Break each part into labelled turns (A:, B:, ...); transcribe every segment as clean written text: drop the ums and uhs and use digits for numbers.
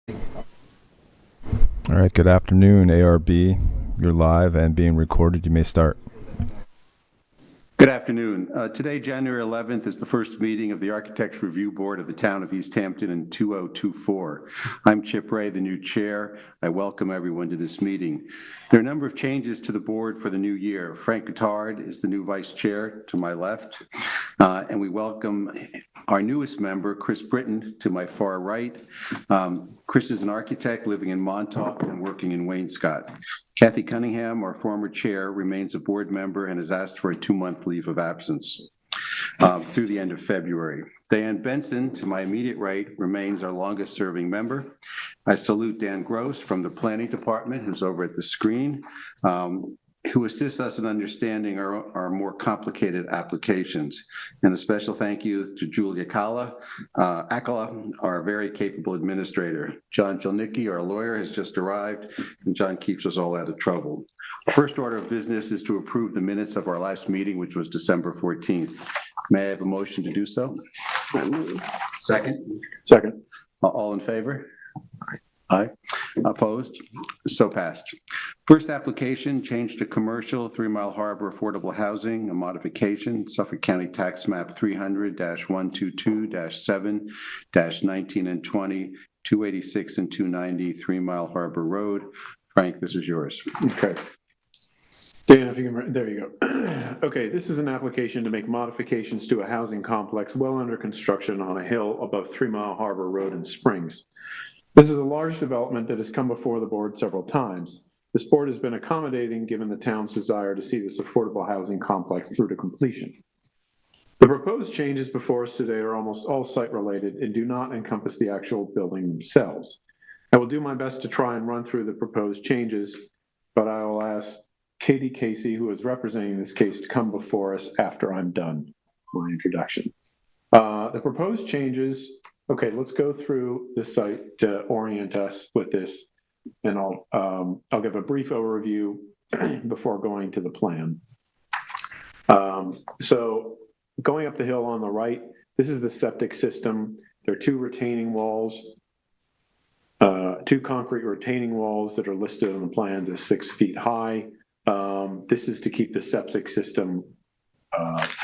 A: All right, good afternoon, ARB. You're live and being recorded. You may start.
B: Good afternoon. Today, January 11th, is the first meeting of the Architects Review Board of the Town of East Hampton in 2024. I'm Chip Ray, the new chair. I welcome everyone to this meeting. There are a number of changes to the board for the new year. Frank Guitard is the new vice chair to my left, and we welcome our newest member, Chris Britton, to my far right. Chris is an architect living in Montauk and working in Wainscott. Kathy Cunningham, our former chair, remains a board member and has asked for a 2-month leave of absence through the end of February. Diane Benson, to my immediate right, remains our longest-serving member. I salute Dan Gross from the Planning Department, who's over at the screen, who assists us in understanding our more complicated applications. And a special thank you to Julia Akala, our very capable administrator. John Jelnicki, our lawyer, has just arrived, and John keeps us all out of trouble. First order of business is to approve the minutes of our last meeting, which was December 14th. May I have a motion to do so? Second?
C: Second.
B: All in favor? Aye. Opposed? So passed. First application, change to commercial, 3 Mile Harbor affordable housing, a modification, Suffolk County Tax Map 300-122-7-19 and 20, 286 and 290, 3 Mile Harbor Road. Frank, this is yours.
C: Okay. Dan, if you can, there you go. Okay, this is an application to make modifications to a housing complex well under construction on a hill above 3 Mile Harbor Road in Springs. This is a large development that has come before the board several times. This board has been accommodating given the town's desire to see this affordable housing complex through to completion. The proposed changes before us today are almost all site-related and do not encompass the actual building themselves. I will do my best to try and run through the proposed changes, but I will ask Katie Casey, who is representing this case, to come before us after I'm done my introduction. The proposed changes. Okay, let's go through the site to orient us with this, and I'll give a brief overview before going to the plan. So going up the hill on the right, this is the septic system. There are 2 retaining walls, 2 concrete retaining walls that are listed on the plans as 6 feet high. This is to keep the septic system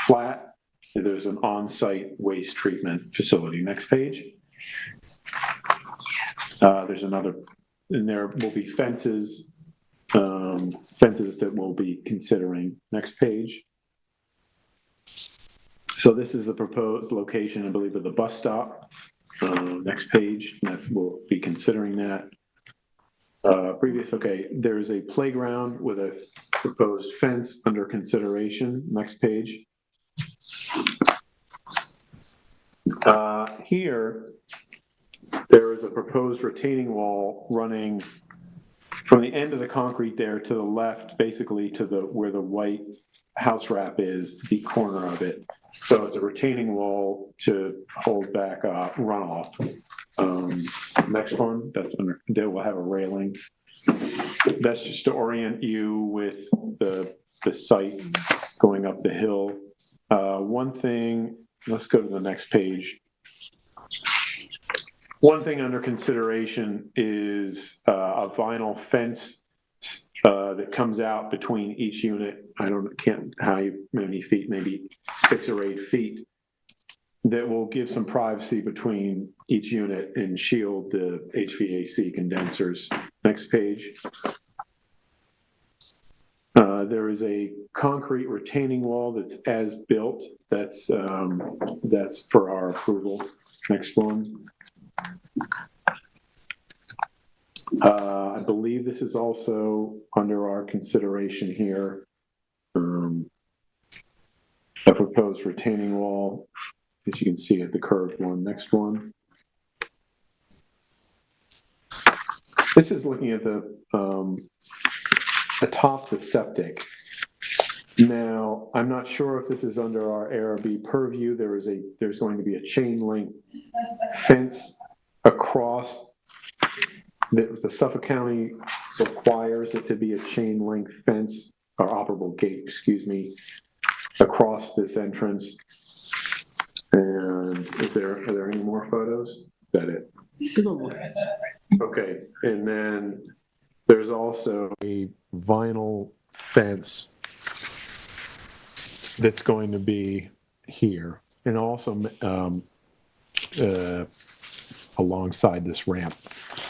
C: flat. There's an on-site waste treatment facility. Next page. Yes. There's another, and there will be fences that we'll be considering. Next page. So this is the proposed location, I believe, of the bus stop. Next page. We'll be considering that. Okay, there's a playground with a proposed fence under consideration. Next page. Here, there is a proposed retaining wall running from the end of the concrete there to the left, basically to where the white house wrap is, the corner of it. So it's a retaining wall to hold back runoff. Next one, that will have a railing. That's just to orient you with the site going up the hill. One thing, let's go to the next page. One thing under consideration is a vinyl fence that comes out between each unit. Can't how many feet, maybe 6 or 8 feet, that will give some privacy between each unit and shield the HVAC condensers. Next page. There is a concrete retaining wall that's as built. That's for our approval. Next one. I believe this is also under our consideration here. A proposed retaining wall, as you can see at the curved one. Next one. This is looking at the atop the septic. Now, I'm not sure if this is under our ARB purview. There's going to be a chain link fence across. The Suffolk County requires it to be a chain link fence or operable gate, excuse me, across this entrance. And are there any more photos? Is that it? Okay, and then there's also a vinyl fence that's going to be here, and also alongside this ramp.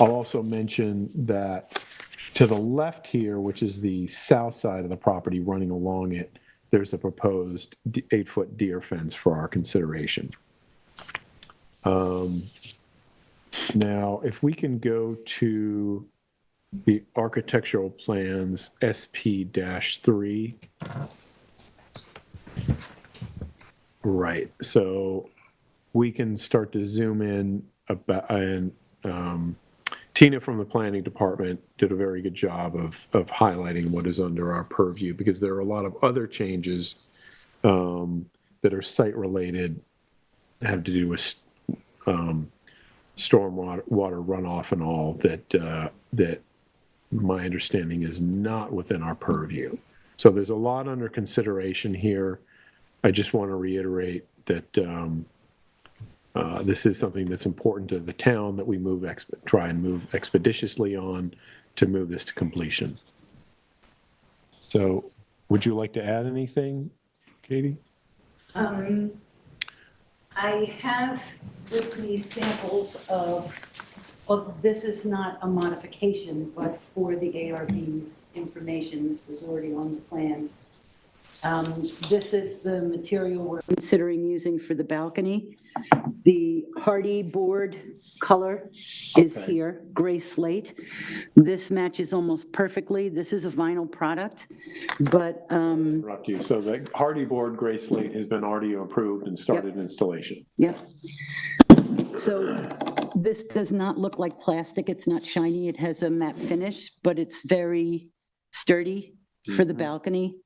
C: I'll also mention that to the left here, which is the south side of the property running along it, there's a proposed 8-foot deer fence for our consideration. Now, if we can go to the architectural plans SP-3. Right, so we can start to zoom in about, and Tina from the planning department did a very good job of highlighting what is under our purview, because there are a lot of other changes that are site related, have to do with stormwater runoff and all that my understanding is not within our purview. So there's a lot under consideration here. I just want to reiterate that this is something that's important to the town, that we try and move expeditiously on to move this to completion. So would you like to add anything, Katie?
D: I have with me samples of, this is not a modification, but for the ARB's information, this was already on the plans. This is the material we're considering using for the balcony. The hardy board color is
C: Okay.
D: here, gray slate. This matches almost perfectly. This is a vinyl product, but
C: Interrupt you. So the hardy board gray slate has been already approved and started installation.
D: yep. So this does not look like plastic. It's not shiny. It has a matte finish, but it's very sturdy for the balcony.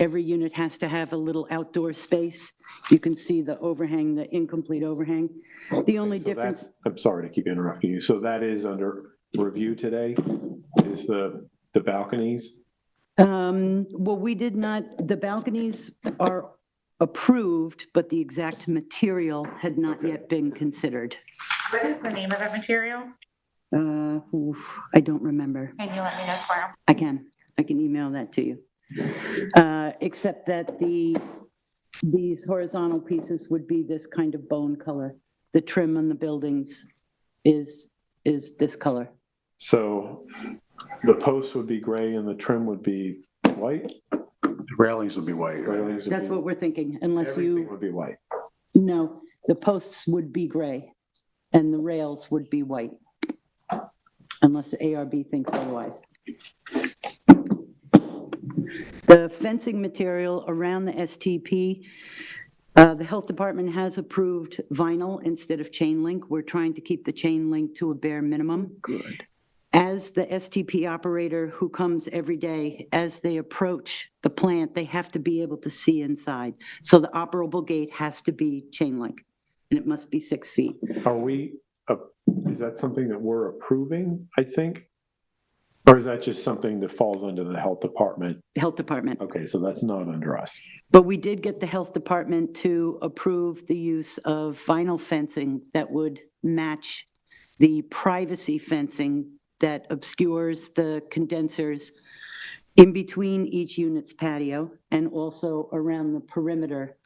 D: Every unit has to have a little outdoor space. You can see the overhang, the incomplete overhang. The only
C: So
D: difference,
C: I'm sorry to keep interrupting you. So that is under review today, is the balconies?
D: well, we did not, the balconies are approved, but the exact material had not yet been considered.
E: What is the name of that material?
D: I don't remember.
E: Can you let me know tomorrow?
D: I can email that to you. Except that these horizontal pieces would be this kind of bone color. The trim on the buildings is this color.
C: So the posts would be gray and the trim would be white?
B: The railings will be white.
C: Railings would
D: That's
C: be-
D: what we're thinking, unless
C: Everything
D: you,
C: would be white.
D: no, the posts would be gray and the rails would be white. Unless the ARB thinks otherwise. The fencing material around the STP, the health department has approved vinyl instead of chain link. We're trying to keep the chain link to a bare minimum.
C: Good.
D: As the STP operator who comes every day, as they approach the plant, they have to be able to see inside. So the operable gate has to be chain link, and it must be 6 feet.
C: Are we, is that something that we're approving, I think? Or is that just something that falls under the health department?
D: Health department.
C: Okay, so that's not under us.
D: But we did get the health department to approve the use of vinyl fencing that would match the privacy fencing that obscures the condensers in between each unit's patio and also around the perimeter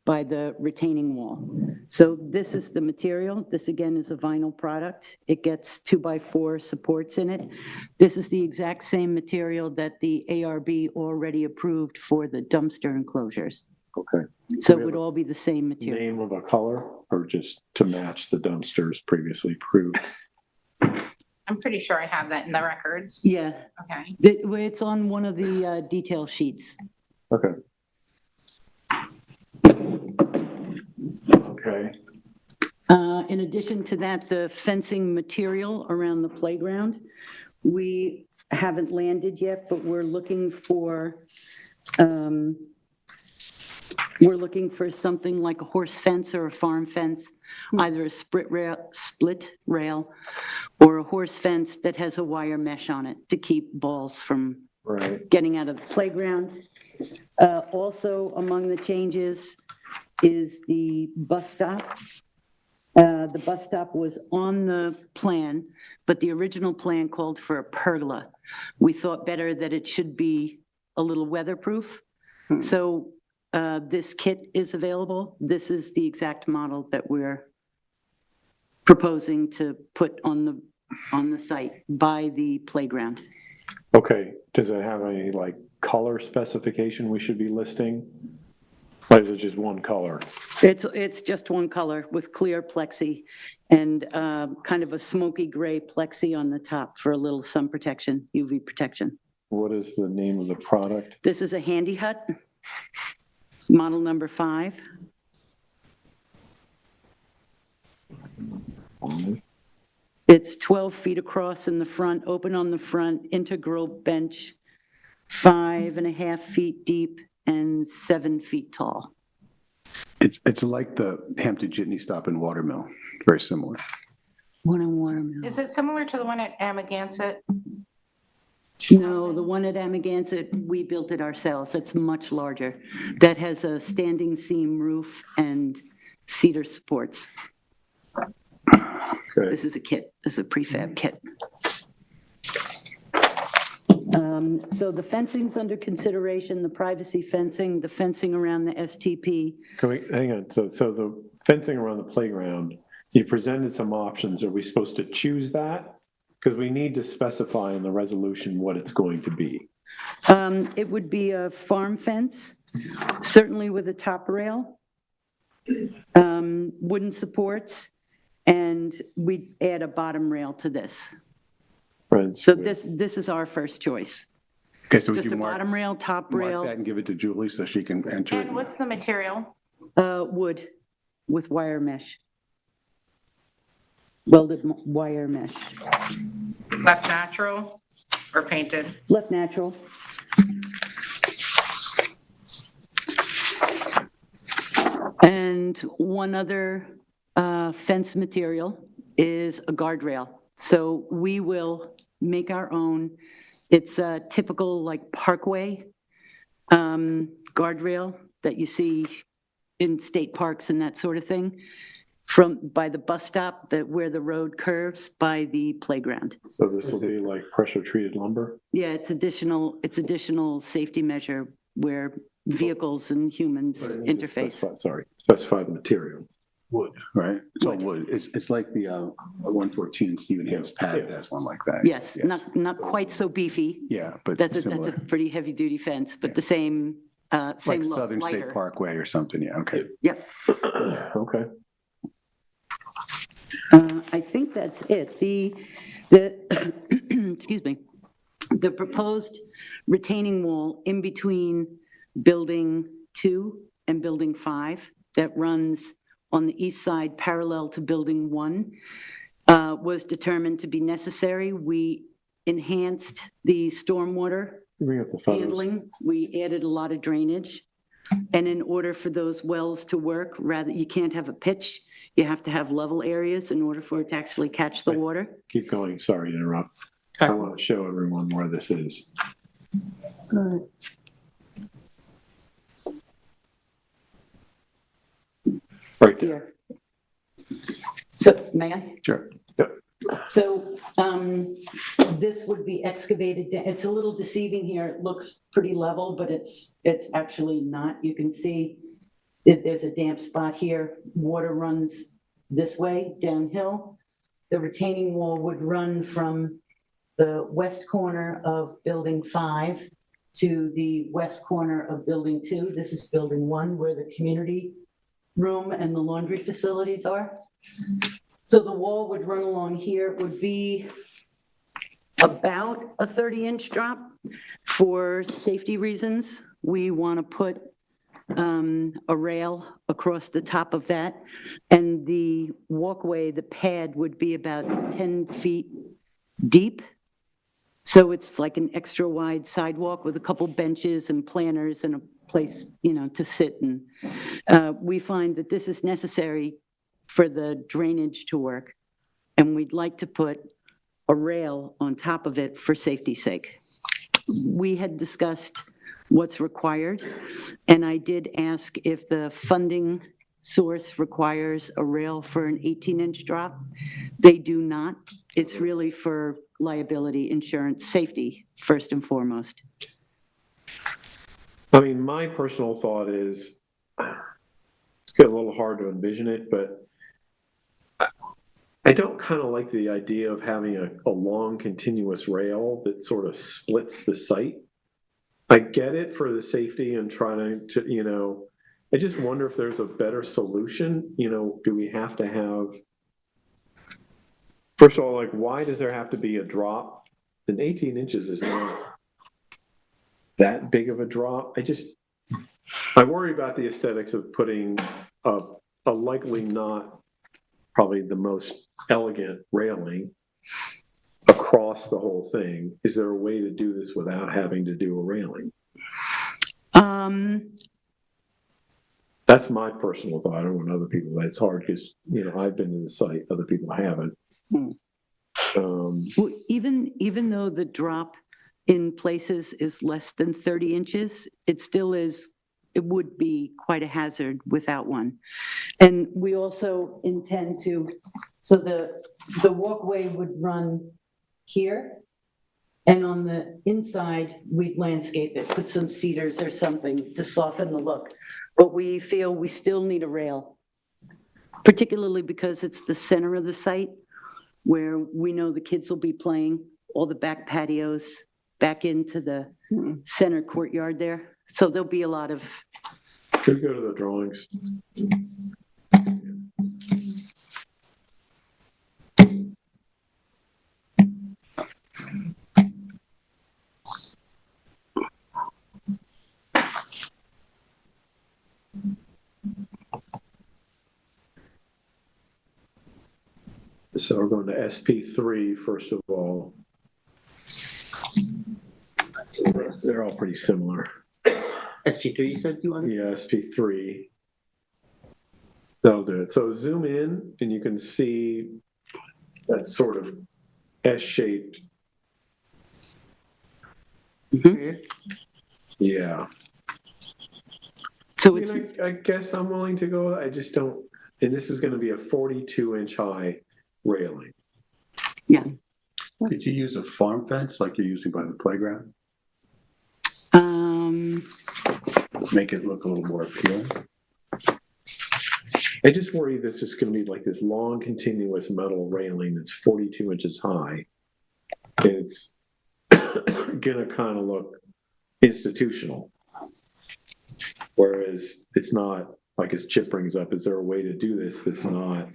D: by the retaining wall. So this is the material. This again is a vinyl product. It gets 2x4 supports in it. This is the exact same material that the ARB already approved for the dumpster enclosures.
C: Okay.
D: So
C: we
D: it would
C: have
D: all be the same material.
C: Name of a color, or just to match the dumpsters previously approved?
E: I'm pretty sure I have that in the records.
D: Yeah,
E: Okay.
D: it's on one of the detail sheets.
C: Okay. Okay.
D: In addition to that, the fencing material around the playground, we haven't landed yet, but we're looking for something like a horse fence or a farm fence, either a split rail, or a horse fence that has a wire mesh on it to keep balls from
C: Right.
D: getting out of the playground. Also among the changes is the bus stop. The bus stop was on the plan, but the original plan called for a pergola. We thought better that it should be a little weatherproof. So this kit is available. This is the exact model that we're proposing to put on the site by the playground.
C: Okay, does it have any like color specification we should be listing? Or is it just one color?
D: It's just one color with clear plexi and kind of a smoky gray plexi on the top for a little sun protection, UV protection.
C: What is the name of the product?
D: This is a handy hut, model number 5. It's 12 feet across in the front, open on the front, integral bench, 5.5 feet deep and 7 feet tall.
B: It's like the Hampton Jitney stop in Watermill, very similar.
D: One in Watermill.
E: Is it similar to the one at Amagansett?
D: No, the one at Amagansett, we built it ourselves. It's much larger. That has a standing seam roof and cedar supports.
C: Okay.
D: This is a kit, this is a prefab kit. So the fencing's under consideration, the privacy fencing, the fencing around the STP.
C: Can we, hang on, so the fencing around the playground, you presented some options. Are we supposed to choose that? Because we need to specify in the resolution what it's going to be.
D: It would be a farm fence, certainly with a top rail, wooden supports, and we'd add a bottom rail to this.
C: Friends,
D: So this is our first choice.
B: Okay, so would
D: Just
B: you
D: a
B: mark
D: bottom rail, top
B: that
D: rail,
B: and give it to Julie so she can enter it?
E: And what's the material?
D: wood with wire mesh. Welded wire mesh.
E: Left natural or painted?
D: Left natural. And one other fence material is a guardrail. So we will make our own. It's a typical like parkway guardrail that you see in state parks and that sort of thing, by the bus stop where the road curves by the playground.
C: So this will be like pressure treated lumber?
D: Yeah, it's additional safety measure where vehicles and humans interface.
C: Specify the material.
B: Wood, right? It's all
D: Wood.
B: wood. It's like the 114 Stephen Hales pad
C: Yeah.
B: has one like that.
D: Yes, not quite so beefy.
B: Yeah, but
D: That's a
B: similar.
D: pretty heavy duty fence, but the same
B: Like
D: look,
B: Southern State
D: lighter.
B: Parkway or something, yeah, okay.
D: Yep.
C: Okay.
D: I think that's it. The excuse me, the proposed retaining wall in between building 2 and building 5 that runs on the east side parallel to building 1 was determined to be necessary. We enhanced the stormwater
C: Bring up the photos.
D: handling. We added a lot of drainage. And in order for those wells to work, you can't have a pitch, you have to have level areas in order for it to actually catch the water.
C: Keep going, sorry to interrupt. I want to show everyone where this is. Right there.
D: Here. So, may I?
B: Sure.
D: So this would be excavated, it's a little deceiving here, it looks pretty level, but it's actually not. You can see there's a damp spot here, water runs this way downhill. The retaining wall would run from the west corner of building 5 to the west corner of building 2. This is building 1 where the community room and the laundry facilities are. So the wall would run along here. It would be about a 30-inch drop. For safety reasons, we want to put a rail across the top of that. And the walkway, the pad would be about 10 feet deep. So it's like an extra wide sidewalk with a couple benches and planters and a place, to sit. And we find that this is necessary for the drainage to work, and we'd like to put a rail on top of it for safety's sake. We had discussed what's required, and I did ask if the funding source requires a rail for an 18-inch drop. They do not. It's really for liability insurance, safety, first and foremost.
C: I mean, my personal thought is, it's getting a little hard to envision it, but I don't kind of like the idea of having a long continuous rail that sort of splits the site. I get it for the safety and trying to, I just wonder if there's a better solution. Do we have to have, first of all, like, why does there have to be a drop? And 18 inches is not that big of a drop. I worry about the aesthetics of putting a likely not probably the most elegant railing across the whole thing. Is there a way to do this without having to do a railing? That's my personal thought. I don't want other people. It's hard because I've been to the site, other people haven't.
D: Well, even though the drop in places is less than 30 inches, it still is. It would be quite a hazard without one. And we also intend to. So the walkway would run here, and on the inside, we'd landscape it, put some cedars or something to soften the look. But we feel we still need a rail, particularly because it's the center of the site where we know the kids will be playing, all the back patios back into the center courtyard there. So there'll be a lot of.
C: Could go to the drawings. So we're going to SP3 first of all. They're all pretty similar.
F: SP3 you said you wanted?
C: Yeah, SP3. That'll do it. So zoom in and you can see that sort of S-shaped. Yeah.
D: So it's.
C: I guess I'm willing to go. I just don't. And this is going to be a 42-inch high railing.
D: Yeah.
B: Did you use a farm fence like you're using by the playground? Make it look a little more appealing?
C: I just worry this is going to be like this long, continuous metal railing that's 42 inches high. It's going to kind of look institutional. Whereas it's not, like as Chip brings up, is there a way to do this that's a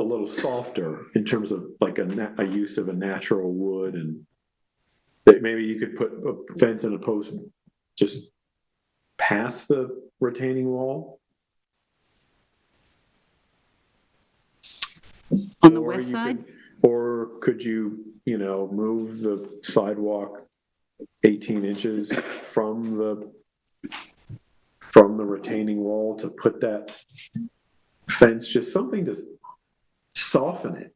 C: little softer in terms of like a use of a natural wood, and that maybe you could put a fence and a post just past the retaining wall?
D: On the west side?
C: Or could you, move the sidewalk 18 inches from the retaining wall to put that fence, just something to soften it.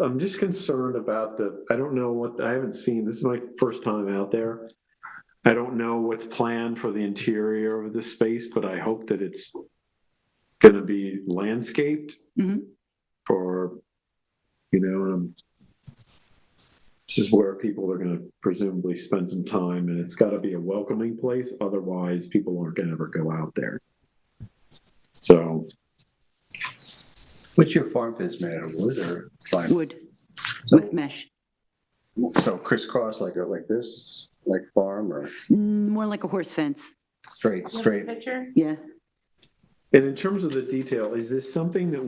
C: I'm just concerned about I don't know I haven't seen, this is my first time out there. I don't know what's planned for the interior of this space, but I hope that it's going to be landscaped for, this is where people are going to presumably spend some time, and it's got to be a welcoming place. Otherwise, people aren't going to ever go out there. So.
B: What's your farm fence made out of, wood or plywood?
D: Wood with mesh.
B: So crisscross like this, like farm, or
D: More like a horse fence.
B: straight?
E: Picture?
D: Yeah.
C: And in terms of the detail, is this something that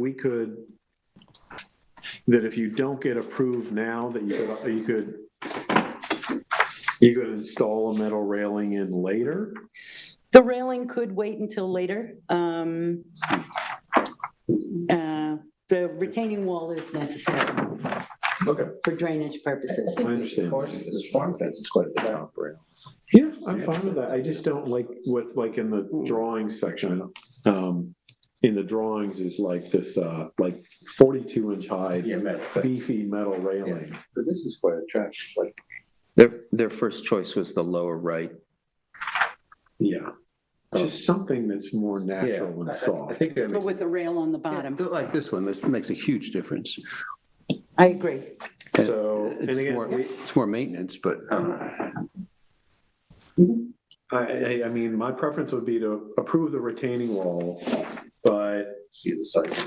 C: that if you don't get approved now, that you could install a metal railing in later?
D: The railing could wait until later. The retaining wall is necessary
C: Okay,
D: for drainage purposes.
C: I understand.
B: This farm fence is quite a bit of rail.
C: Yeah, I'm fine with that. I just don't like what's like in the drawings section. In the drawings is like this, like 42-inch high, beefy metal railing.
B: But this is quite attractive. Like
F: Their first choice was the lower right.
C: Yeah. Just something that's more natural and
B: I
C: soft.
B: think that
D: But
B: makes,
D: with a rail on the bottom.
B: like this one, this makes a huge difference.
D: I agree.
C: So, and
B: It's
C: again,
B: it's more maintenance, but
C: I mean, my preference would be to approve the retaining wall, but
B: see the site.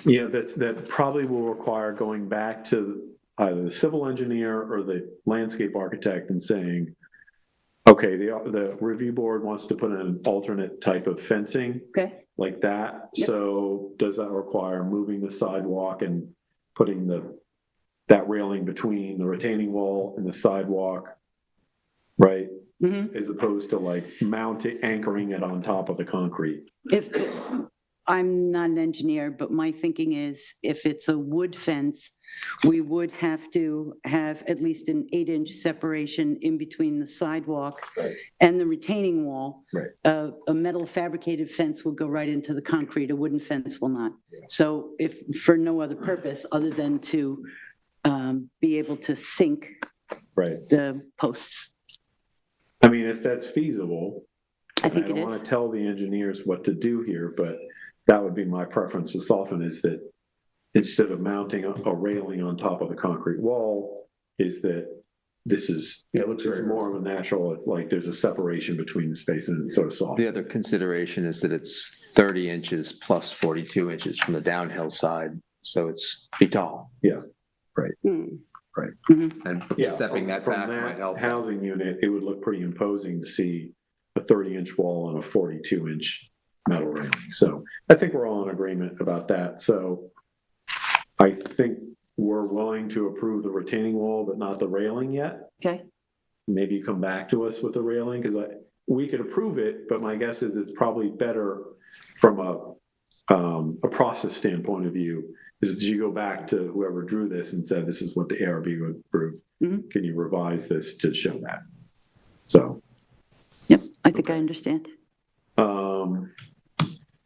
C: yeah, that probably will require going back to either the civil engineer or the landscape architect and saying, okay, the review board wants to put in an alternate type of fencing
D: Okay,
C: like that.
D: Yep.
C: So does that require moving the sidewalk and putting that railing between the retaining wall and the sidewalk, right?
D: mhm.
C: As opposed to like anchoring it on top of the concrete.
D: If, I'm not an engineer, but my thinking is if it's a wood fence, we would have to have at least an 8-inch separation in between the sidewalk
C: Right.
D: and the retaining wall.
C: Right.
D: A metal fabricated fence will go right into the concrete, a wooden fence will not.
C: Yeah.
D: So if, for no other purpose other than to be able to sink
C: Right.
D: the posts.
C: I mean, if that's feasible,
D: I think
C: and I
D: it
C: don't want
D: is.
C: to tell the engineers what to do here, but that would be my preference as often is that instead of mounting a railing on top of the concrete wall, is that this is,
B: Yeah, it looks
C: it's
B: very
C: more of a natural, it's like there's a separation between the space and it's sort of soft.
F: The other consideration is that it's 30 inches plus 42 inches from the downhill side, so it's pretty tall.
D: Hmm.
F: And
C: Yeah,
F: stepping that
C: from
F: back might help.
C: housing unit, it would look pretty imposing to see a 30-inch wall and a 42-inch metal railing. So I think we're all in agreement about that. So I think we're willing to approve the retaining wall, but not the railing yet.
D: Okay,
C: Maybe come back to us with the railing, because we could approve it, but my guess is it's probably better from a process standpoint of view, is that you go back to whoever drew this and said, this is what the ARB would approve.
D: Mhm.
C: Can you revise this to show that? So.
D: yep, I think I understand.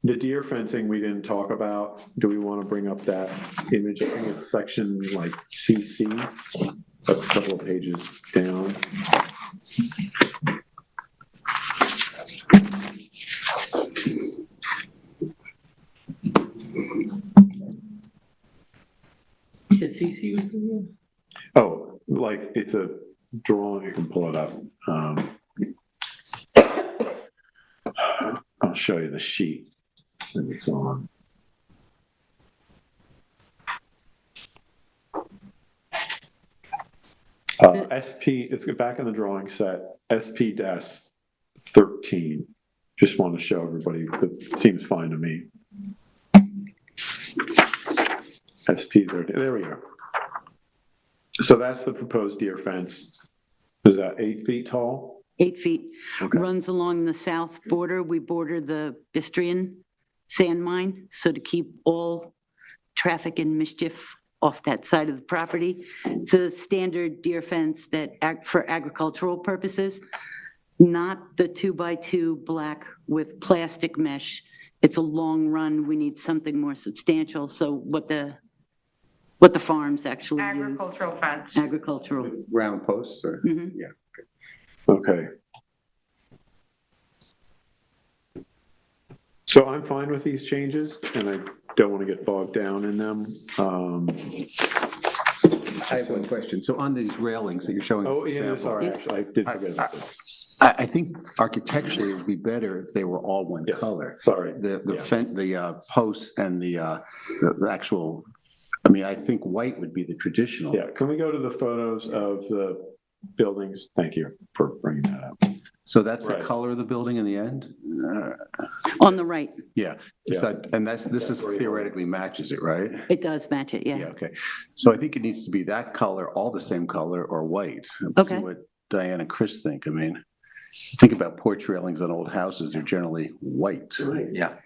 C: The deer fencing we didn't talk about. Do we want to bring up that image? I think it's section like CC, a couple of pages down.
F: You said CC was the one?
C: Oh, like it's a drawing, you can pull it up. I'll show you the sheet that it's on. SP, it's back in the drawing set, SP-13. Just want to show everybody, it seems fine to me. SP-13, there we go. So that's the proposed deer fence. Is that 8 feet tall?
D: 8 feet.
C: Okay.
D: Runs along the south border. We border the Bistrian sand mine, so to keep all traffic and mischief off that side of the property. It's a standard deer fence that for agricultural purposes, not the 2x2 black with plastic mesh. It's a long run. We need something more substantial. So what the farms actually use.
E: Agricultural fence.
D: Agricultural.
B: Round posts or?
D: Mhm.
B: Yeah.
C: Okay. So I'm fine with these changes, and I don't want to get bogged down in them.
B: I have one question. So on these railings that you're showing us
C: Oh,
B: the
C: yeah,
B: sample,
C: sorry, actually, I did forget about this.
B: I think architecturally it would be better if they were all one
C: Yes,
B: color.
C: sorry.
B: The posts and the actual, I mean, I think white would be the traditional.
C: Yeah, can we go to the photos of the buildings? Thank you for bringing that up.
B: So that's the
C: Right.
B: color of the building in the end?
D: On the right.
B: Yeah. Is
C: Yeah.
B: that, and this is theoretically matches it, right?
D: It does match it,
B: Yeah,
D: yeah.
B: okay. So I think it needs to be that color, all the same color, or white. See
D: Okay.
B: what Diane and Chris think. I mean, think about porch railings on old houses, they're generally white.
F: Yeah.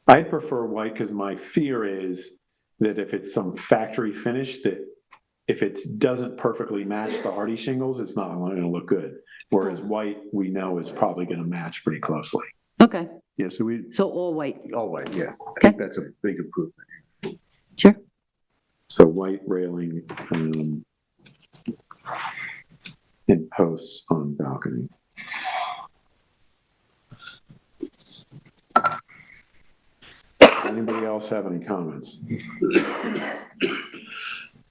C: I'd prefer white because my fear is that if it's some factory finish, that if it doesn't perfectly match the hardy shingles, it's not going to look good. Whereas white, we know is probably going to match pretty closely.
D: Okay,
B: Yeah, so we,
D: so all white.
B: all white, yeah. I
D: Okay.
B: think that's a big improvement.
D: Sure.
C: So white railing and posts on balcony. anybody else have any comments?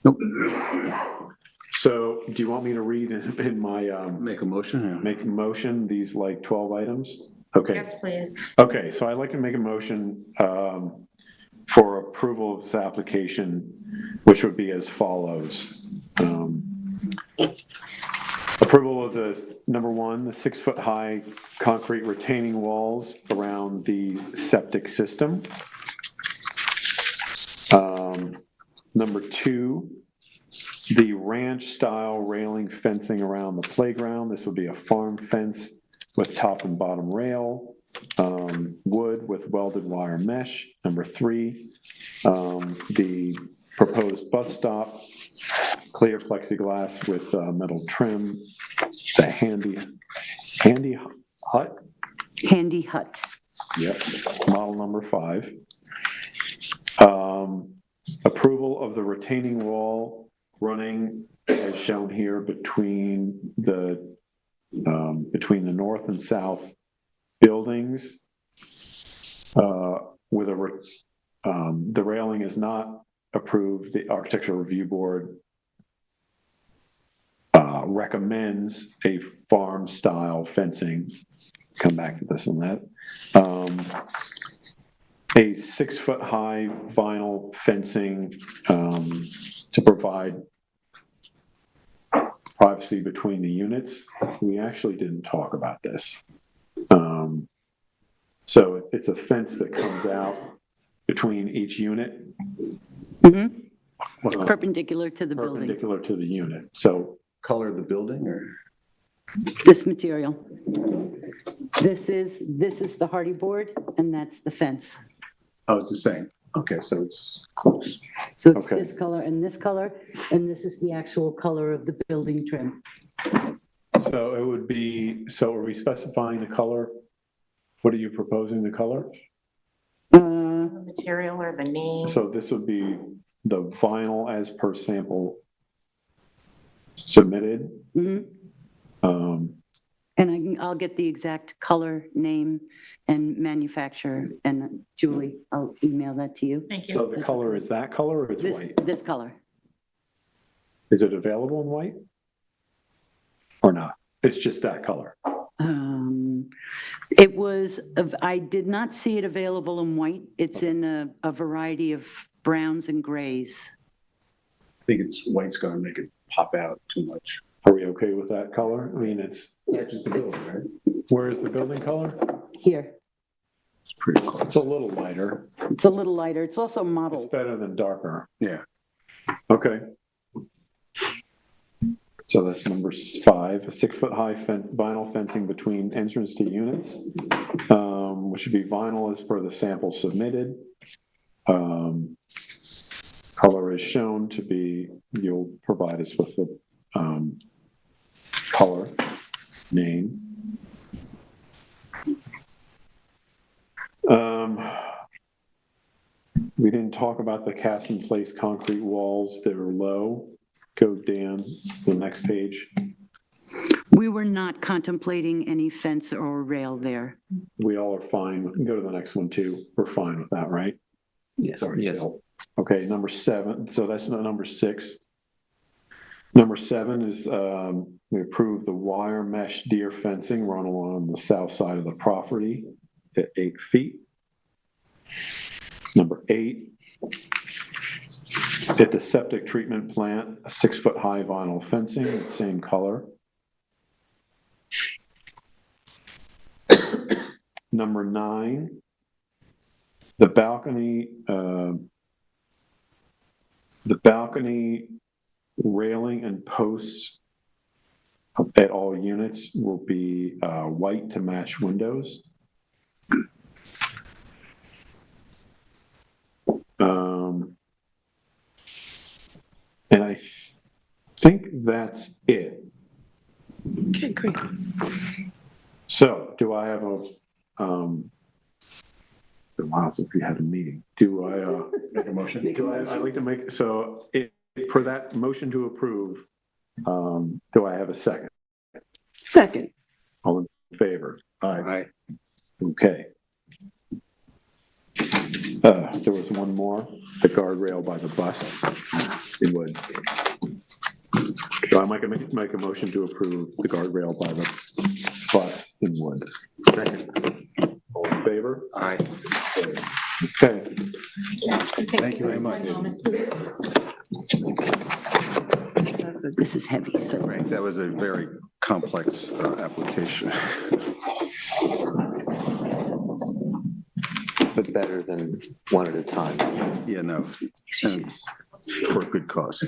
B: Nope.
C: So do you want me to read in my,
B: Make a motion, yeah.
C: make a motion, these like 12 items? Okay.
E: Yes, please.
C: Okay, so I'd like to make a motion for approval of this application, which would be as follows. Approval of the, number one, the 6-foot-high concrete retaining walls around the septic system. Number two, the ranch-style railing fencing around the playground. This will be a farm fence with top and bottom rail, wood with welded wire mesh. Number three, the proposed bus stop, clear plexiglass with metal trim, the handy hut.
D: Handy hut.
C: Yep, model number 5. Approval of the retaining wall running as shown here between the north and south buildings. With the railing is not approved. The Architectural Review Board recommends a farm-style fencing. Come back to this on that. A 6-foot-high vinyl fencing to provide privacy between the units. We actually didn't talk about this. So it's a fence that comes out between each unit.
D: Perpendicular to the building.
C: Perpendicular to the unit. So
B: Color of the building, or?
D: This material. This is the hardy board, and that's the fence.
B: Oh, it's the same. Okay, so it's close.
D: So it's
C: Okay.
D: this color, and this is the actual color of the building trim.
C: So it would be, so are we specifying the color? What are you proposing the color?
E: The material or the name.
C: So this would be the vinyl as per sample submitted.
D: Mhm. And I'll get the exact color, name, and manufacturer, and Julie, I'll email that to you.
E: Thank
C: So
E: you.
C: the color is that color or it's
D: This,
C: white?
D: this color.
C: Is it available in white? Or not? It's just that color.
D: It was, I did not see it available in white. It's in a variety of browns and grays.
B: I think it's white's gonna make it pop out too much.
C: Are we okay with that color? I mean, it's,
B: Matches the building, right?
C: where is the building color?
D: Here,
B: It's pretty close.
C: It's a little lighter.
D: it's a little lighter. It's also
C: It's
D: mottled.
C: better than darker.
B: Yeah.
C: Okay. So that's number 5, a 6-foot-high vinyl fencing between entrance to units, which should be vinyl as per the sample submitted. Color is shown to be, you'll provide us with the color, name. We didn't talk about the cast-in-place concrete walls that are low. Go, Dan, the next page.
D: We were not contemplating any fence or rail there.
C: We all are fine with, go to the next one too. We're fine with that, right?
F: Yes, yes.
C: Okay, number 7, so that's not number 6. Number 7 is, we approve the wire mesh deer fencing run along the south side of the property at 8 feet. Number 8, at the septic treatment plant, a 6-foot-high vinyl fencing, same color. Number 9, the balcony railing and posts at all units will be white to match windows. And I think that's it.
D: Okay, great.
C: So do I have a, wow, since we had a meeting, do I,
B: Make a motion.
C: I'd like to make, so for that motion to approve, do I have a second?
D: Second.
C: All in favor?
B: Aye.
C: Okay. There was one more, the guardrail by the bus in Wood. So I might make a motion to approve the guardrail by the bus in Wood.
F: Second.
C: All in favor?
F: Aye.
C: Okay.
B: Thank you very much.
D: This is heavy, so.
B: Right, that was a very complex application.
F: But better than one at a time.
B: Yeah, no, and for a good cause.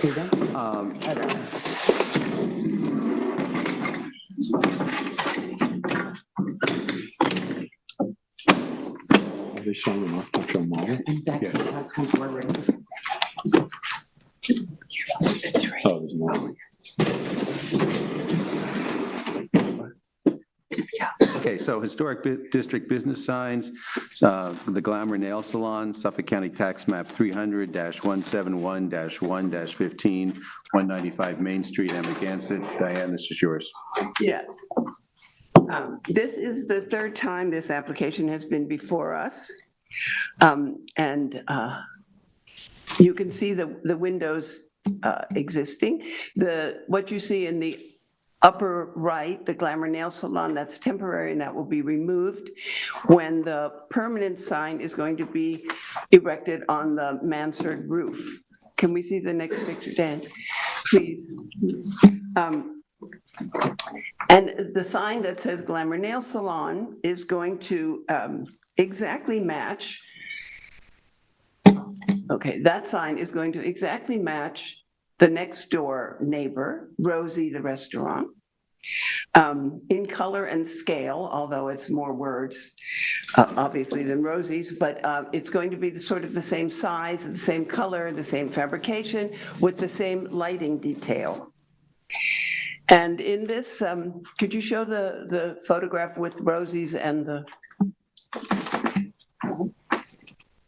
C: Are they showing them off to show model?
D: And back to the last one forward.
C: Oh, there's no.
B: Okay, so historic district business signs, the Glamour Nail Salon, Suffolk County Tax Map 300-171-1-15, 195 Main Street, Amagansett. Diane, this is yours.
G: Yes. This is the third time this application has been before us. And you can see the windows existing. What you see in the upper right, the Glamour Nail Salon, that's temporary and that will be removed when the permanent sign is going to be erected on the mansard roof. Can we see the next picture, Dan? Please. And the sign that says Glamour Nail Salon is going to exactly match. Okay, that sign is going to exactly match the next door neighbor, Rosie the restaurant, in color and scale, although it's more words, obviously, than Rosie's, but it's going to be sort of the same size, the same color, the same fabrication, with the same lighting detail. And in this, could you show the photograph with Rosie's and the,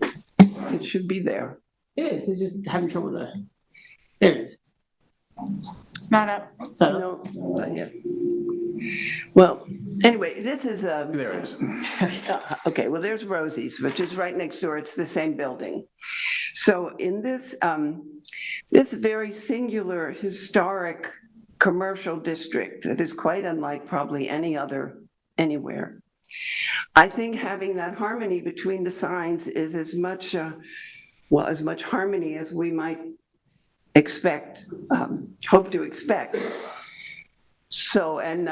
G: it should be there.
D: It is, it's just having trouble with that. There it is.
E: It's not up.
D: So,
G: No.
F: Not yet.
G: Well, anyway, this is
B: There it is.
G: okay, well, there's Rosie's, which is right next door. It's the same building. So in this, this very singular historic commercial district that is quite unlike probably any other anywhere, I think having that harmony between the signs is as much, well, as much harmony as we might expect, hope to expect. So, and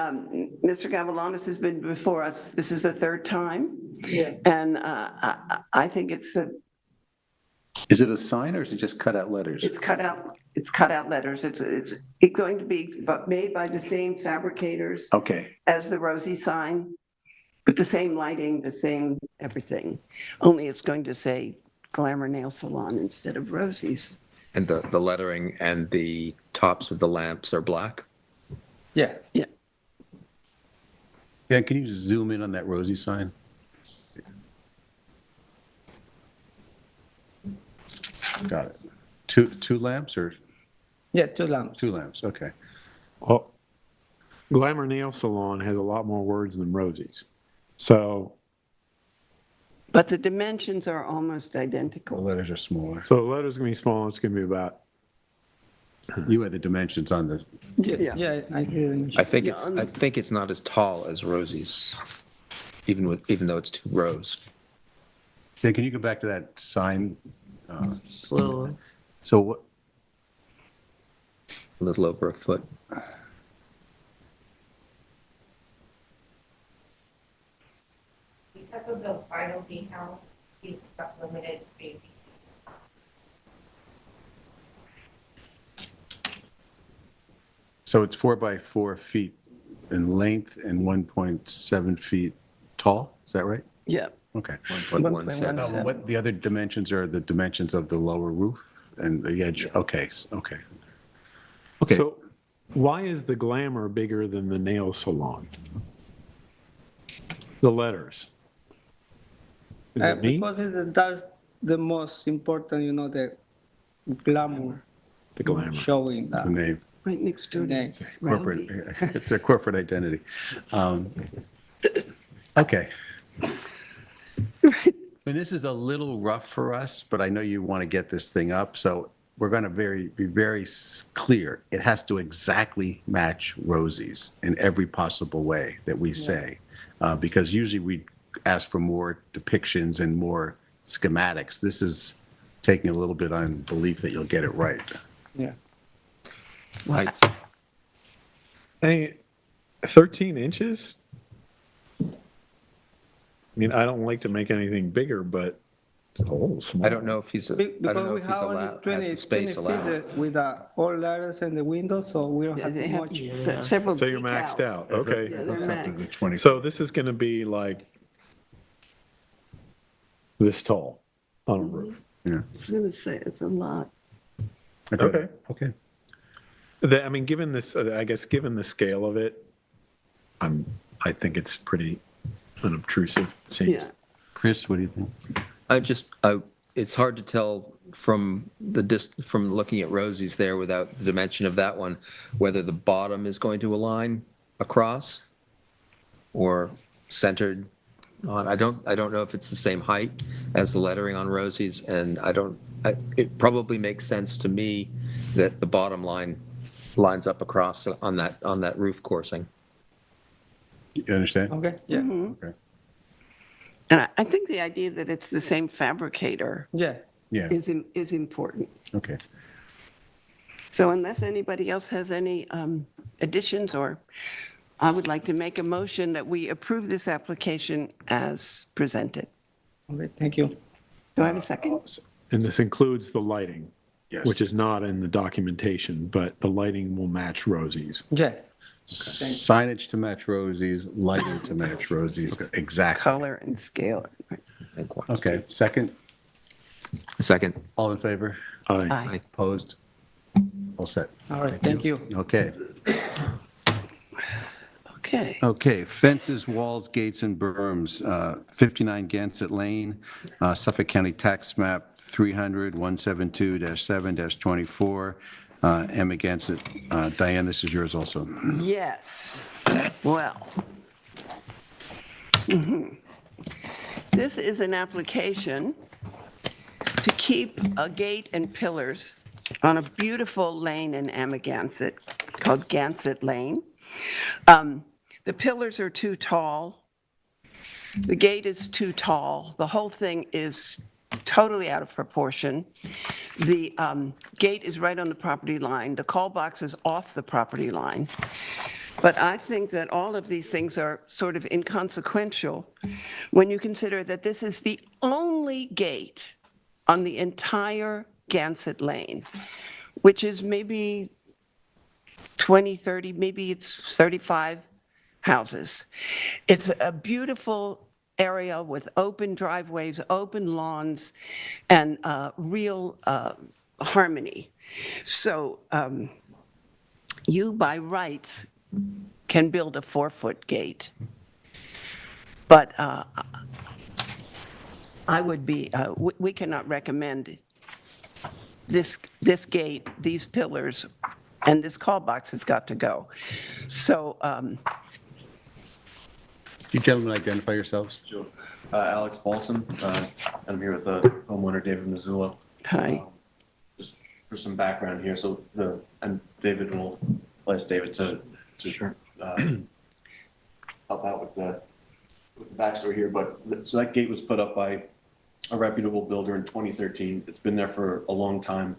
G: Mr. Gavalanis has been before us. This is the third time.
D: yeah.
G: And I think it's
B: Is it a sign or is it just cut out letters?
G: it's cut out letters. It's going to be made by the same fabricators
B: Okay,
G: as the Rosie sign, with the same lighting, the same everything. Only it's going to say Glamour Nail Salon instead of Rosie's.
F: And the lettering and the tops of the lamps are black?
H: Yeah.
G: Yeah.
B: yeah, can you zoom in on that Rosie sign? Got it. Two lamps or
H: Yeah, two lamps.
B: two lamps? Okay.
C: Well, Glamour Nail Salon has a lot more words than Rosie's. So,
G: But the dimensions are almost
B: The
G: identical.
B: letters are smaller.
C: so the letter's gonna be small, it's gonna be about,
B: You had the dimensions on the,
G: Yeah.
H: Yeah, I agree.
F: I think it's not as tall as Rosie's, even though it's two rows.
B: Dan, can you go back to that sign?
H: Well,
B: So what,
F: A little over a foot.
E: Because of the vinyl decal, he's stuck limited spacing.
B: so it's 4 by 4 feet in length and 1.7 feet tall? Is that right?
G: Yeah.
B: Okay.
F: 1.17.
B: What the other dimensions are the dimensions of the lower roof and the edge? Okay, okay. Okay,
C: so why is the Glamour bigger than the nail salon? The letters. Is it me?
H: because that's the most important, the glamour
C: The Glamour.
H: showing
B: the
H: that.
B: name,
G: Right next door to
H: Next.
B: corporate, it's a corporate identity. Okay, mean, this is a little rough for us, but I know you want to get this thing up, so we're going to be very clear. It has to exactly match Rosie's in every possible way that we say, because usually we ask for more depictions and more schematics. This is taking a little bit on belief that you'll get it right.
H: Yeah.
F: Heights.
C: Hey, 13 inches? I mean, I don't like to make anything bigger, but it's a little small.
F: I don't know if I don't
H: Because
F: know
H: we
F: if he's
H: have only
F: allowed, has
H: 20,
F: the space
H: 20 feet
F: allowed.
H: with all ladders and the windows, so we don't
G: Yeah,
H: have
G: they have
H: much.
G: several
C: So you're maxed
G: decals.
C: out, okay.
G: Yeah, they're maxed.
B: 20.
C: So this is gonna be like this tall on a roof.
G: I was gonna say, it's a lot.
C: Okay.
B: Okay.
C: I mean, given this, I guess, given the scale of it, I think it's pretty unobtrusive. It seems.
G: Yeah.
B: Chris, what do you think?
F: It's hard to tell from from looking at Rosie's there without the dimension of that one, whether the bottom is going to align across or centered on. I don't know if it's the same height as the lettering on Rosie's, and it probably makes sense to me that the bottom line lines up across on that roof coursing.
B: You understand?
H: Okay, yeah,
B: Okay.
G: And I think the idea that it's the same fabricator
H: yeah.
B: Yeah,
G: is important.
B: okay.
G: So unless anybody else has any additions, or I would like to make a motion that we approve this application as presented.
H: Okay, thank you.
G: Do I have a second?
C: And this includes the lighting,
B: Yes.
C: which is not in the documentation, but the lighting will match Rosie's.
H: Yes,
B: Signage to match Rosie's, lighting to match Rosie's, exactly.
G: Color and scale.
B: Okay, second,
F: Second.
B: all in favor?
C: Aye.
G: Aye.
B: Opposed? All set.
H: all right, thank you.
B: Okay.
G: Okay.
B: Okay, fences, walls, gates, and berms, 59 Gansett Lane, Suffolk County Tax Map 300-172-7-24, Emma Gansett. Diane, this is yours also.
G: Yes. Well. This is an application to keep a gate and pillars on a beautiful lane in Amagansett called Gansett Lane. The pillars are too tall. The gate is too tall. The whole thing is totally out of proportion. The gate is right on the property line. The call box is off the property line. But I think that all of these things are sort of inconsequential when you consider that this is the only gate on the entire Gansett Lane, which is maybe 20, 30, maybe it's 35 houses. It's a beautiful area with open driveways, open lawns, and real harmony. So you, by rights, can build a 4-foot gate. But I would be, we cannot recommend this gate, these pillars, and this call box has got to go. So,
B: You gentlemen identify yourselves.
I: Sure. Alex Balsam. I'm here with the homeowner, David Missoula.
G: hi.
I: Just for some background here, so and David will ask David to help out with the backstory here. But so that gate was put up by a reputable builder in 2013. It's been there for a long time.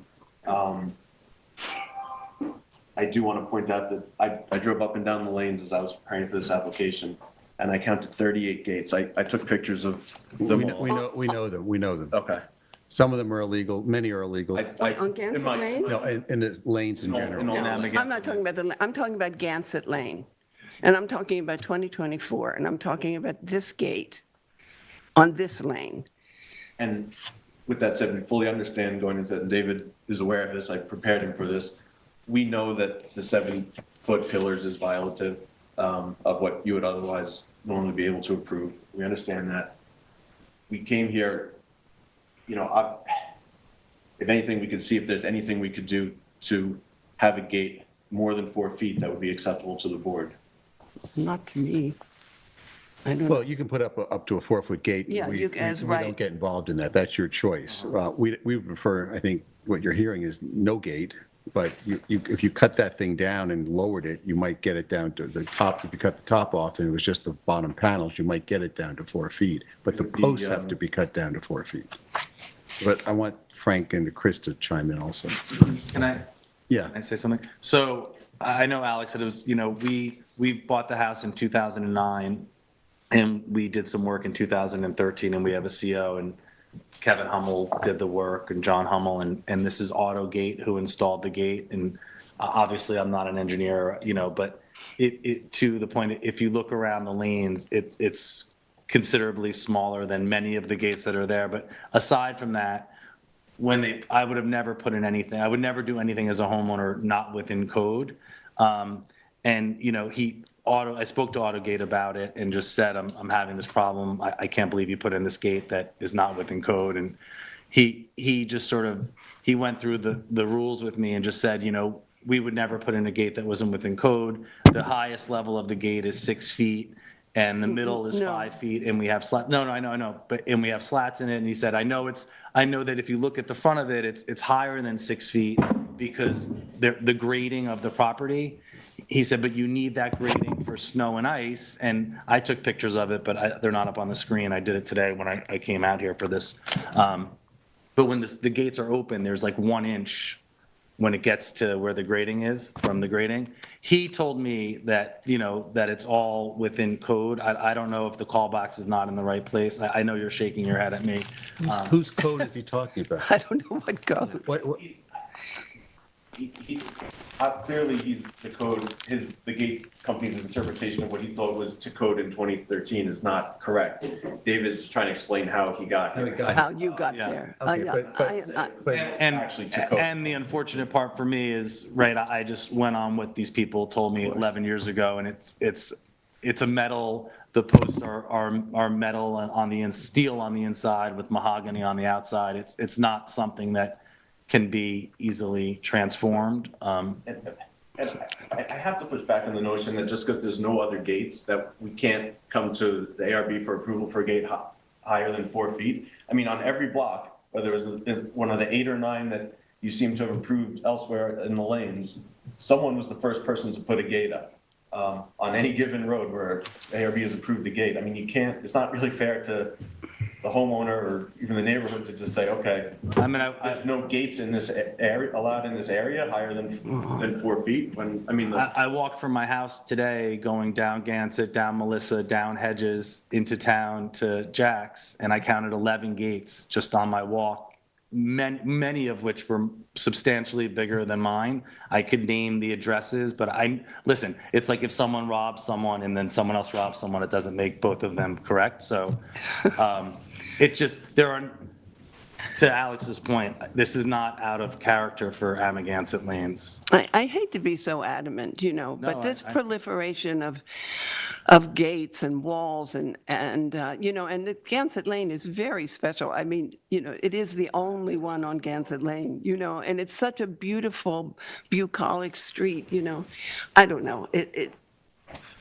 I: I do want to point out that I drove up and down the lanes as I was preparing for this application, and I counted 38 gates. I took pictures of them all.
B: We know them.
I: Okay.
B: Some of them are illegal, many are illegal.
G: On Gansett Lane?
B: No, in the lanes in general.
G: I'm not talking about I'm talking about Gansett Lane. And I'm talking about 2024, and I'm talking about this gate on this lane.
I: And with that said, we fully understand going into that, and David is aware of this, I prepared him for this. We know that the 7-foot pillars is violative of what you would otherwise normally be able to approve. We understand that. We came here, if anything, we could see if there's anything we could do to have a gate more than 4 feet that would be acceptable to the board.
G: Not to me. I don't know.
B: Well, you can put up to a 4-foot gate.
G: Yeah,
B: We-
G: you can- that's
B: we
G: right.
B: don't get involved in that. That's your choice. We would prefer, I think, what you're hearing is no gate, but if you cut that thing down and lowered it, you might get it down to the top. If you cut the top off and it was just the bottom panels, you might get it down to 4 feet. But the posts have to be cut down to 4 feet. But I want Frank and Chris to chime in also.
J: Can I
B: Yeah.
J: say something? So I know Alex said it was, we bought the house in 2009 and we did some work in 2013 and we have a CO and Kevin Hummel did the work and John Hummel and this is AutoGate who installed the gate. And obviously I'm not an engineer, but it to the point, if you look around the lanes, it's considerably smaller than many of the gates that are there. But aside from that, I would have never put in anything. I would never do anything as a homeowner not within code. I spoke to AutoGate about it and just said, I'm having this problem. I can't believe you put in this gate that is not within code. And he just he went through the rules with me and just said, we would never put in a gate that wasn't within code. The highest level of the gate is 6 feet. And the middle is
G: No.
J: 5 feet, and we have slats. No, I know, and we have slats in it. And he said, I know that if you look at the front of it, it's higher than 6 feet because the grading of the property. He said, but you need that grading for snow and ice. And I took pictures of it, but they're not up on the screen. I did it today when I came out here for this. But when the gates are open, there's like 1 inch when it gets to where the grading is from the grading. He told me that, that it's all within code. I don't know if the call box is not in the right place. I know you're shaking your head at me.
B: Whose code is he talking about?
G: I don't know what goes.
B: What-
I: Clearly, he's the gate company's interpretation of what he thought was to code in 2013 is not correct. David's just trying to explain how he got here.
G: How you got
J: Yeah.
G: there.
B: Okay, but
I: Actually to code.
J: And the unfortunate part for me is, right, I just went on what these people told me 11 years ago, and it's a metal, the posts are metal and steel on the inside with mahogany on the outside. It's not something that can be easily transformed.
I: And I have to push back on the notion that just because there's no other gates, that we can't come to the ARB for approval for a gate higher than 4 feet. I mean, on every block, whether it was one of the 8 or 9 that you seem to have approved elsewhere in the lanes, someone was the first person to put a gate up. On any given road where ARB has approved the gate. I mean, it's not really fair to the homeowner or even the neighborhood to just say, okay, there's no gates in this area, allowed in this area higher than 4 feet.
J: I walked from my house today going down Gansett, down Melissa, down Hedges, into town to Jack's, and I counted 11 gates just on my walk, many of which were substantially bigger than mine. I could name the addresses, but listen, it's like if someone robs someone and then someone else robs someone, it doesn't make both of them correct. So it's just, to Alex's point, this is not out of character for Amagansett lanes.
G: I hate to be so adamant, but this proliferation of gates and walls and the Gansett Lane is very special. I mean, it is the only one on Gansett Lane, and it's such a beautiful, bucolic street, I don't know.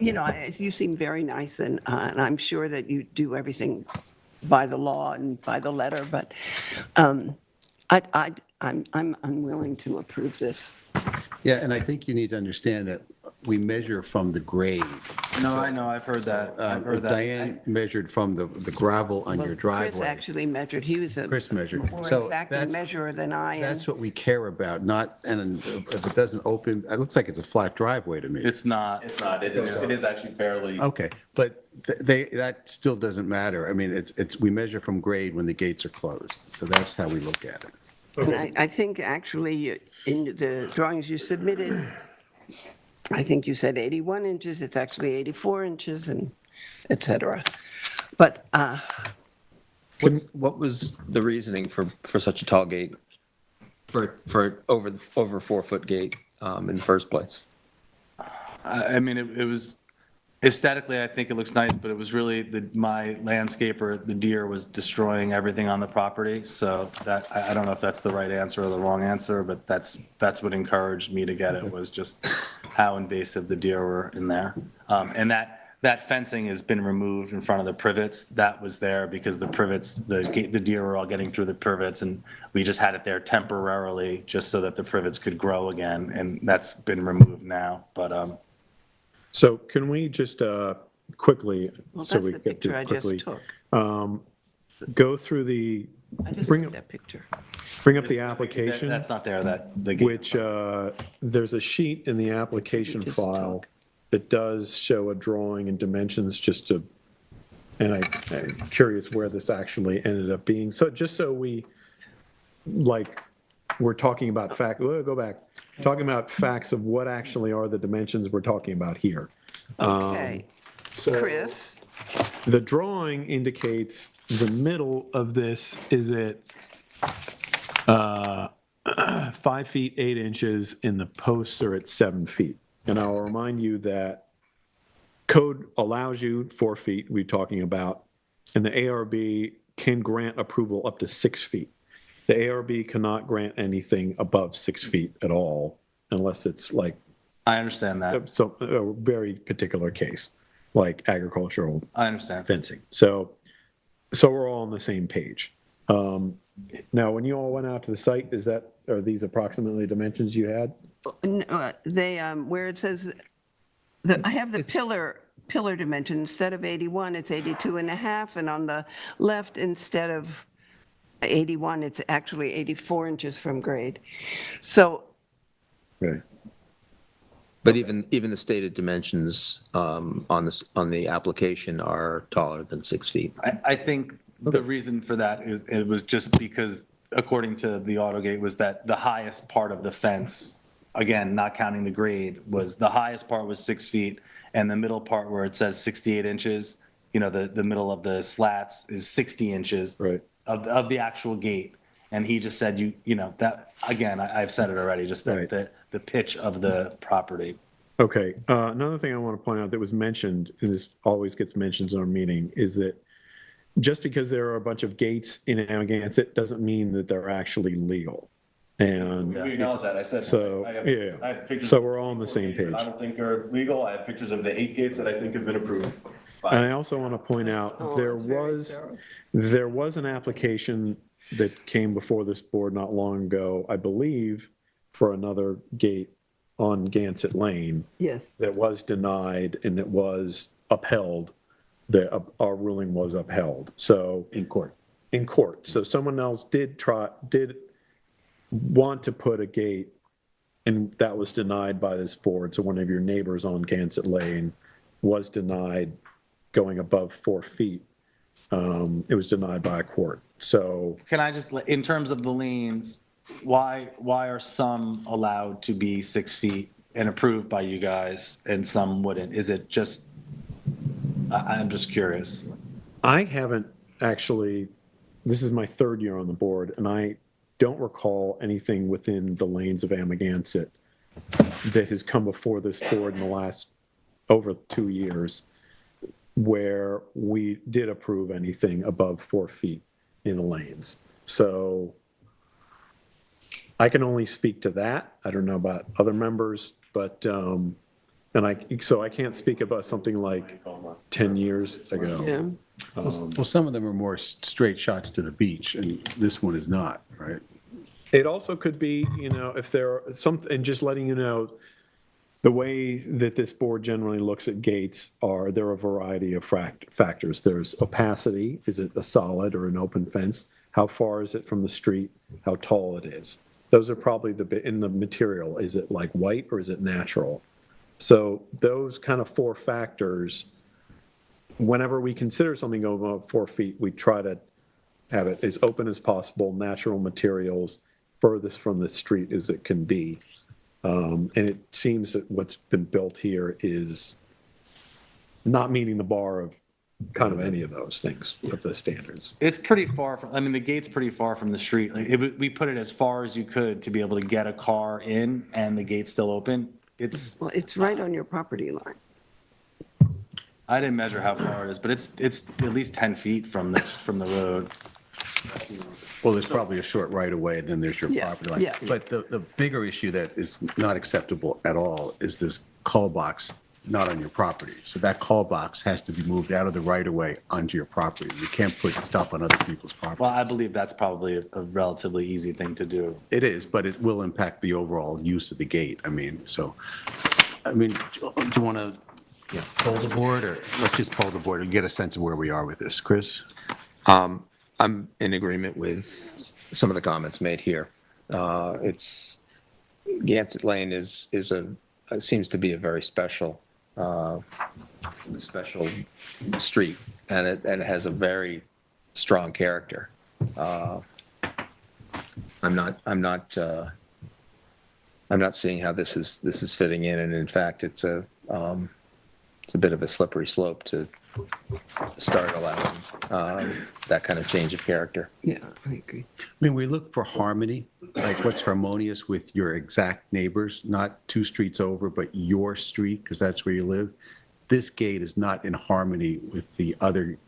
G: You seem very nice, and I'm sure that you do everything by the law and by the letter, but I'm unwilling to approve this.
B: Yeah, and I think you need to understand that we measure from the grade.
J: No, I know, I've heard that.
B: Diane measured from the gravel on your
G: Chris
B: driveway.
G: actually measured. He was a
B: Chris measured.
G: more
B: So
G: exacting
B: that's-
G: measurer than I am.
B: That's what we care about, and if it doesn't open, it looks like it's a flat driveway to me.
J: It's not.
I: It's not, it is actually fairly.
B: Okay, but that still doesn't matter. I mean, we measure from grade when the gates are closed, so that's how we look at it.
G: And I think actually in the drawings you submitted, I think you said 81 inches, it's actually 84 inches and et cetera. But
F: What was the reasoning for such a tall gate? For over 4 foot gate in the first place?
J: I mean, it was aesthetically, I think it looks nice, but it was really my landscaper, the deer, was destroying everything on the property. So that, I don't know if that's the right answer or the wrong answer, but that's what encouraged me to get it, was just how invasive the deer were in there. And that that fencing has been removed in front of the privets. That was there because the privets, the deer were all getting through the privets, and we just had it there temporarily just so that the privets could grow again, and that's been removed now. But
C: So can we just quickly,
G: Well,
C: so
G: that's
C: we
G: the
C: get
G: picture
C: to
G: I
C: quickly,
G: just took.
C: go through the,
G: I just
C: bring
G: took
C: up,
G: that picture.
C: bring up the application,
J: that's not there. That the gate.
C: which there's a sheet in the application
G: just
C: file
G: took.
C: that does show a drawing and dimensions just to, and I'm curious where this actually ended up being. So just so we, like, we're talking about go back, talking about facts of what actually are the dimensions we're talking about here.
G: Okay,
C: So
G: Chris,
C: the drawing indicates the middle of this is at 5 feet 8 inches, and the posts are at 7 feet. And I'll remind you that code allows you 4 feet, we're talking about, and the ARB can grant approval up to 6 feet. The ARB cannot grant anything above 6 feet at all, unless it's like
J: I understand that.
C: a very particular case, like agricultural
J: I understand.
C: fencing. So we're all on the same page. Now, when you all went out to the site, are these approximately dimensions you had?
G: they, where it says, I have the pillar dimension, instead of 81, it's 82 and a half, and on the left, instead of 81, it's actually 84 inches from grade. So,
C: Right.
F: But even the stated dimensions on the application are taller than 6 feet.
J: I think the reason for that is it was just because, according to the AutoGate, was that the highest part of the fence, again, not counting the grade, was the highest part was 6 feet, and the middle part where it says 68 inches, the middle of the slats is 60 inches
C: Right.
J: of the actual gate. And he just said, that, again, I've said it already, just that
C: Right.
J: the pitch of the property.
C: Okay. Another thing I want to point out that was mentioned, and this always gets mentioned in our meeting, is that just because there are a bunch of gates in Amagansett doesn't mean that they're actually legal. And
I: We acknowledge that. I said,
C: So,
I: I have
C: yeah.
I: pictures
C: So
I: of
C: we're all on the same
I: 4 gates that I
C: page.
I: don't think are legal. I have pictures of the 8 gates that I think have been approved.
C: And I also want to point out,
G: Oh,
C: there
G: that's very
C: was
G: thorough.
C: an application that came before this board not long ago, I believe, for another gate on Gansett Lane
G: yes.
C: that was denied, and it was upheld. Our ruling was upheld. So
B: In court.
C: in court. So someone else did want to put a gate, and that was denied by this board. So one of your neighbors on Gansett Lane was denied going above 4 feet. It was denied by a court. So
J: Can I just, in terms of the lanes, why are some allowed to be 6 feet and approved by you guys and some wouldn't? Is it just, I'm just curious.
C: I haven't actually, this is my 3rd year on the board, and I don't recall anything within the lanes of Amagansett that has come before this board in the last over 2 years where we did approve anything above 4 feet in the lanes. So I can only speak to that. I don't know about other members, but, so I can't speak about something like 10 years ago.
G: Yeah.
B: Well, some of them are more straight shots to the beach, and this one is not, right?
C: It also could be, if there are some, and just letting you know, the way that this board generally looks at gates there are a variety of factors. There's opacity. Is it a solid or an open fence? How far is it from the street? How tall it is? Those are probably in the material. Is it like white or is it natural? So those kind of 4 factors, whenever we consider something over 4 feet, we try to have it as open as possible, natural materials, furthest from the street as it can be. And it seems that what's been built here is not meeting the bar of kind of any of those things, of the standards.
J: It's pretty far from, the gate's pretty far from the street. We put it as far as you could to be able to get a car in and the gate's still open.
G: Well, it's right on your property line.
J: I didn't measure how far it is, but it's at least 10 feet from the road.
B: Well, there's probably a short right of way, then there's your
G: Yeah,
B: property line.
G: yeah.
B: But the bigger issue that is not acceptable at all is this call box
K: not on your property. So that call box has to be moved out of the right-of-way onto your property. You can't put stuff on other people's property.
J: Well, I believe that's probably a relatively easy thing to do.
K: It is, but it will impact the overall use of the gate. I mean, do you want to poll the board, or let's just poll the board and get a sense of where we are with this? Chris?
F: I'm in agreement with some of the comments made here. It's, Gansett Lane seems to be a very special street, and it has a very strong character. I'm not seeing how this is fitting in, and in fact, it's a bit of a slippery slope to start allowing that kind of change of character.
G: Yeah, I agree.
K: I mean, we look for harmony, like what's harmonious with your exact neighbors, not 2 streets over, but your street, because that's where you live. This gate is not in harmony with the other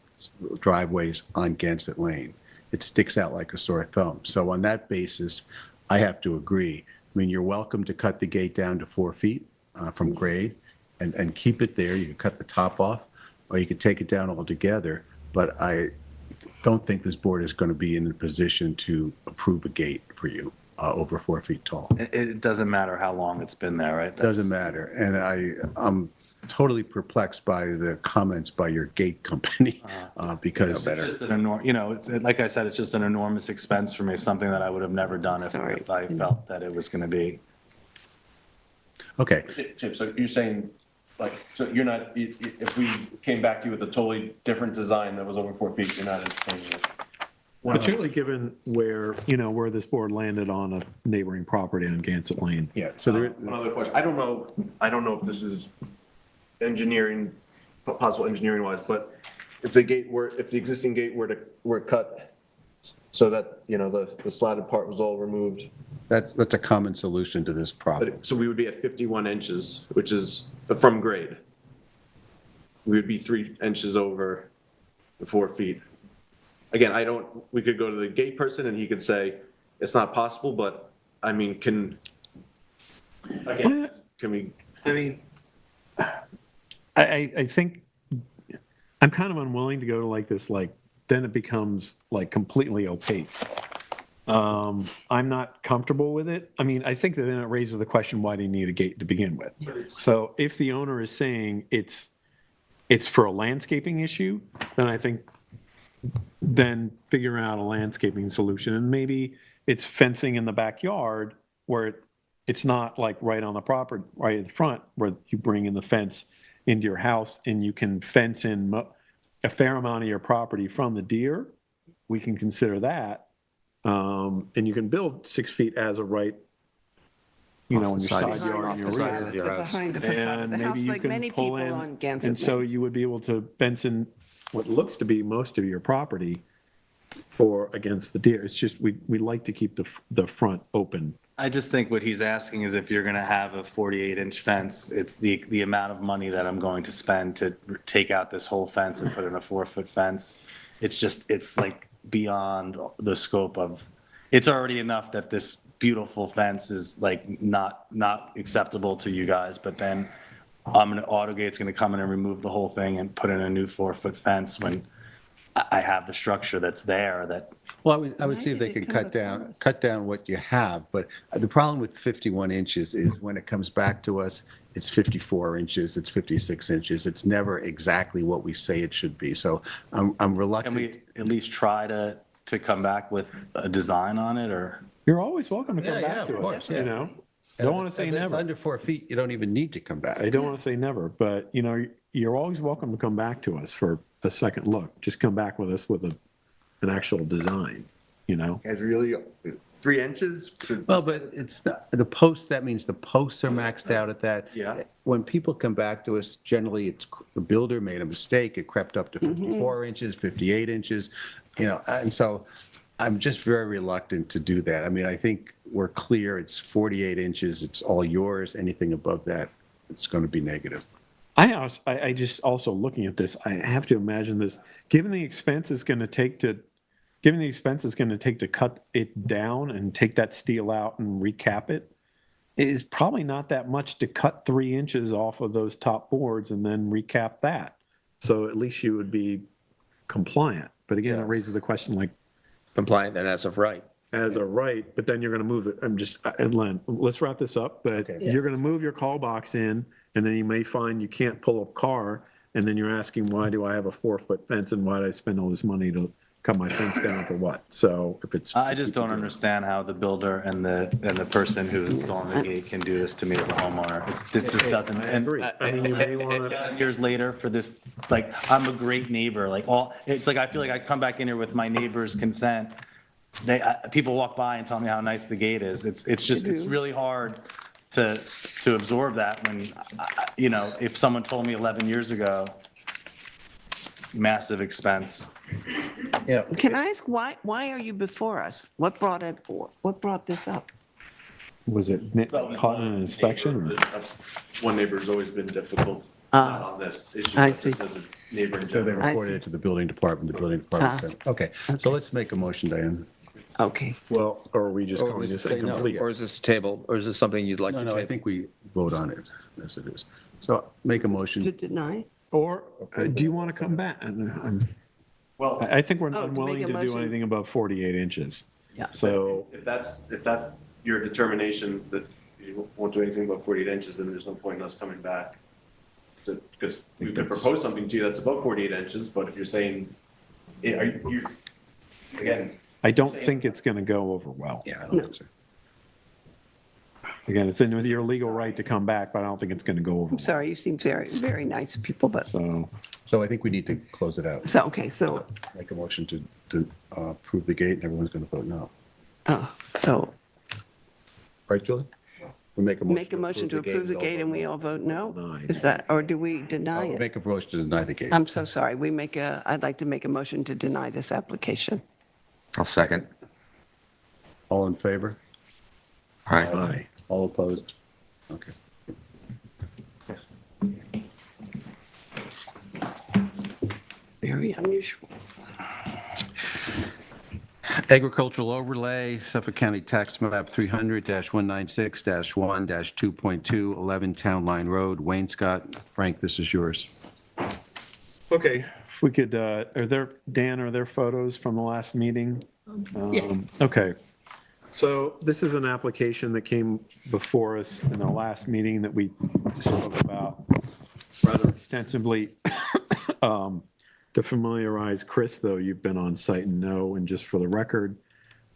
K: driveways on Gansett Lane. It sticks out like a sore thumb. So on that basis, I have to agree. I mean, you're welcome to cut the gate down to 4 feet from grade and keep it there. You can cut the top off, or you could take it down altogether. But I don't think this board is going to be in a position to approve a gate for you over 4 feet tall.
J: It doesn't matter how long it's been there, right?
K: Doesn't matter. And I'm totally perplexed by the comments by your gate company because
J: It's just an like I said, it's just an enormous expense for me, something that I would have never done if I felt that it was going to be.
K: Okay.
I: Chip, so you're saying, so you're not, if we came back to you with a totally different design that was over 4 feet, you're not entertaining it?
C: Particularly given where this board landed on a neighboring property on Gansett Lane.
K: Yeah. So there.
I: One other question. I don't know if this is engineering, possible engineering wise, but if the existing gate were cut so that, the slatted part was all removed.
K: That's a common solution to this problem.
I: So we would be at 51 inches, which is from grade. We would be 3 inches over the 4 feet. Again, we could go to the gate person and he could say, it's not possible, but I mean, can we?
C: I mean, I think I'm kind of unwilling to go to this, then it becomes completely opaque. I'm not comfortable with it. I mean, I think that then it raises the question, why do you need a gate to begin with? So if the owner is saying it's for a landscaping issue, then I think figure out a landscaping solution. And maybe it's fencing in the backyard where it's not right on the property, right at the front, where you bring in the fence into your house and you can fence in a fair amount of your property from the deer. We can consider that. And you can build 6 feet as a right, on your side yard and your rear.
G: Behind the facade of the
C: And
G: house,
C: maybe you
G: like
C: can
G: many
C: pull
G: people
C: in,
G: on Gansett
C: and so
G: Lane.
C: you would be able to fence in what looks to be most of your property against the deer. It's just, we like to keep the front open.
J: I just think what he's asking is if you're going to have a 48-inch fence, it's the amount of money that I'm going to spend to take out this whole fence and put in a 4-foot fence. It's beyond the scope of, it's already enough that this beautiful fence is not acceptable to you guys, but then AutoGate's going to come in and remove the whole thing and put in a new 4-foot fence when I have the structure that's there that.
K: Well, I would see if they could cut down what you have, but the problem with 51 inches is when it comes back to us, it's 54 inches, it's 56 inches. It's never exactly what we say it should be. So I'm reluctant.
J: Can we at least try to come back with a design on it, or?
C: You're always welcome to come back
K: of
C: to
K: course,
C: us, Don't want to say
K: If it's
C: never.
K: under 4 feet, you don't even need to come back.
C: I don't want to say never, but you're always welcome to come back to us for a second look. Just come back with us with an actual design,
I: Guys, really, 3 inches?
K: Well, but it's the posts, that means the posts are maxed out at that.
I: Yeah.
K: When people come back to us, generally it's the builder made a mistake. It crept up to 54 inches, 58 inches, and so I'm just very reluctant to do that. I mean, I think we're clear. It's 48 inches. It's all yours. Anything above that, it's going to be negative.
C: I just also looking at this, I have to imagine this, given the expense it's going to take to cut it down and take that steel out and recap it, is probably not that much to cut 3 inches off of those top boards and then recap that. So at least you would be compliant. But again, it
F: Yeah.
C: raises the question, like,
F: Compliant and as of right.
C: as a right, but then you're going to move it. And Len, let's wrap this up, but you're going to move your call box in, and then you may find you can't pull a car, and then you're asking, why do I have a 4-foot fence, and why did I spend all this money to cut my fence down for what? So if it's.
J: I just don't understand how the builder and the person who's installing the gate can do this to me as a homeowner. It just doesn't.
C: I agree. I mean, you may want to.
J: Years later for this, like, I'm a great neighbor, like, it's like, I feel like I come back in here with my neighbor's consent. People walk by and tell me how nice the gate is. It's really hard to absorb that when, if someone told me 11 years ago, massive expense.
K: Yeah.
G: Can I ask, why are you before us? What brought this up?
C: Was it caught in an inspection? Or?
I: One neighbor's always been difficult, not on this issue,
G: I
I: but
G: see.
I: just as a neighbor. in
K: So they
I: general.
K: reported it to the building department, said, okay, so let's make a motion, Diane.
G: Okay.
C: Well, or are we just
K: Or
C: calling
K: was
C: this
K: it say no?
C: incomplete?
F: Or is this table, or is this something you'd like
K: No,
F: to
K: no, I
F: table?
K: think we vote on it as it is. So make a
G: To
K: motion.
G: deny?
C: Or do you want to come back?
I: Well,
C: I think we're
G: Oh, to
C: unwilling
G: make a
C: to do
G: motion?
C: anything above 48 inches.
G: Yeah.
C: So,
I: if that's your determination that you won't do anything about 48 inches, then there's no point in us coming back. Because we could propose something to you that's above 48 inches, but if you're saying, again,
C: I don't think it's going to go over well.
K: Yeah, I don't think so.
C: Again, it's in your legal right to come back, but I don't think it's going to go over
G: I'm
C: well.
G: sorry, you seem very, very nice people, but,
C: So,
K: I think we need to close it out.
G: so,
K: Make a motion to approve the gate, and everyone's going to vote no.
G: so
K: Right, Julie? We make a motion.
G: to approve the gate and we all vote no?
C: Deny.
G: Is that, or do we deny it?
K: Make a motion to deny the gate.
G: I'm so sorry. I'd like to make a motion to deny this application.
F: I'll second.
K: All in favor?
F: All right.
C: aye.
K: All opposed? Okay.
G: Very unusual.
B: Agricultural overlay, Suffolk County Tax Map 300-196-1-2.2, 11 Town Line Road, Waynescott. Frank, this is yours.
C: Okay, if we could, Dan, are there photos from the last meeting? Okay. So this is an application that came before us in the last meeting that we spoke about rather extensively. To familiarize Chris, though, you've been on site and know, and just for the record,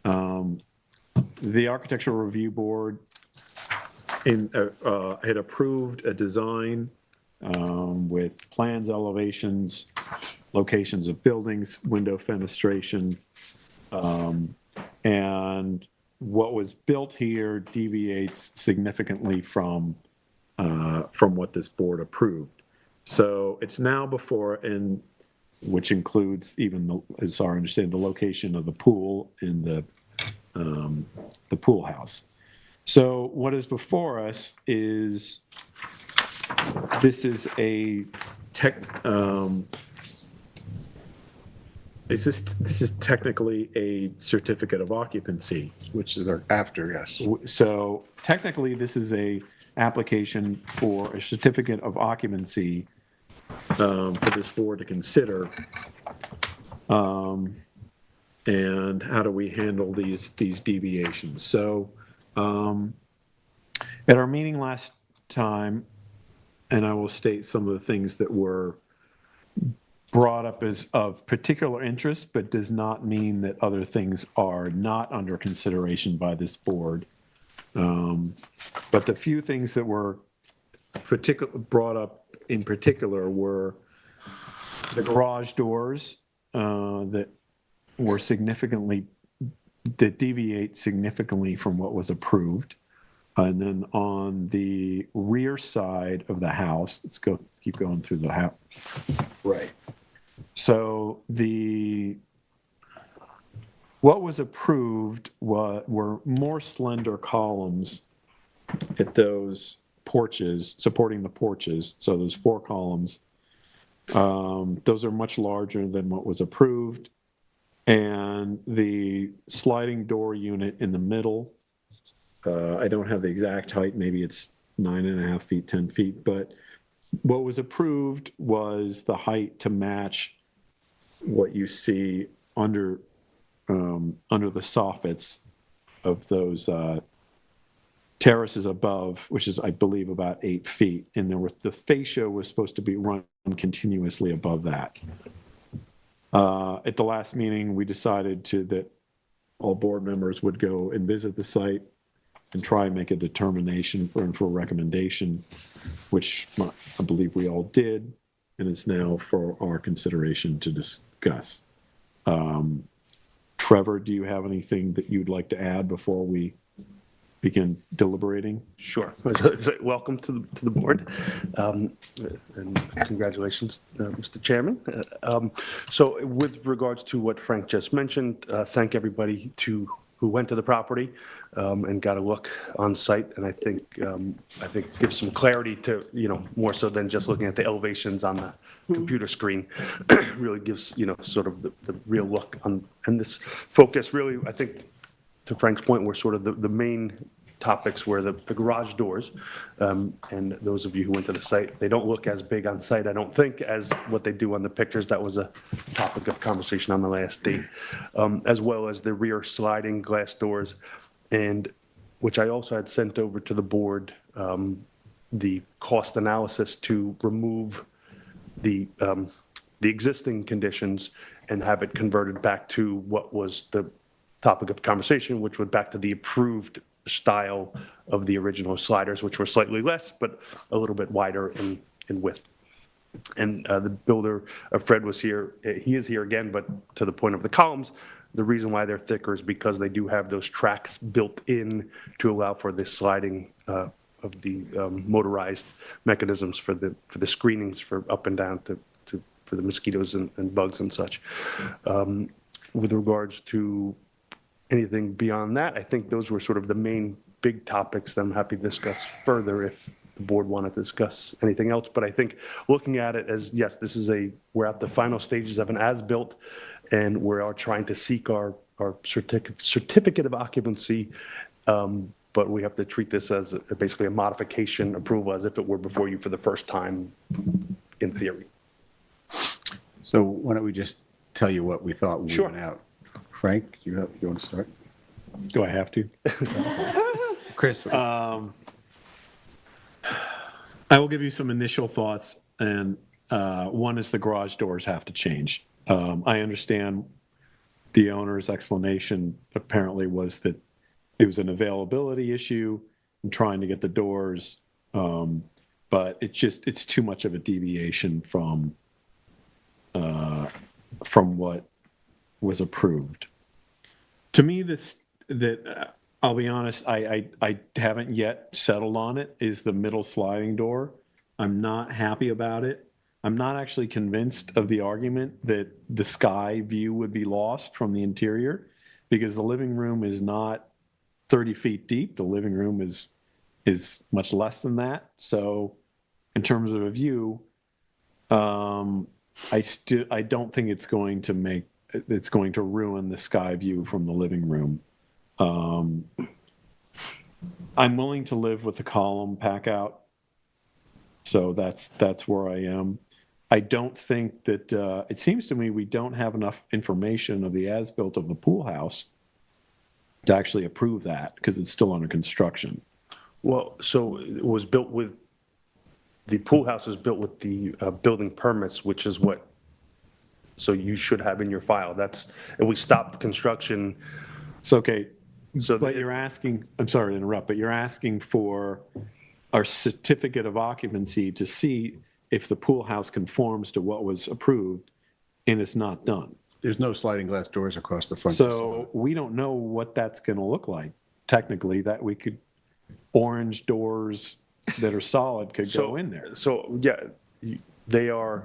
C: the Architectural Review Board had approved a design with plans, elevations, locations of buildings, window fenestration, and what was built here deviates significantly from what this board approved. So it's now before, and which includes even, as I understand, the location of the pool in the pool house. So what is before us is, this is a this is technically a certificate of occupancy.
K: Which is our after, yes.
C: So technically, this is a application for a certificate of occupancy for this board to consider. And how do we handle these deviations? So at our meeting last time, and I will state some of the things that were brought up as of particular interest, but does not mean that other things are not under consideration by this board. But the few things that were brought up in particular were the garage doors that deviate significantly from what was approved. And then on the rear side of the house, keep going through the house.
K: Right.
C: So what was approved were more slender columns at those porches, supporting the porches. So those 4 columns, those are much larger than what was approved. And the sliding door unit in the middle I don't have the exact height, maybe it's 9.5 feet, 10 feet, but what was approved was the height to match what you see under the soffits of those terraces above, which is, I believe, about 8 feet. And the fascia was supposed to be run continuously above that. At the last meeting, we decided that all board members would go and visit the site and try and make a determination for a recommendation, which I believe we all did, and it's now for our consideration to discuss. Trevor, do you have anything that you'd like to add before we begin deliberating?
L: Sure. Welcome to the board, and congratulations, Mr. Chairman. So with regards to what Frank just mentioned, thank everybody who went to the property and got a look on site, and I think gives some clarity to, more so than just looking at the elevations on the computer screen. Really gives, sort of the real look on, and this focus really, I think, to Frank's point, were sort of the main topics were the garage doors. And those of you who went to the site, they don't look as big on site, I don't think, as what they do on the pictures. That was a topic of conversation on the last date, as well as the rear sliding glass doors, and which I also had sent over to the board, the cost analysis to remove the existing conditions and have it converted back to what was the topic of conversation, which would back to the approved style of the original sliders, which were slightly less, but a little bit wider in width. And the builder, Fred, was here. He is here again, but to the point of the columns, the reason why they're thicker is because they do have those tracks built in to allow for the sliding of the motorized mechanisms for the screenings for up and down for the mosquitoes and bugs and such. With regards to anything beyond that, I think those were sort of the main big topics that I'm happy to discuss further if the board wanted to discuss anything else. But I think looking at it as, yes, we're at the final stages of an as-built, and we are trying to seek our certificate of occupancy, but we have to treat this as basically a modification approval as if it were before you for the first time, in theory.
K: So why don't we just tell you what we thought when we
L: Sure.
K: went out? Frank, you want to start?
C: Do I have to?
F: Chris,
C: I will give you some initial thoughts, and one is the garage doors have to change. I understand the owner's explanation apparently was that it was an availability issue and trying to get the doors, but it's too much of a deviation from what was approved. To me, I'll be honest, I haven't yet settled on it, is the middle sliding door. I'm not happy about it. I'm not actually convinced of the argument that the sky view would be lost from the interior, because the living room is not 30 feet deep. The living room is much less than that. So in terms of a view, I don't think it's going to ruin the sky view from the living room. I'm willing to live with the column pack out. So that's where I am. I don't think that, it seems to me we don't have enough information of the as-built of the pool house to actually approve that, because it's still under construction.
L: Well, so it was built with, the pool house is built with the building permits, which is what, so you should have in your file. And we stopped construction.
C: So, okay,
L: So
C: but you're asking, I'm sorry to interrupt, but you're asking for our certificate of occupancy to see if the pool house conforms to what was approved, and it's not done.
K: There's no sliding glass doors across the front facade.
C: So we don't know what that's going to look like. Technically, that we could, orange doors that are solid could go in there.
L: So, yeah, they are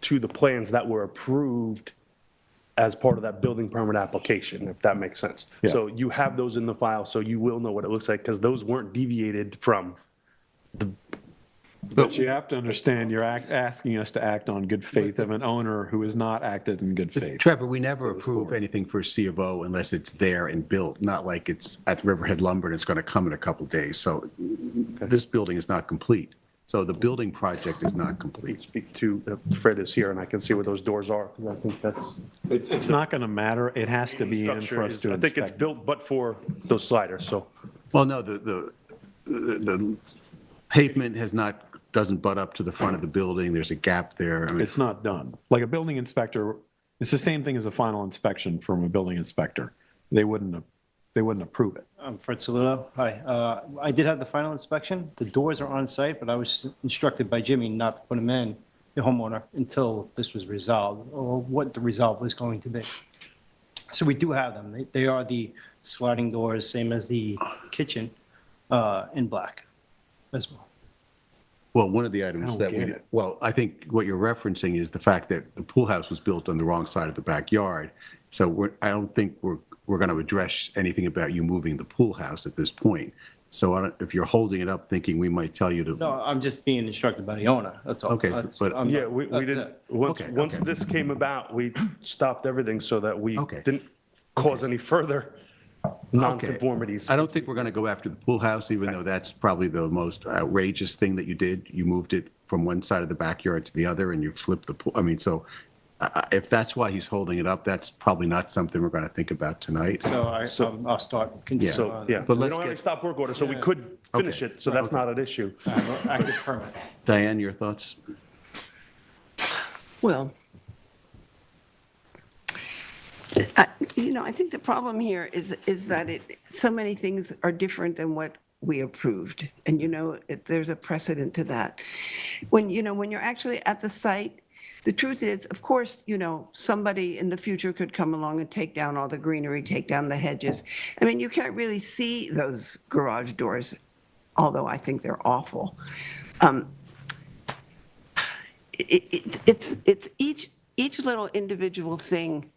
L: to the plans that were approved as part of that building permit application, if that makes sense.
C: Yeah.
L: So you have those in the file, so you will know what it looks like, because those weren't deviated from
C: But you have to understand, you're asking us to act on good faith of an owner who has not acted in good faith.
K: Trevor, we never approve anything for C of O unless it's there and built, not like it's at Riverhead Lumber and it's going to come in a couple days. So this building is not complete. So the building project is not complete.
L: Speak to, Fred is here, and I can see where those doors are. 'Cause I think that's.
C: It's not going to matter. It has to be in for us to
L: I think it's
C: inspect.
L: built but for those sliders, so.
K: Well, no, the pavement doesn't butt up to the front of the building. There's a gap there. I mean,
C: It's not done. Like a building inspector, it's the same thing as a final inspection from a building inspector. They wouldn't approve it.
M: I'm Fred Saluto. Hi. I did have the final inspection. The doors are on site, but I was instructed by Jimmy not to put them in, the homeowner, until this was resolved, or what the resolve was going to be. So we do have them. They are the sliding doors, same as the kitchen, in black as well.
K: well, one of the
C: I
K: items
C: don't
K: that
C: get
K: we,
C: it.
K: well, I think what you're referencing is the fact that the pool house was built on the wrong side of the backyard. So I don't think we're going to address anything about you moving the pool house at this point. So if you're holding it up thinking we might tell you to.
M: No, I'm just being instructed by the owner, that's all.
K: Okay,
M: That's-
K: but-
M: I'm-
L: Yeah, we
M: that's
L: didn't,
M: it.
L: once
K: Okay.
L: this came about, we stopped everything so that we
K: Okay.
L: didn't cause any further nonconformities.
K: I don't think we're going to go after the pool house, even though that's probably the most outrageous thing that you did. You moved it from one side of the backyard to the other and you flipped the pool. I mean, so if that's why he's holding it up, that's probably not something we're going to think about tonight.
M: So I'll start. condition
L: So,
M: on-
L: yeah,
K: But
L: we
K: let's
L: don't have any
K: get-
L: stop work order, so we could finish
K: Okay.
L: it, so that's not an issue.
M: I have an active permit.
K: Diane, your thoughts?
G: Well, I think the problem here is that so many things are different than what we approved. And, there's a precedent to that. When you're actually at the site, the truth is, of course, somebody in the future could come along and take down all the greenery, take down the hedges. I mean, you can't really see those garage doors, although I think they're awful. It's each little individual thing.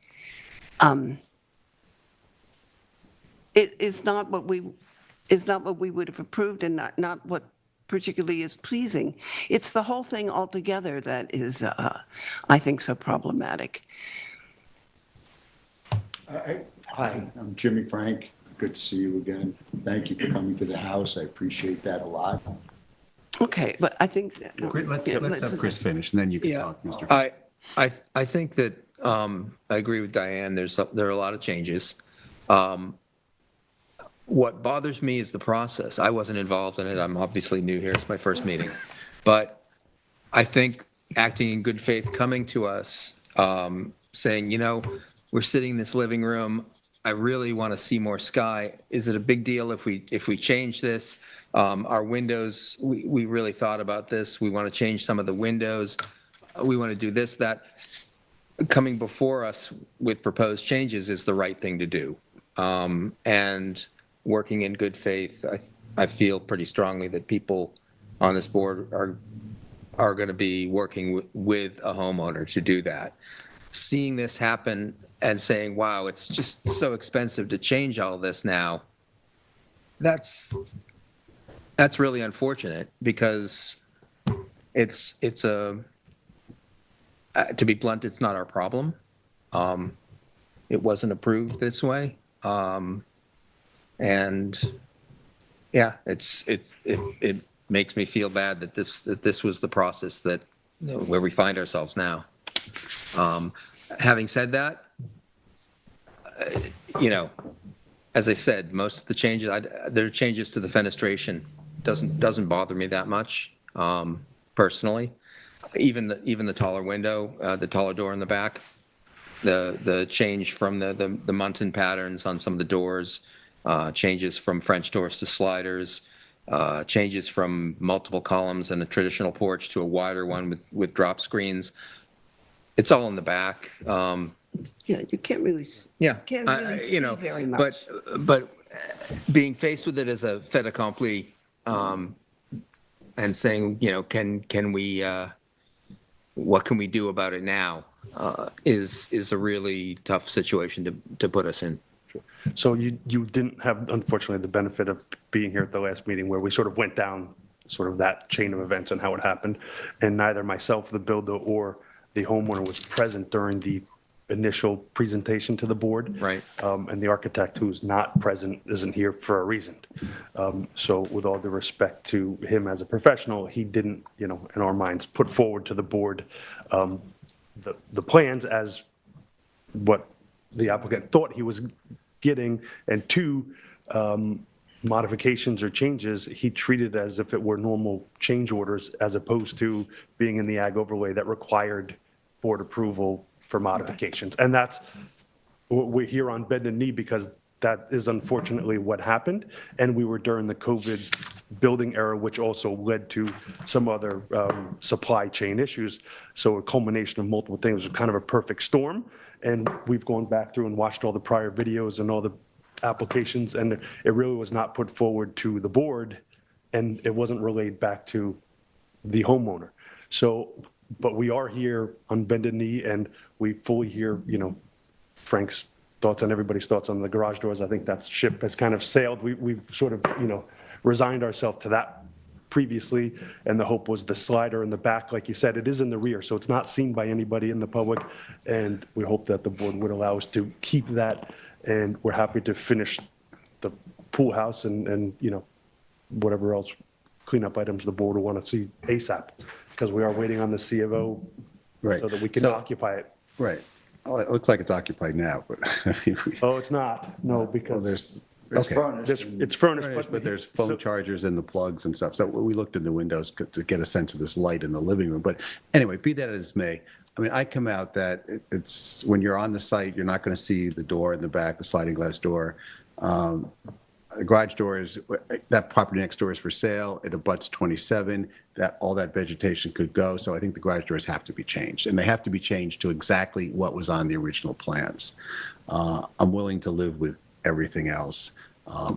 G: It's not what we would have approved, and not what particularly is pleasing. It's the whole thing altogether that is, I think, so problematic.
N: Hi, I'm Jimmy Frank. Good to see you again. Thank you for coming to the house. I appreciate that a lot.
G: Okay, but I think.
K: Let's have Chris finish, and then you can
F: Yeah,
K: talk, Mr. Frank.
F: I think that, I agree with Diane, there are a lot of changes. What bothers me is the process. I wasn't involved in it. I'm obviously new here. It's my first meeting. But I think acting in good faith, coming to us, saying, we're sitting in this living room. I really want to see more sky. Is it a big deal if we change this? Our windows, we really thought about this. We want to change some of the windows. We want to do this, that. Coming before us with proposed changes is the right thing to do. And working in good faith, I feel pretty strongly that people on this board are going to be working with a homeowner to do that. Seeing this happen and saying, wow, it's just so expensive to change all this now, that's really unfortunate, because to be blunt, it's not our problem. It wasn't approved this way. And yeah, it makes me feel bad that this was the process where we find ourselves now. Having said that, as I said, most of the changes, there are changes to the fenestration. Doesn't bother me that much, personally. Even the taller window, the taller door in the back, the change from the muntin patterns on some of the doors, changes from French doors to sliders, changes from multiple columns and a traditional porch to a wider one with drop screens. It's all in the back.
G: Yeah, you can't really.
F: Yeah,
G: Can't really see very much.
F: but being faced with it as a fait accompli, and saying, can we, what can we do about it now, is a really tough situation to put us in.
L: So you didn't have, unfortunately, the benefit of being here at the last meeting where we sort of went down sort of that chain of events and how it happened. And neither myself, the builder, or the homeowner was present during the initial presentation to the board.
F: Right.
L: And the architect who's not present isn't here for a reason. So with all due respect to him as a professional, he didn't, in our minds, put forward to the board the plans as what the applicant thought he was getting, and two, modifications or changes, he treated as if it were normal change orders as opposed to being in the ag overlay that required board approval for modifications. And that's, we're here on bended knee because that is unfortunately what happened. And we were during the COVID building era, which also led to some other supply chain issues. So a culmination of multiple things was kind of a perfect storm. And we've gone back through and watched all the prior videos and all the applications, and it really was not put forward to the board, and it wasn't relayed back to the homeowner. So, but we are here on bended knee, and we fully hear, Frank's thoughts and everybody's thoughts on the garage doors. I think that ship has kind of sailed. We've sort of, resigned ourselves to that previously, and the hope was the slider in the back, like you said, it is in the rear, so it's not seen by anybody in the public, and we hope that the board would allow us to keep that. And we're happy to finish the pool house and whatever else cleanup items the board will want to see ASAP, because we are waiting on the C of O
K: Right.
L: so that we can occupy it.
K: Right. Oh, it looks like it's occupied now, but
L: Oh, it's not. No,
K: well,
L: because
K: there's,
N: It's
K: okay.
N: furnished.
L: it's furnished,
K: But there's phone
L: so-
K: chargers and the plugs and stuff. So we looked in the windows to get a sense of this light in the living room. But anyway, be that as may, I mean, I come out that it's, when you're on the site, you're not going to see the door in the back, the sliding glass door. The garage door is, that property next door is for sale. It abuts 27. All that vegetation could go. So I think the garage doors have to be changed. And they have to be changed to exactly what was on the original plans. I'm willing to live with everything else.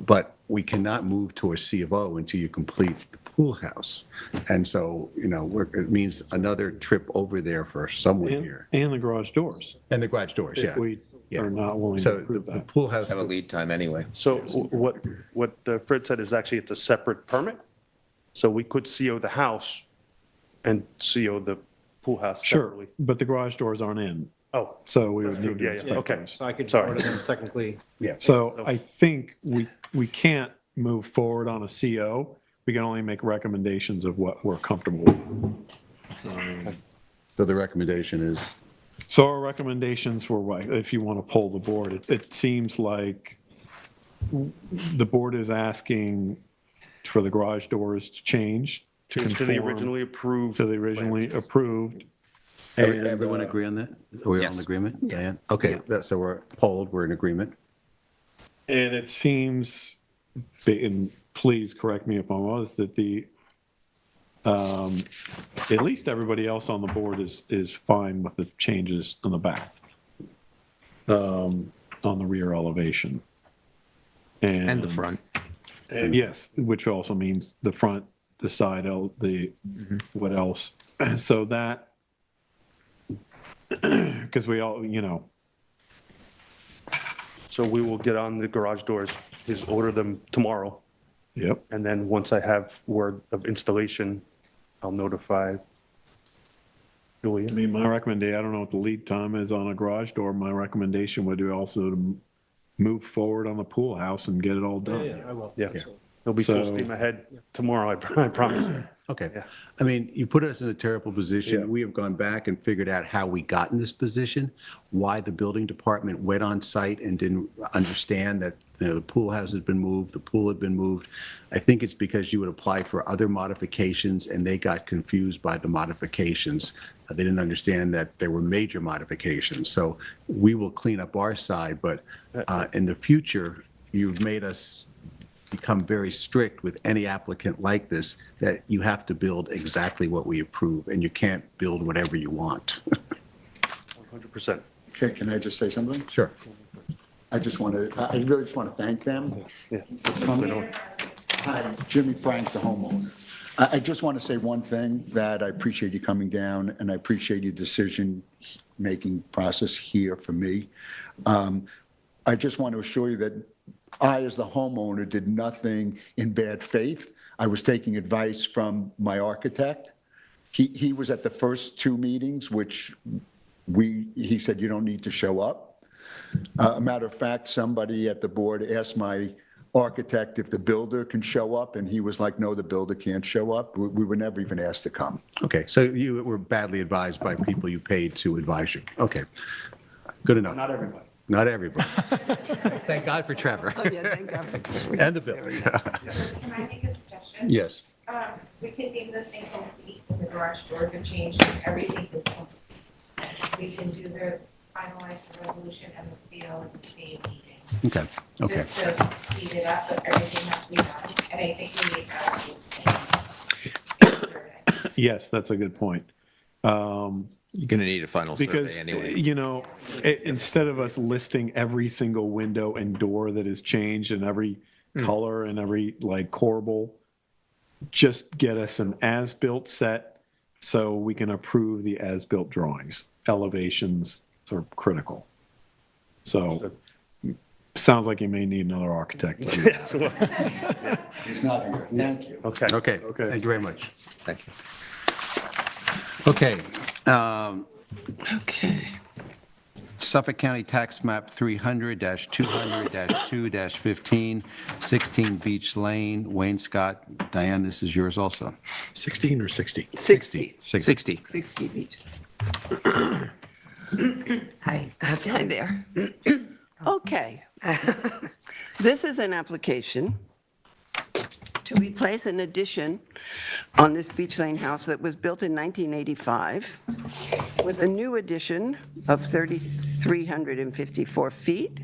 K: But we cannot move to a C of O until you complete the pool house. And so, it means another trip over there for someone here.
C: And the garage doors,
K: And the garage doors, yeah.
C: if we
K: Yeah.
C: are not willing to
K: So the
C: approve
K: the
C: that.
K: pool house,
F: Have a lead time anyway.
L: So what Fred said is actually it's a separate permit. So we could CO the house and CO the pool house
C: Sure,
L: separately.
C: but the garage doors aren't in,
L: Oh,
C: so we would
L: That's true.
C: need to
L: Yeah, yeah.
C: inspect
L: Okay.
C: those.
M: So I could
L: Sorry.
M: order them technically.
K: yeah.
C: So I think we can't move forward on a CO. We can only make recommendations of what we're comfortable with.
K: So the recommendation is,
C: So our recommendations were, what, if you want to poll the board, it seems like the board is asking for the garage doors to change, to
L: to the
C: conform
L: originally approved.
C: to the originally approved.
K: everyone
C: uh,
K: agree on that? Are we all in
F: Yes.
K: agreement? Diane? Okay, so we're polled, we're in agreement.
C: And it seems, and please correct me if I'm wrong, is that at least everybody else on the board is fine with the changes on the back, on the rear elevation.
F: And the front.
C: And yes, which also means the front, the side, what else? So that, because we all,
L: So we will get on the garage doors, is order them tomorrow.
C: yep.
L: And then once I have word of installation, I'll notify Julia.
C: I mean, my recommendation, I don't know what the lead time is on a garage door. My recommendation would be also to move forward on the pool house and get it all done.
M: I will.
L: Yeah. It'll be full
C: So-
L: steam ahead tomorrow, I promise.
K: Okay.
L: Yeah.
K: I mean, you put us in a terrible position.
C: Yeah.
K: We have gone back and figured out how we got in this position, why the building department went on site and didn't understand that, the pool house had been moved, the pool had been moved. I think it's because you would apply for other modifications and they got confused by the modifications. They didn't understand that there were major modifications. So we will clean up our side, but in the future, you've made us become very strict with any applicant like this, that you have to build exactly what we approve, and you can't build whatever you want.
L: 100%.
N: Can I just say something?
K: Sure.
N: I really just want to thank them.
L: Yeah.
N: for coming. Hi, Jimmy Frank, the homeowner. I just want to say one thing, that I appreciate you coming down, and I appreciate your decision-making process here for me. I just want to assure you that I, as the homeowner, did nothing in bad faith. I was taking advice from my architect. He was at the first two meetings, which he said, you don't need to show up. A matter of fact, somebody at the board asked my architect if the builder can show up, and he was like, no, the builder can't show up. We were never even asked to come.
K: Okay, so you were badly advised by people you paid to advise you. Okay, good enough.
L: Not everybody.
K: Not everybody. Thank God for Trevor.
G: Oh, yeah, thank God.
K: And the builder.
E: Can I make a suggestion?
K: Yes.
E: We can deem this incomplete when the garage doors are changed and everything is complete. We can do the finalize the resolution and the CO at the same meeting.
K: Okay, okay.
E: Just to speed it up, but everything has to be done. And I think we need that.
C: Yes, that's a good point.
F: You're going to need a final
C: Because,
F: survey anyway.
C: you know, instead of us listing every single window and door that is changed and every color and every like corbel, just get us an as-built set so we can approve the as-built drawings. Elevations are critical. So sounds like you may need another architect to do that.
N: He's not here. Thank you.
L: Okay.
K: Okay, thank you very much.
F: Thank you.
K: Okay.
G: Okay.
K: Suffolk County Tax Map 300-200-2-15, 16 Beach Lane, Wayne Scott. Diane, this is yours also.
C: 16 or 60?
G: 60.
F: 60.
G: 60 beach.
O: Hi.
G: Hi there. Okay. This is an application to replace an addition on this Beach Lane house that was built in 1985 with a new addition of 3,354 feet,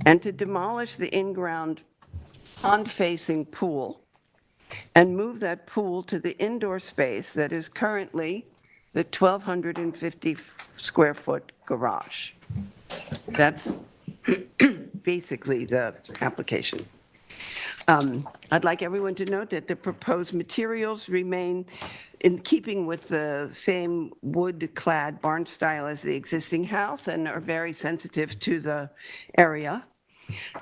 G: and to demolish the in-ground pond-facing pool and move that pool to the indoor space that is currently the 1,250 square foot garage. That's basically the application. I'd like everyone to note that the proposed materials remain in keeping with the same wood-clad barn style as the existing house and are very sensitive to the area.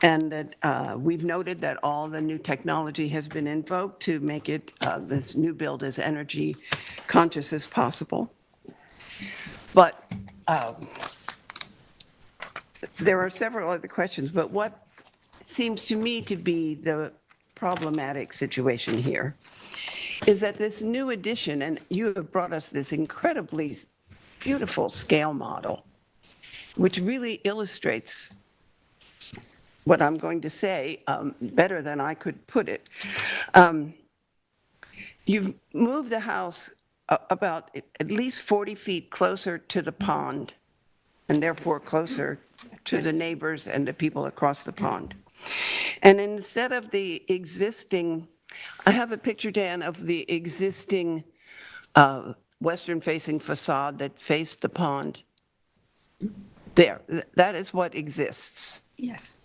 G: And that we've noted that all the new technology has been invoked to make it, this new build as energy conscious as possible. But there are several other questions, but what seems to me to be the problematic situation here is that this new addition, and you have brought us this incredibly beautiful scale model, which really illustrates what I'm going to say better than I could put it. You've moved the house about at least 40 feet closer to the pond, and therefore closer to the neighbors and the people across the pond. And instead of the existing, I have a picture, Dan, of the existing western-facing facade that faced the pond. There, that is what exists.
O: Yes.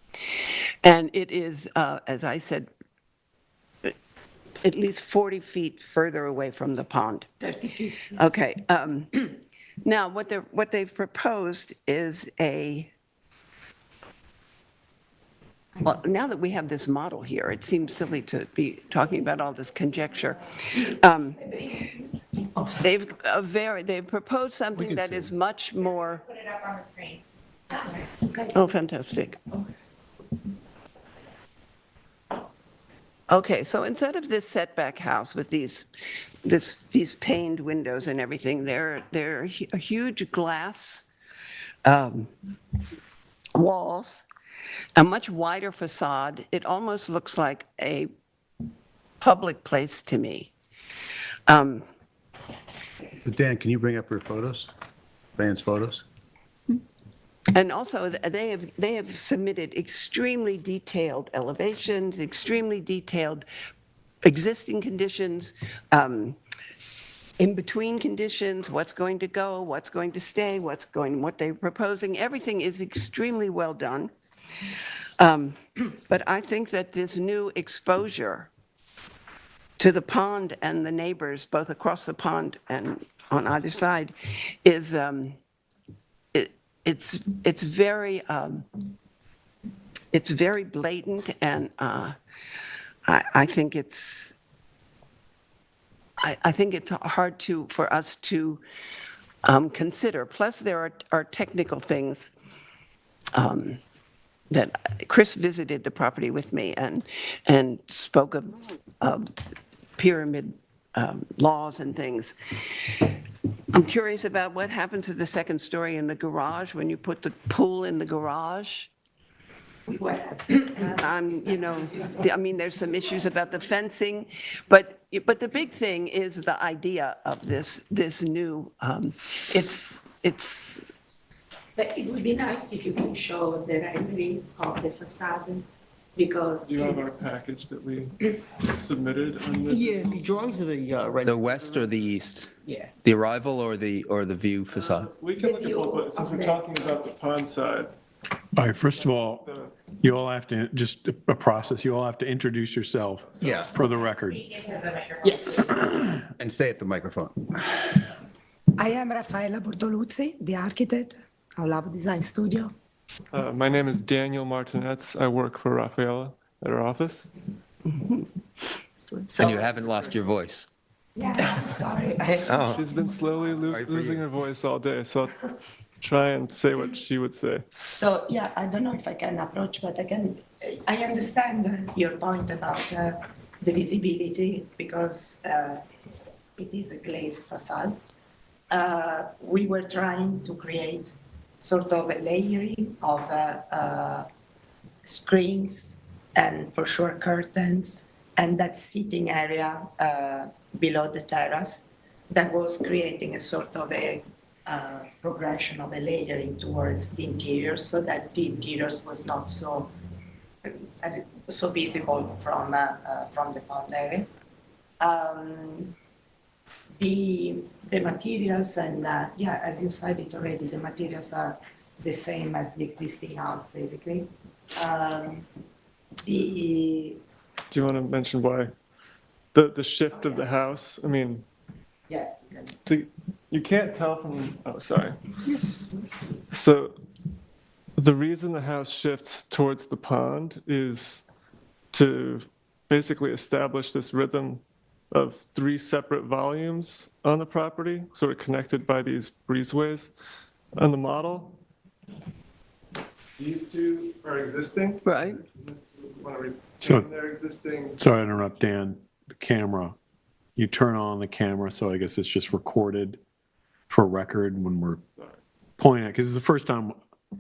G: And it is, as I said, at least 40 feet further away from the pond.
O: 30 feet. Yes.
G: Okay. Now, what they've proposed is well, now that we have this model here, it seems silly to be talking about all this conjecture. They've proposed something that is much more.
E: Put it up on the screen.
G: Oh, fantastic. Okay, so instead of this setback house with these paned windows and everything, they're huge glass walls, a much wider facade. It almost looks like a public place to me.
K: Dan, can you bring up your photos? Diane's photos?
G: And also, they have submitted extremely detailed elevations, extremely detailed existing conditions, in between conditions, what's going to go, what's going to stay, what they're proposing. Everything is extremely well done. But I think that this new exposure to the pond and the neighbors, both across the pond and on either side, is it's very blatant, and I think it's, I think it's hard for us to consider. Plus, there are technical things that Chris visited the property with me and spoke of pyramid laws and things. I'm curious about what happens to the second story in the garage when you put the pool in the garage. I mean, there's some issues about the fencing, but the big thing is the idea of this new, it's.
O: But it would be nice if you can show the rendering of the facade, because
P: Do you have our
O: it's,
P: package that we submitted on the?
F: Yeah, the drawings of the west or the east?
O: yeah.
F: The arrival or the view facade?
P: We can look at both, but since we're talking about the pond side,
C: All right, first of all, you all have to, just a process, you all have to introduce yourself.
F: Yeah.
C: For the record.
O: Yes.
K: And stay at the microphone.
O: I am Raffaella Bortoluzzi, the architect of Lab Design Studio.
P: my name is Daniel Martinez. I work for Rafaela at her office.
F: And you haven't lost your voice?
O: Yeah, I'm sorry.
F: Oh,
P: She's been slowly
F: Sorry for
P: losing
F: you.
P: her voice all day, so I'll try and say what she would say.
O: So, yeah, I don't know if I can approach, but I understand your point about the visibility, because it is a glazed facade. We were trying to create sort of a layering of screens and for sure curtains, and that seating area below the terrace that was creating a sort of a progression of a layering towards the interior, so that the interiors was not so visible from the pond area. The materials and as you said it already, the materials are the same as the existing house, basically.
P: Do you want to mention why the shift of the house? I mean,
O: Yes.
P: you can't tell from. Oh, sorry. So the reason the house shifts towards the pond is to basically establish this rhythm of 3 separate volumes on the property, sort of connected by these breezeways. On the model, these 2 are existing.
G: Right.
C: So-
P: They're existing.
C: Sorry to interrupt, Dan. The camera, you turn on the camera, so I guess it's just recorded for record when we're pulling it, because it's the first time,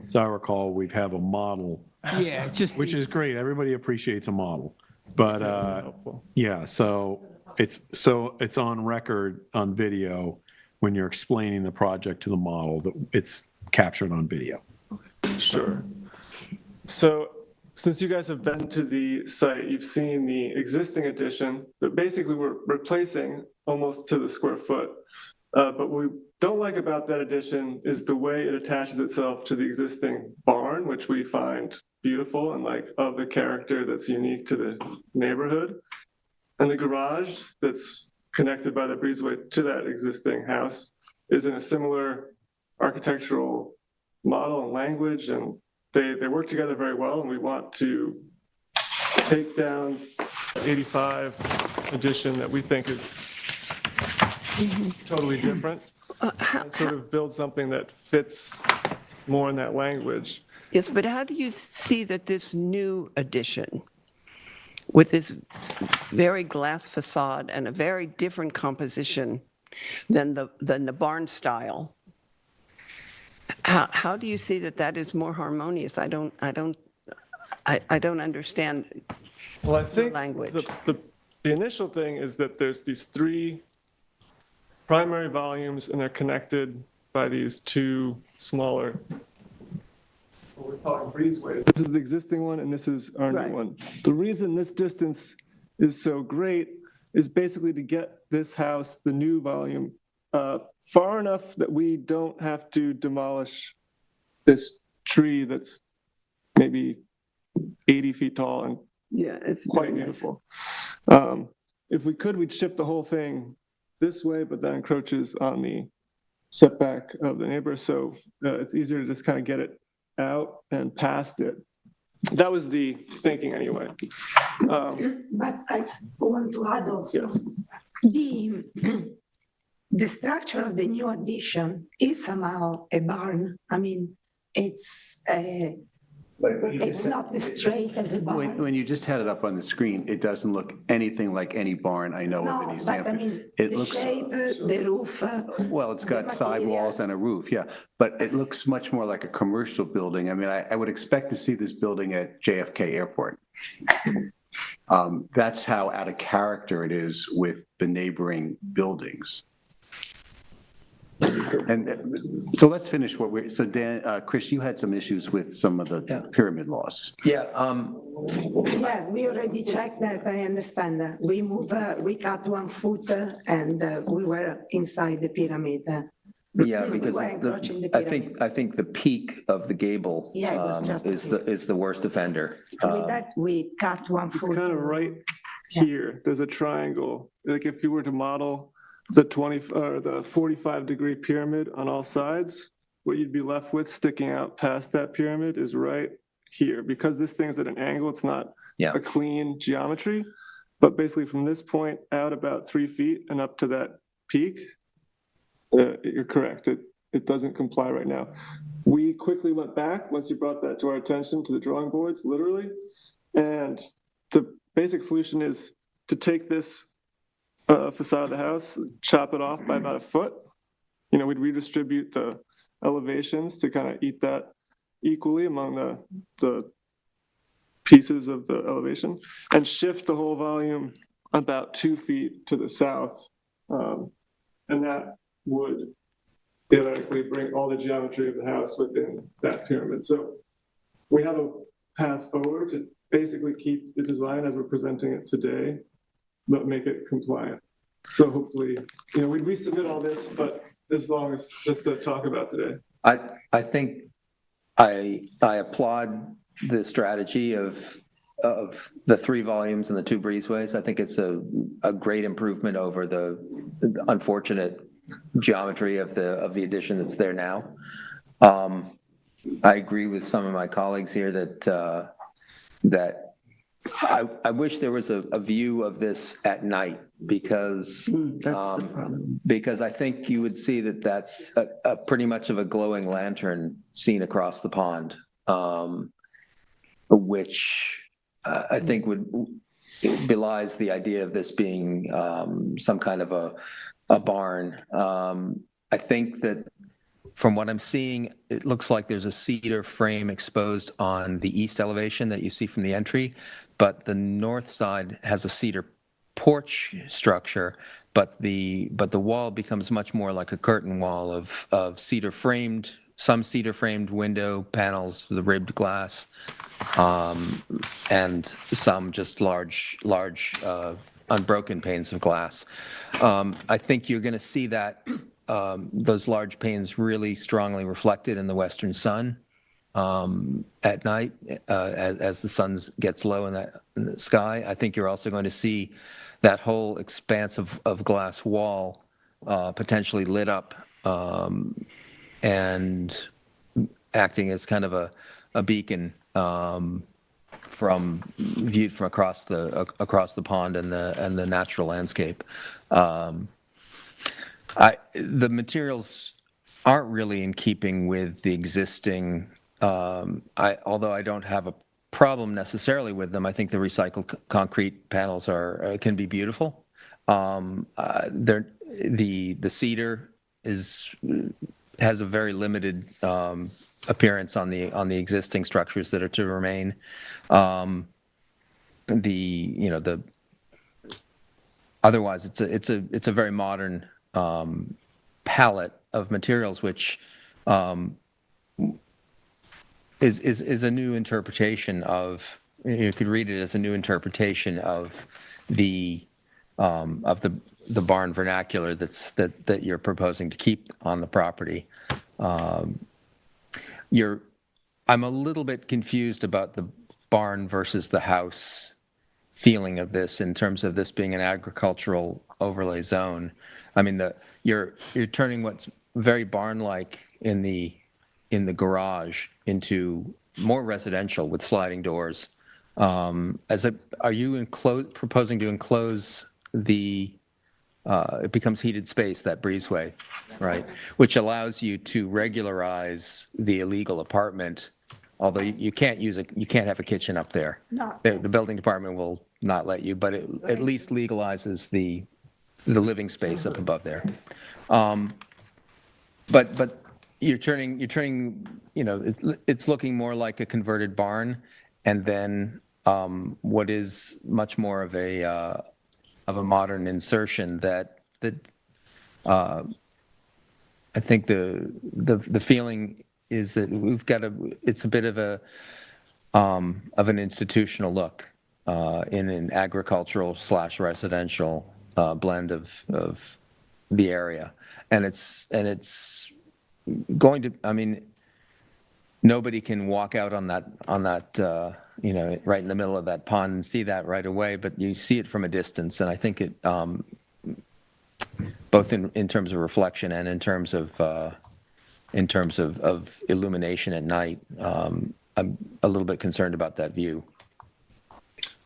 C: as I recall, we've had a model.
M: Yeah, just.
C: Which is great. Everybody appreciates a model. But,
P: Helpful.
C: yeah, so it's on record, on video, when you're explaining the project to the model, that it's captured on video.
P: Sure. So since you guys have been to the site, you've seen the existing addition, but basically we're replacing almost to the square foot. But what we don't like about that addition is the way it attaches itself to the existing barn, which we find beautiful and like of the character that's unique to the neighborhood. And the garage that's connected by the breezeway to that existing house is in a similar architectural model and language, and they work together very well, and we want to take down 85 edition that we think is totally different, and sort of build something that fits more in that language.
G: Yes, but how do you see that this new addition, with this very glass facade and a very different composition than the barn style, how do you see that is more harmonious? I don't understand.
P: Well, I think
G: language.
P: the initial thing is that there's these 3 primary volumes, and they're connected by these 2 smaller, what we're calling breezeways. This is the existing one, and this is our
G: Right.
P: new one. The reason this distance is so great is basically to get this house, the new volume, far enough that we don't have to demolish this tree that's maybe 80 feet tall and
G: Yeah, it's
P: quite beautiful. If we could, we'd shift the whole thing this way, but that encroaches on the setback of the neighbor, so it's easier to just kind of get it out and past it. That was the thinking anyway.
O: But I want to add also,
P: Yes.
O: the, the structure of the new addition is somehow a barn. I mean, it's not as straight as a barn.
B: When you just had it up on the screen, it doesn't look anything like any barn I know of in
O: No,
B: East
O: but I
B: Hampton.
O: mean,
B: It
O: the
B: looks,
O: shape, the roof.
B: well, it's got sidewalls and a roof, yeah, but it looks much more like a commercial building. I mean, I would expect to see this building at JFK Airport. That's how out of character it is with the neighboring buildings. And so let's finish what we're, so Dan, Chris, you had some issues with some of the pyramid laws.
F: Yeah,
O: Yeah, we already checked that, I understand. We we cut 1 foot and we were inside the pyramid.
F: yeah,
O: We
F: because
O: were encroaching the
F: I
O: pyramid.
F: think the peak of the gable
O: Yeah, it was just
F: is the worst offender.
O: With that, we cut 1
P: It's
O: foot.
P: kind of right here. There's a triangle. Like if you were to model the 20 or the 45-degree pyramid on all sides, what you'd be left with sticking out past that pyramid is right here. Because this thing's at an angle, it's not a clean geometry. But basically from this point out about 3 feet and up to that peak, you're correct. It doesn't comply right now. We quickly went back once you brought that to our attention to the drawing boards, literally. And the basic solution is to take this facade of the house, chop it off by about 1 foot. You know, we'd redistribute the elevations to kind of eat that equally among the pieces of the elevation and shift the whole volume about 2 feet to the south. And that would theoretically bring all the geometry of the house within that pyramid. So we have a path forward to basically keep the design as we're presenting it today, but make it compliant. So hopefully, you know, we'd resubmit all this, but as long as just to talk about today.
F: I think I applaud the strategy of the 3 volumes and the 2 breezeways. I think it's a great improvement over the unfortunate geometry of the addition that's there now. I agree with some of my colleagues here that I wish there was a view of this at night because I think you would see that that's a pretty much of a glowing lantern seen across the pond, which I think belies the idea of this being some kind of a barn. I think that from what I'm seeing, it looks like there's a cedar frame exposed on the east elevation that you see from the entry, but the north side has a cedar porch structure, but the wall becomes much more like a curtain wall of cedar framed, some cedar framed window panels, the ribbed glass, and some just large unbroken panes of glass. I think you're going to see that those large panes really strongly reflected in the western sun at night as the sun gets low in the sky. I think you're also going to see that whole expanse of glass wall potentially lit up and acting as kind of a beacon viewed from across the pond and the natural landscape. The materials aren't really in keeping with the existing, although I don't have a problem necessarily with them. I think the recycled concrete panels can be beautiful. The cedar has a very limited appearance on the existing structures that are to remain. Otherwise it's a very modern palette of materials, which is a new interpretation of. You could read it as a new interpretation of the barn vernacular that you're proposing to keep on the property. I'm a little bit confused about the barn versus the house feeling of this in terms of this being an agricultural overlay zone. I mean, you're turning what's very barn-like in the garage into more residential with sliding doors. Are you proposing to enclose it becomes heated space, that breezeway, right? Which allows you to regularize the illegal apartment, although you can't have a kitchen up there.
O: No.
F: The building department will not let you, but it at least legalizes the living space up above there. But you're turning, it's looking more like a converted barn, and then what is much more of a modern insertion that I think the feeling is that it's a bit of an institutional look in an agricultural / residential blend of the area. And it's going to, I mean, nobody can walk out on that, right in the middle of that pond and see that right away, but you see it from a distance. And I think it, both in terms of reflection and in terms of illumination at night, I'm a little bit concerned about that view.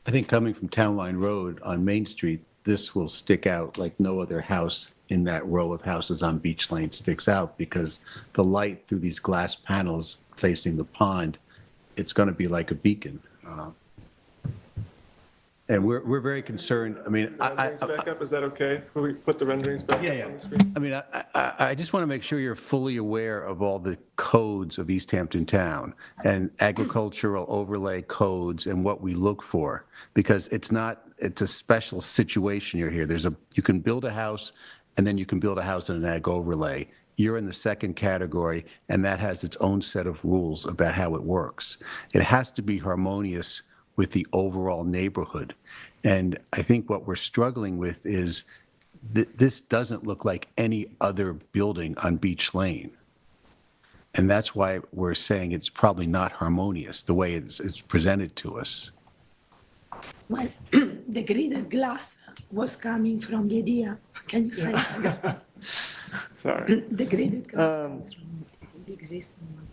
K: I think coming from Town Line Road on Main Street, this will stick out like no other house in that row of houses on Beach Lane sticks out, because the light through these glass panels facing the pond, it's going to be like a beacon. And we're very concerned. I mean,
P: Renderings back up, is that okay? Will we put the renderings back up on the screen?
K: I mean, I just want to make sure you're fully aware of all the codes of East Hampton Town and agricultural overlay codes and what we look for, because it's a special situation you're here. You can build a house, and then you can build a house in an ag overlay. You're in the second category, and that has its own set of rules about how it works. It has to be harmonious with the overall neighborhood. And I think what we're struggling with is this doesn't look like any other building on Beach Lane. And that's why we're saying it's probably not harmonious the way it's presented to us.
O: Well, the graded glass was coming from the idea. Can you say that?
P: Sorry.
O: The graded glass comes from the existing one.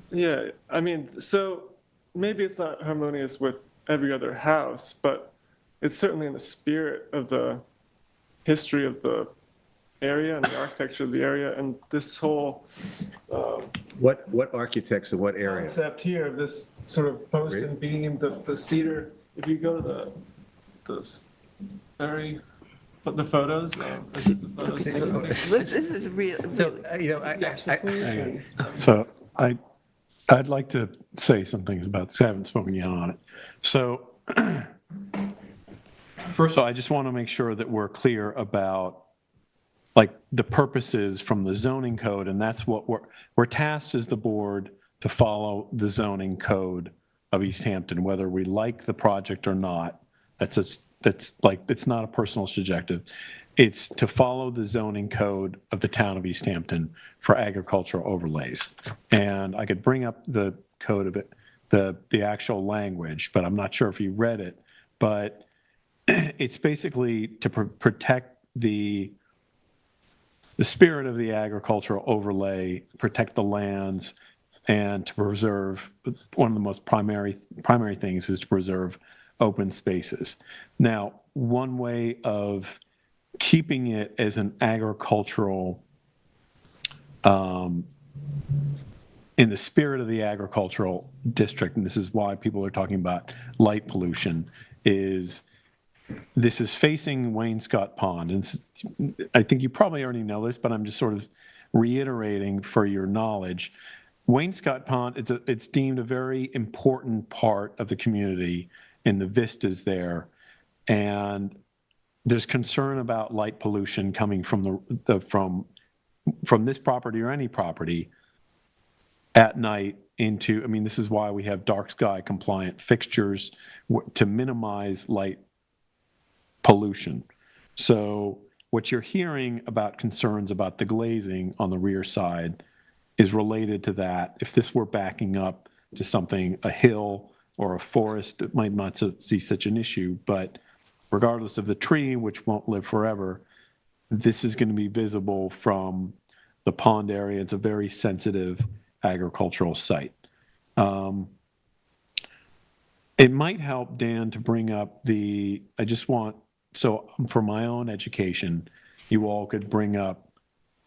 P: Yeah, I mean, so maybe it's not harmonious with every other house, but it's certainly in the spirit of the history of the area and the architecture of the area, and this whole
K: What architects in what area?
P: concept here of this sort of post and beam, the cedar. If you go to the photos, this is the photos.
G: This is real.
C: So I'd like to say some things about this. I haven't spoken yet on it. So first of all, I just want to make sure that we're clear about like the purposes from the zoning code, and that's what we're tasked as the board to follow the zoning code of East Hampton, whether we like the project or not. It's not a personal subjective. It's to follow the zoning code of the town of East Hampton for agricultural overlays. And I could bring up the code of it, the actual language, but I'm not sure if you read it. But it's basically to protect the spirit of the agricultural overlay, protect the lands, and to preserve, one of the most primary things is to preserve open spaces. Now, one way of keeping it as an agricultural, in the spirit of the agricultural district, and this is why people are talking about light pollution, is this is facing Wainscott Pond. And I think you probably already know this, but I'm just sort of reiterating for your knowledge. Wainscott Pond, it's deemed a very important part of the community in the vistas there. And there's concern about light pollution coming from from this property or any property at night into, I mean, this is why we have dark sky compliant fixtures to minimize light pollution. So what you're hearing about concerns about the glazing on the rear side is related to that. If this were backing up to something, a hill or a forest, it might not see such an issue, but regardless of the tree, which won't live forever, this is going to be visible from the pond area. It's a very sensitive agricultural site. It might help, Dan, to bring up I just want, so for my own education, you all could bring up,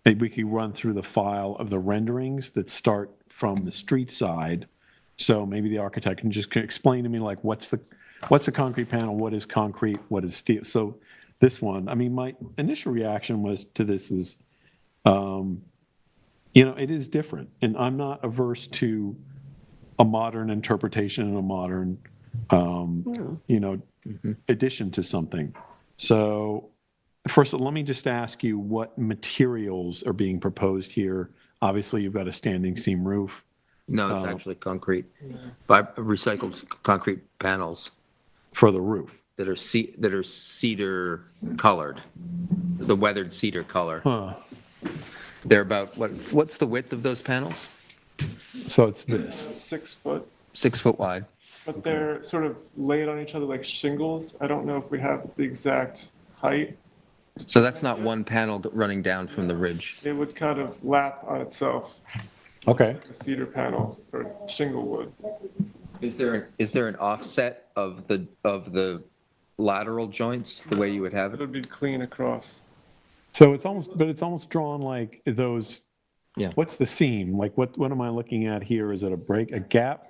C: maybe we could run through the file of the renderings that start from the street side. So maybe the architect can just explain to me, like, what's a concrete panel, what is concrete, what is steel? So this one, I mean, my initial reaction to this is, it is different. And I'm not averse to a modern interpretation and a modern, addition to something. So first, let me just ask you what materials are being proposed here. Obviously, you've got a standing seam roof.
F: No, it's actually concrete, recycled concrete panels
C: For the roof.
F: that are cedar colored, the weathered cedar color.
C: Huh.
F: They're about, what's the width of those panels?
C: So it's this.
P: 6 foot,
F: 6 foot wide.
P: but they're sort of laid on each other like shingles. I don't know if we have the exact height.
F: So that's not one panel running down from the ridge.
P: It would kind of lap on itself,
C: Okay.
P: a cedar panel or shingle wood.
F: Is there an offset of the lateral joints, the way you would have
P: It
F: it?
P: would be clean across.
C: So it's almost drawn like those.
F: Yeah.
C: What's the seam? Like what am I looking at here? Is it a gap?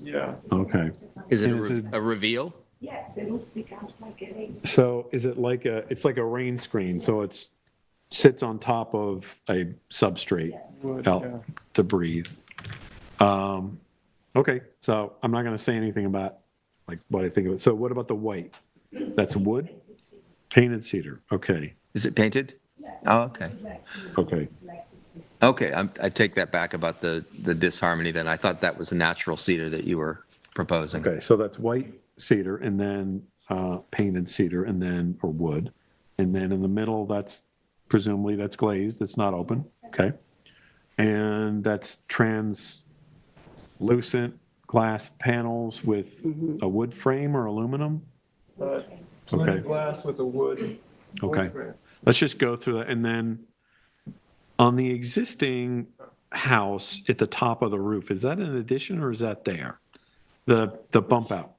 P: Yeah.
C: Okay.
F: Is it
C: And
F: a reveal?
O: Yeah, the roof becomes like a raised.
C: So is it it's like a rain screen? So it's sits on top of a substrate
P: Wood,
C: help
P: yeah.
C: to breathe. Okay, so I'm not going to say anything about like what I think of it. So what about the white? That's wood? Painted cedar. Okay.
F: Is it painted? Oh, okay.
C: Okay.
F: Okay, I take that back about the disharmony then. I thought that was a natural cedar that you were proposing.
C: Okay, so that's white cedar and then painted cedar and then, or wood. And then in the middle, presumably that's glazed, that's not open, okay? And that's translucent glass panels with a wood frame or aluminum?
P: Plain glass with a wood.
C: Okay.
P: frame.
C: Let's just go through that. And then on the existing house at the top of the roof, is that an addition or is that there? The bump out,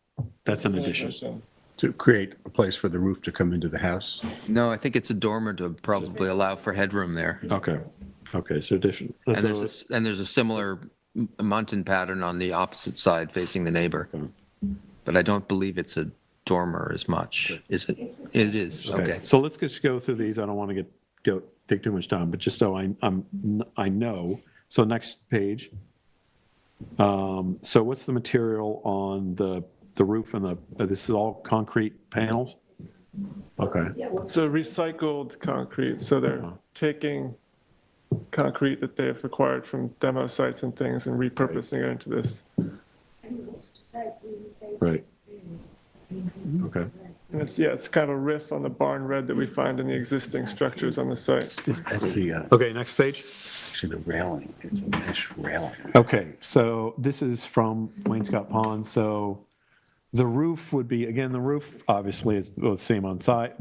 C: that's an addition.
K: To create a place for the roof to come into the house.
F: No, I think it's a dormer to probably allow for headroom there.
C: Okay, so addition.
F: And there's a similar muntin pattern on the opposite side facing the neighbor. But I don't believe it's a dormer as much, is it? It is, okay.
C: So let's just go through these. I don't want to take too much time, but just so I know. So next page. So what's the material on the roof and this is all concrete panels? Okay.
P: So recycled concrete, so they're taking concrete that they've acquired from demo sites and things and repurposing it into this.
C: Right. Okay.
P: And it's kind of a riff on the barn red that we find in the existing structures on the site.
K: That's the,
C: Okay, next page.
K: actually the railing. It's a mesh railing.
C: Okay, so this is from Wainscott Pond. So the roof would be, again, the roof obviously is both same on site.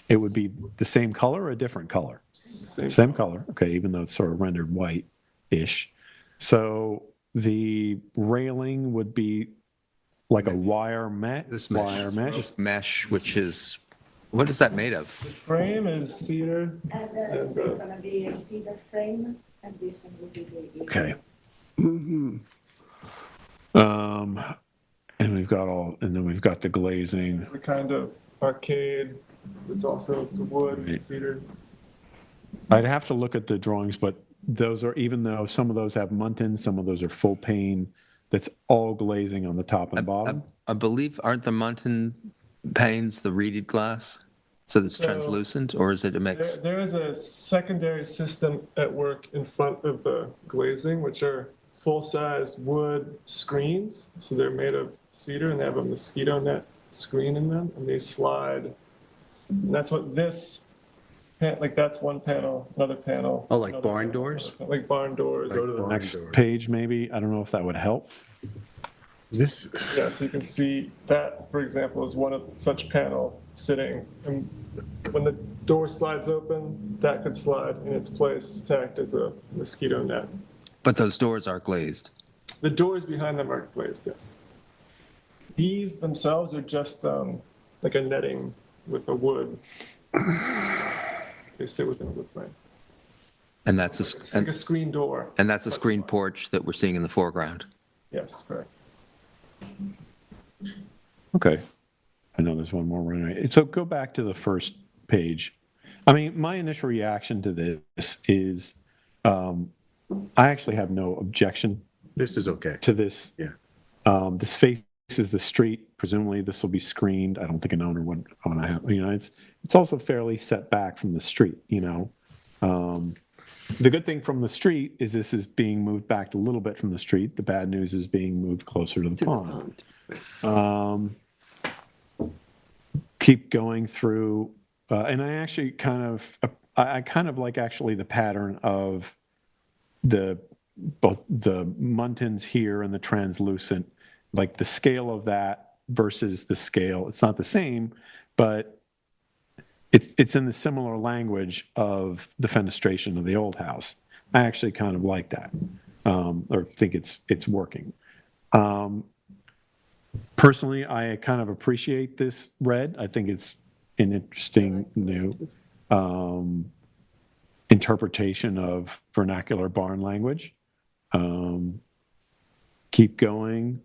C: It would be the same color or a different color? Same color. Okay, even though it's sort of rendered white-ish. So the railing would be like a wire mesh?
F: This
C: Wire mesh?
F: This mesh, which is, what is that made of?
P: Frame is cedar.
O: And there's gonna be a cedar frame, and this one will be the.
C: Okay. And we've got the glazing.
P: The kind of arcade, it's also the wood,
C: Right.
P: cedar.
C: I'd have to look at the drawings, but those are, even though some of those have muntins, some of those are full pane, that's all glazing on the top and bottom.
F: I believe, aren't the muntin panes the reeded glass? So it's
P: So-
F: translucent, or is it a mix?
P: There is a secondary system at work in front of the glazing, which are full-size wood screens. So they're made of cedar and they have a mosquito net screen in them and they slide. And that's what this, like that's one panel, another panel.
K: Oh, like
P: another
K: barn
P: panel,
K: doors?
P: Like barn doors.
C: Go to the
K: barn
C: next
K: doors.
C: page, maybe. I don't know if that would help.
K: This,
P: Yeah, so you can see that, for example, is one of such panel sitting. And when the door slides open, that could slide in its place to act as a mosquito net.
F: But those doors are glazed.
P: The doors behind them are glazed, yes. these themselves are just like a netting with the wood. They sit within a wood frame.
F: And that's
P: It's like a screen door.
F: and that's a screen porch that we're seeing in the foreground.
P: Yes, correct.
C: Okay. I know there's one more running. So go back to the first page. I mean, my initial reaction to this is I actually have no objection
K: This is okay.
C: to this.
K: Yeah.
C: This faces the street. Presumably, this will be screened. I don't think an owner would want to have. It's also fairly set back from the street. The good thing from the street is this is being moved back a little bit from the street. The bad news is being moved closer to the pond. Keep going through, and I actually kind of like actually the pattern of both the muntins here and the translucent, like the scale of that versus the scale. It's not the same, but it's in the similar language of the fenestration of the old house. I actually kind of like that, or think it's working. Personally, I kind of appreciate this red. I think it's an interesting new interpretation of vernacular barn language. Keep going.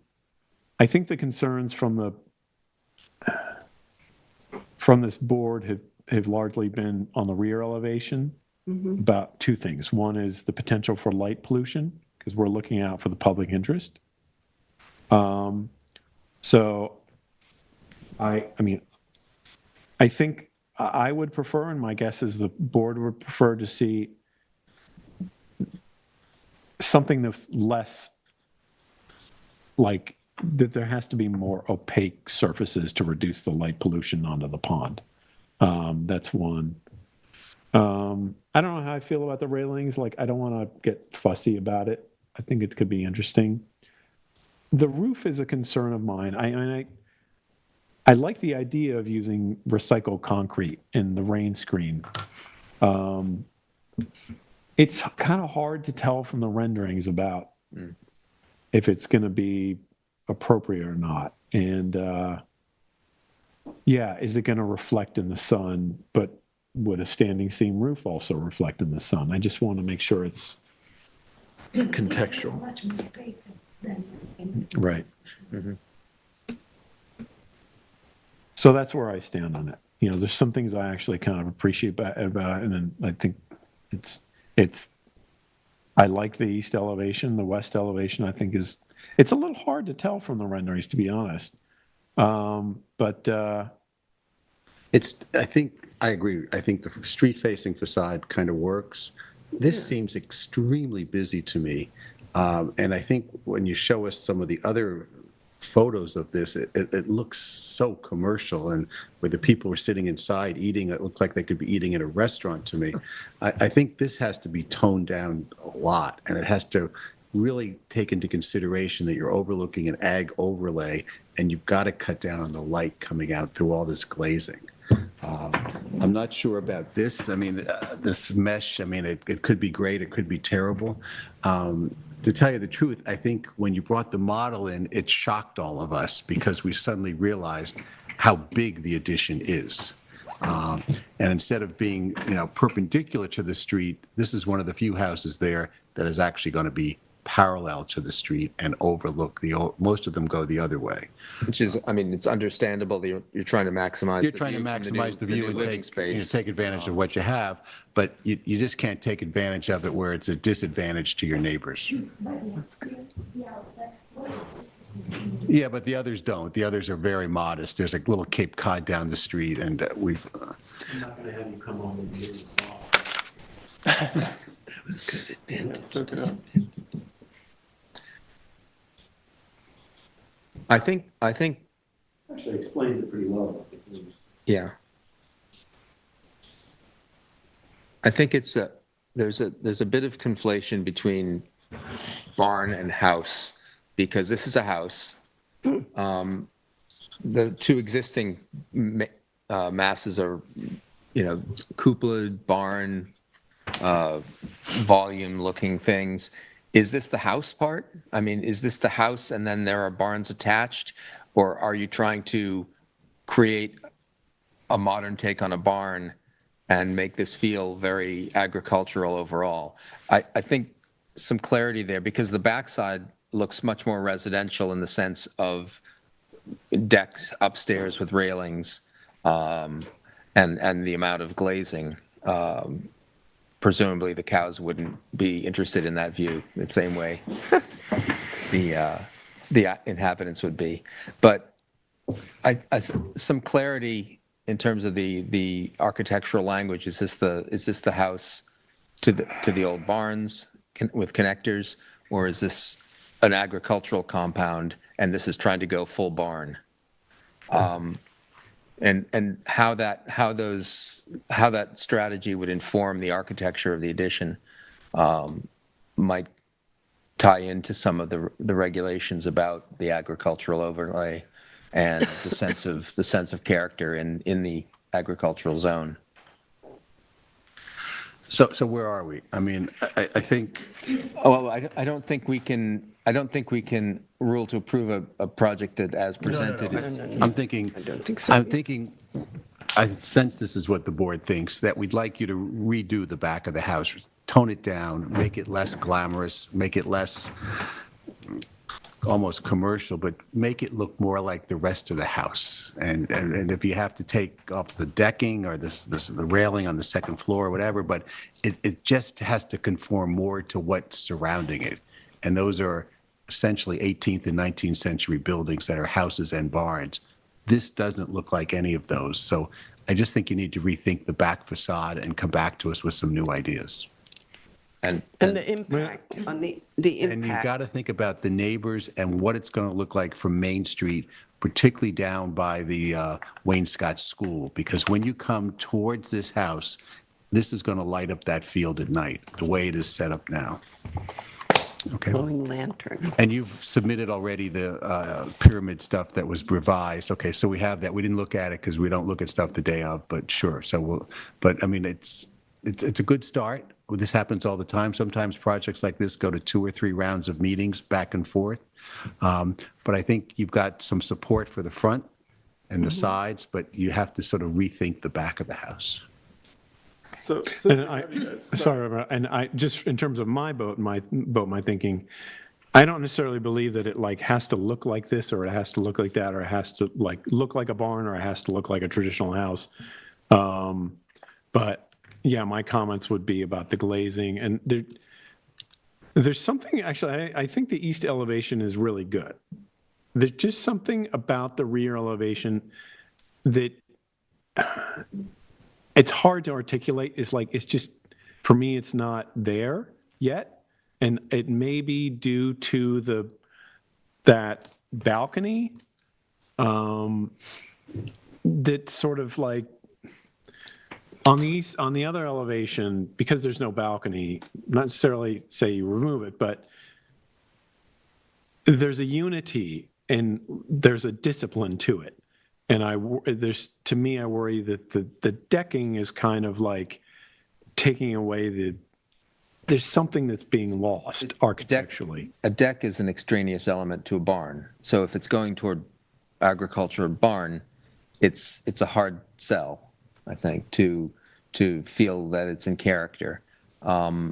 C: I think the concerns from this board have largely been on the rear elevation about two things. One is the potential for light pollution, because we're looking out for the public interest. So I think I would prefer, and my guess is the board would prefer to see something that's less like that. There has to be more opaque surfaces to reduce the light pollution onto the pond. That's one. I don't know how I feel about the railings. Like, I don't want to get fussy about it. I think it could be interesting. The roof is a concern of mine. I like the idea of using recycled concrete in the rain screen. It's kind of hard to tell from the renderings about if it's going to be appropriate or not. And is it going to reflect in the sun? But would a standing seam roof also reflect in the sun? I just want to make sure it's contextual.
O: It's much more opaque than
C: Right. So that's where I stand on it. There's some things I actually kind of appreciate about it, and then I think I like the east elevation. The west elevation, I think, it's a little hard to tell from the renderings, to be honest. But
K: I think I agree. I think the street-facing facade kind of works. This seems extremely busy to me. And I think when you show us some of the other photos of this, it looks so commercial, and where the people are sitting inside eating, it looks like they could be eating in a restaurant to me. I think this has to be toned down a lot, and it has to really take into consideration that you're overlooking an ag overlay, and you've got to cut down on the light coming out through all this glazing. I'm not sure about this. I mean, this mesh, it could be great, it could be terrible. To tell you the truth, I think when you brought the model in, it shocked all of us because we suddenly realized how big the addition is. And instead of being, perpendicular to the street, this is one of the few houses there that is actually going to be parallel to the street and overlook most of them go the other way.
F: Which is, it's understandable that you're trying to maximize
K: the view and take advantage of what you have, but you just can't take advantage of it where it's a disadvantage to your neighbors. Yeah, but the others don't. The others are very modest. There's a little Cape Cod down the street, and we've...
C: I'm not going to have you come on with me.
F: That was good. I think
C: Actually explains it pretty well.
F: yeah. I think there's a bit of conflation between barn and house, because this is a house. The two existing masses are, cupola, barn, volume looking things. Is this the house part? Is this the house and then there are barns attached? Or are you trying to create a modern take on a barn and make this feel very agricultural overall? I think some clarity there, because the backside looks much more residential in the sense of decks upstairs with railings, and the amount of glazing. Presumably the cows wouldn't be interested in that view the same way the inhabitants would be. But some clarity in terms of the architectural language. Is this the house to the old barns with connectors, or is this an agricultural compound and this is trying to go full barn? And how that strategy would inform the architecture of the addition might tie into some of the regulations about the agricultural overlay and the sense of character in the agricultural zone.
K: So where are we? I mean, I think.
F: Oh, I don't think we can rule to approve a project that as presented.
K: I'm thinking. I don't think so. I'm thinking. I sense this is what the board thinks, that we'd like you to redo the back of the house, tone it down, make it less glamorous, make it less almost commercial, but make it look more like the rest of the house. And if you have to take off the decking or the railing on the second floor or whatever, but it just has to conform more to what's surrounding it. And those are essentially 18th and 19th century buildings that are houses and barns. This doesn't look like any of those. So I just think you need to rethink the back facade and come back to us with some new ideas.
G: And the impact on the impact.
K: And you've got to think about the neighbors and what it's going to look like from Main Street, particularly down by the Wayne Scott School, because when you come towards this house, this is going to light up that field at night, the way it is set up now. Okay.
G: Glowing lantern.
K: And you've submitted already the pyramid stuff that was revised. Okay, so we have that. We didn't look at it because we don't look at stuff the day of, but sure. So but I mean, it's a good start. This happens all the time. Sometimes projects like this go to 2 or 3 rounds of meetings back and forth. But I think you've got some support for the front and the sides, but you have to sort of rethink the back of the house.
P: So,
C: I just in terms of my thinking, I don't necessarily believe that it like has to look like this, or it has to look like that, or it has to like look like a barn, or it has to look like a traditional house. But yeah, my comments would be about the glazing, and there's something actually. I think the east elevation is really good. There's just something about the rear elevation that. It's hard to articulate. It's just, for me, it's not there yet. And it may be due to that balcony that sort of like, on the other elevation, because there's no balcony, not necessarily say you remove it, but there's a unity and there's a discipline to it. And I worry that the decking is kind of like taking away there's something that's being lost architecturally.
F: A deck is an extraneous element to a barn. So if it's going toward agriculture barn, it's a hard sell, I think, to feel that it's in character. I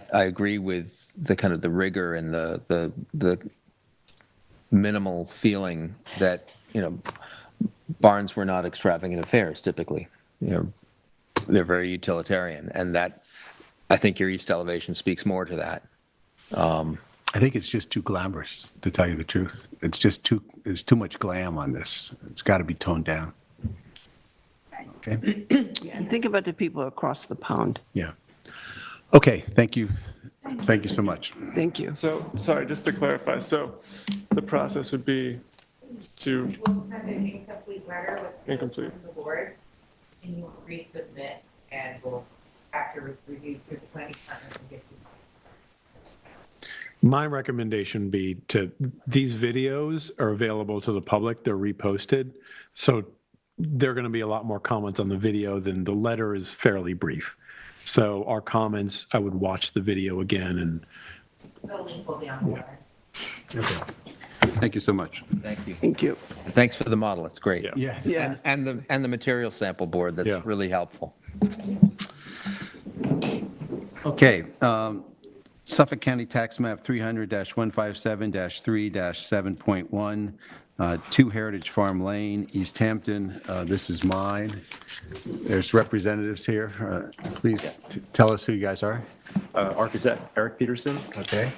F: agree with the kind of the rigor and the minimal feeling that, barns were not extravagant affairs typically. They're very utilitarian, and that, I think your east elevation speaks more to that.
K: I think it's just too glamorous, to tell you the truth. There's too much glam on this. It's got to be toned down. Okay?
G: And think about the people across the pond.
K: Yeah. Okay, thank you. Thank you so much.
G: Thank you.
P: So, sorry, just to clarify, so the process would be to,
E: We'll send an incomplete letter with
P: Incomplete.
E: from the board, and you will resubmit, and we'll, after it's reviewed through the planning department, we'll get you.
C: My recommendation would be these videos are available to the public. They're reposted. So there are going to be a lot more comments on the video than the letter is fairly brief. So our comments, I would watch the video again, and
E: The link will be on the letter.
K: Okay. Thank you so much.
F: Thank you.
G: Thank you.
F: Thanks for the model, it's great.
K: Yeah.
G: Yeah.
F: And the material sample board,
K: Yeah.
F: that's really helpful.
K: Okay. Suffolk County Tax Map 300-157-3-7.1, 2 Heritage Farm Lane, East Hampton. This is mine. There's representatives here. Please tell us who you guys are.
Q: Architect Eric Peterson
K: Okay.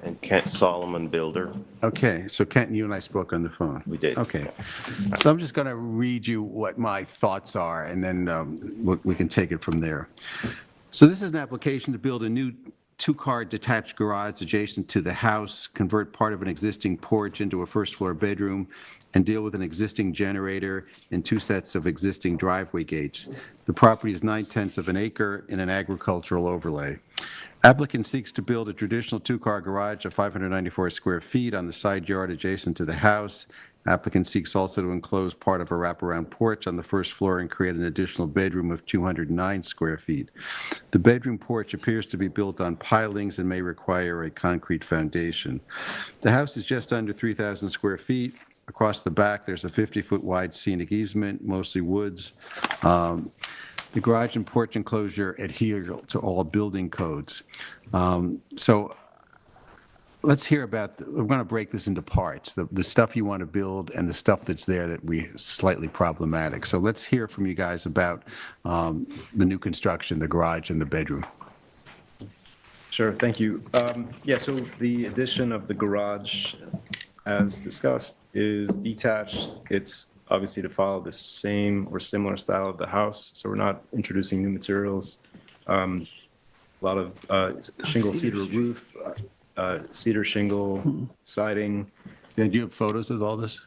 Q: and Kent Solomon, builder.
K: Okay, so Kent, you and I spoke on the phone.
Q: We did.
K: Okay. So I'm just going to read you what my thoughts are, and then we can take it from there. So this is an application to build a new 2-car detached garage adjacent to the house, convert part of an existing porch into a first-floor bedroom, and deal with an existing generator and 2 sets of existing driveway gates. The property is 9/10 of an acre in an agricultural overlay. Applicant seeks to build a traditional 2-car garage of 594 square feet on the side yard adjacent to the house. Applicant seeks also to enclose part of a wraparound porch on the first floor and create an additional bedroom of 209 square feet. The bedroom porch appears to be built on pilings and may require a concrete foundation. The house is just under 3,000 square feet. Across the back, there's a 50-foot wide scenic easement, mostly woods. The garage and porch enclosure adhere to all building codes. So let's hear about, we're going to break this into parts, the stuff you want to build and the stuff that's there that we slightly problematic. So let's hear from you guys about the new construction, the garage and the bedroom.
Q: Sure, thank you. Yeah, so the addition of the garage, as discussed, is detached. It's obviously to follow the same or similar style of the house, so we're not introducing new materials. A lot of shingle cedar roof, cedar shingle siding.
K: And do you have photos of all this?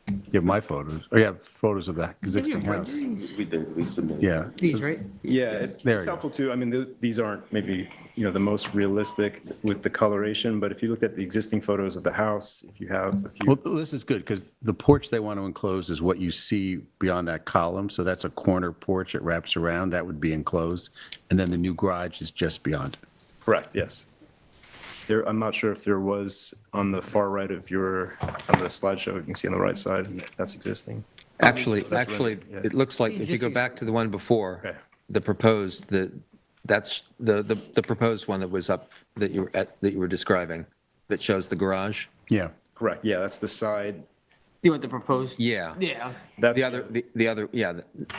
K: You have my photos, or you have photos of that existing house?
Q: We did, we submitted.
K: Yeah.
F: These, right?
Q: Yeah,
K: There
Q: it's
K: you go.
Q: helpful too. I mean, these aren't maybe, the most realistic with the coloration, but if you looked at the existing photos of the house, if you have a few.
K: Well, this is good, because the porch they want to enclose is what you see beyond that column, so that's a corner porch that wraps around, that would be enclosed, and then the new garage is just beyond.
Q: Correct, yes. I'm not sure if there was on the far right of on the slideshow, you can see on the right side, that's existing.
F: Actually,
Q: That's rendered, yeah.
F: it looks like, if you go back to the one before,
Q: Okay.
F: the proposed, that's the proposed one that was up, that you were describing, that shows the garage?
K: Yeah.
Q: Correct, yeah, that's the side.
R: You want the proposed?
F: Yeah.
R: Yeah.
Q: That's
F: The other, yeah,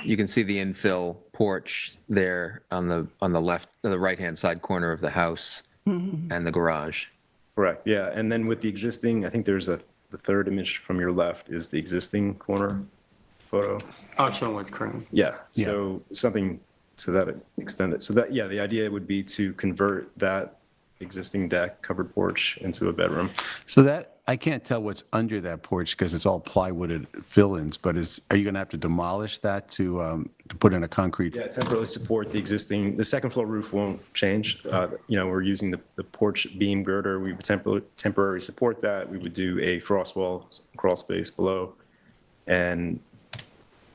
F: you can see the infill porch there on the left, the right-hand side corner of the house and the garage.
Q: Correct, yeah, and then with the existing, I think there's the third image from your left is the existing corner photo.
R: Oh, showing what's current.
Q: Yeah, so something to that extent. So that, yeah, the idea would be to convert that existing deck covered porch into a bedroom.
K: So that, I can't tell what's under that porch because it's all plywooded fill-ins, but are you going to have to demolish that to put in a concrete?
Q: Yeah, temporarily support the existing, the second floor roof won't change. We're using the porch beam girder. We would temporarily support that. We would do a frost wall crawl space below. And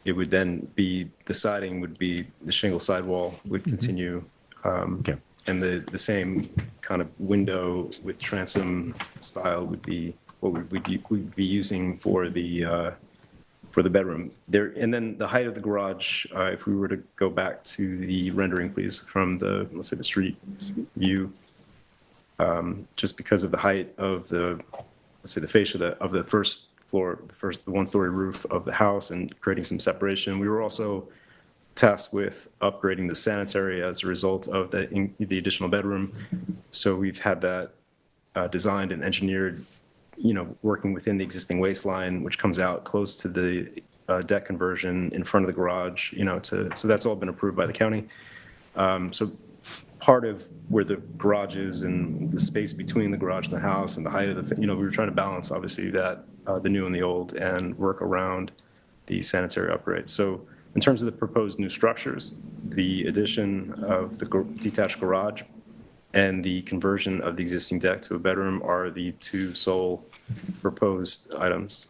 Q: it would then be, the siding would be, the shingle sidewall would continue.
K: Okay.
Q: And the same kind of window with transom style would be what we'd be using for the bedroom there. And then the height of the garage, if we were to go back to the rendering, please, from the, let's say, the street view, just because of the height of the, let's say, the fascia of the first floor, the one-story roof of the house, and creating some separation. We were also tasked with upgrading the sanitary as a result of the additional bedroom. So we've had that designed and engineered, working within the existing waistline, which comes out close to the deck conversion in front of the garage, so that's all been approved by the county. So part of where the garage is and the space between the garage and the house and the height of the, we were trying to balance, obviously, that the new and the old and work around the sanitary upgrades. So in terms of the proposed new structures, the addition of the detached garage and the conversion of the existing deck to a bedroom are the two sole proposed items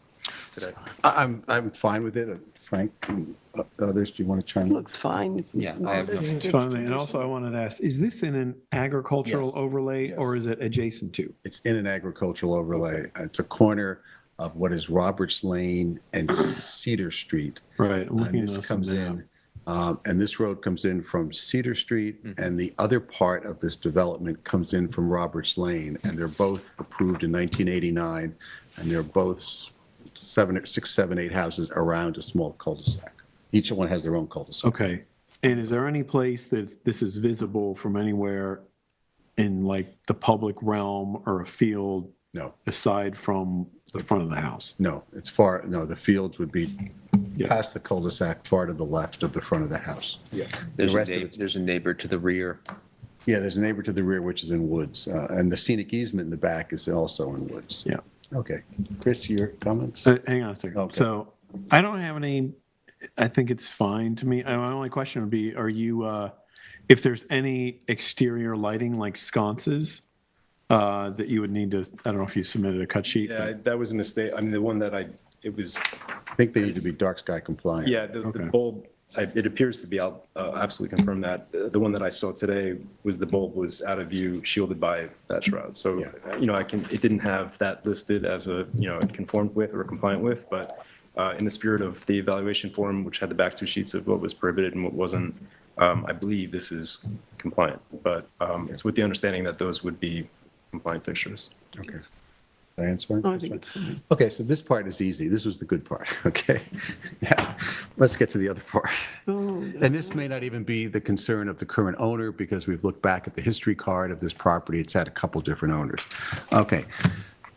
Q: today.
K: I'm fine with it. Frank and others, do you want to chime in?
G: Looks fine.
F: Yeah, I have
C: It's fine. And also I wanted to ask, is this in an agricultural
K: Yes.
C: overlay
K: Yes.
C: or is it adjacent to?
K: It's in an agricultural overlay. It's a corner of what is Roberts Lane and Cedar Street.
C: Right, I'm looking
K: And
C: at
K: this
C: some
K: comes
C: now.
K: in, and this road comes in from Cedar Street, and the other part of this development comes in from Roberts Lane, and they're both approved in 1989, and they're both 6, 7, 8 houses around a small cul-de-sac. Each one has their own cul-de-sac.
C: Okay. And is there any place that this is visible from anywhere in like the public realm or a field?
K: No.
C: Aside from the front of the house?
K: No, it's far, no, the fields would be past the cul-de-sac, far to the left of the front of the house. Yeah.
F: There's
K: The
F: a
K: rest of it's-
F: there's a neighbor to the rear.
K: Yeah, there's a neighbor to the rear, which is in woods, and the scenic easement in the back is also in woods.
C: Yeah.
K: Okay. Chris, your comments?
C: Hang on a second.
K: Okay.
C: So I don't have any, I think it's fine to me. My only question would be, are you, if there's any exterior lighting like sconces that you would need to, I don't know if you submitted a cut sheet.
Q: Yeah, that was a mistake. I mean, the one that it was,
K: I think they need to be dark sky compliant.
Q: yeah, the bulb, it appears to be, I'll absolutely confirm that. The one that I saw today was the bulb was out of view, shielded by that shroud. So, it didn't have that listed as it conformed with or compliant with, but in the spirit of the evaluation form, which had the back 2 sheets of what was prohibited and what wasn't, I believe this is compliant. But it's with the understanding that those would be compliant fixtures.
K: Okay. Did I answer?
G: I think it's fine.
K: Okay, so this part is easy. This was the good part, okay? Now, let's get to the other part. And this may not even be the concern of the current owner because we've looked back at the history card of this property. It's had a couple different owners. Okay.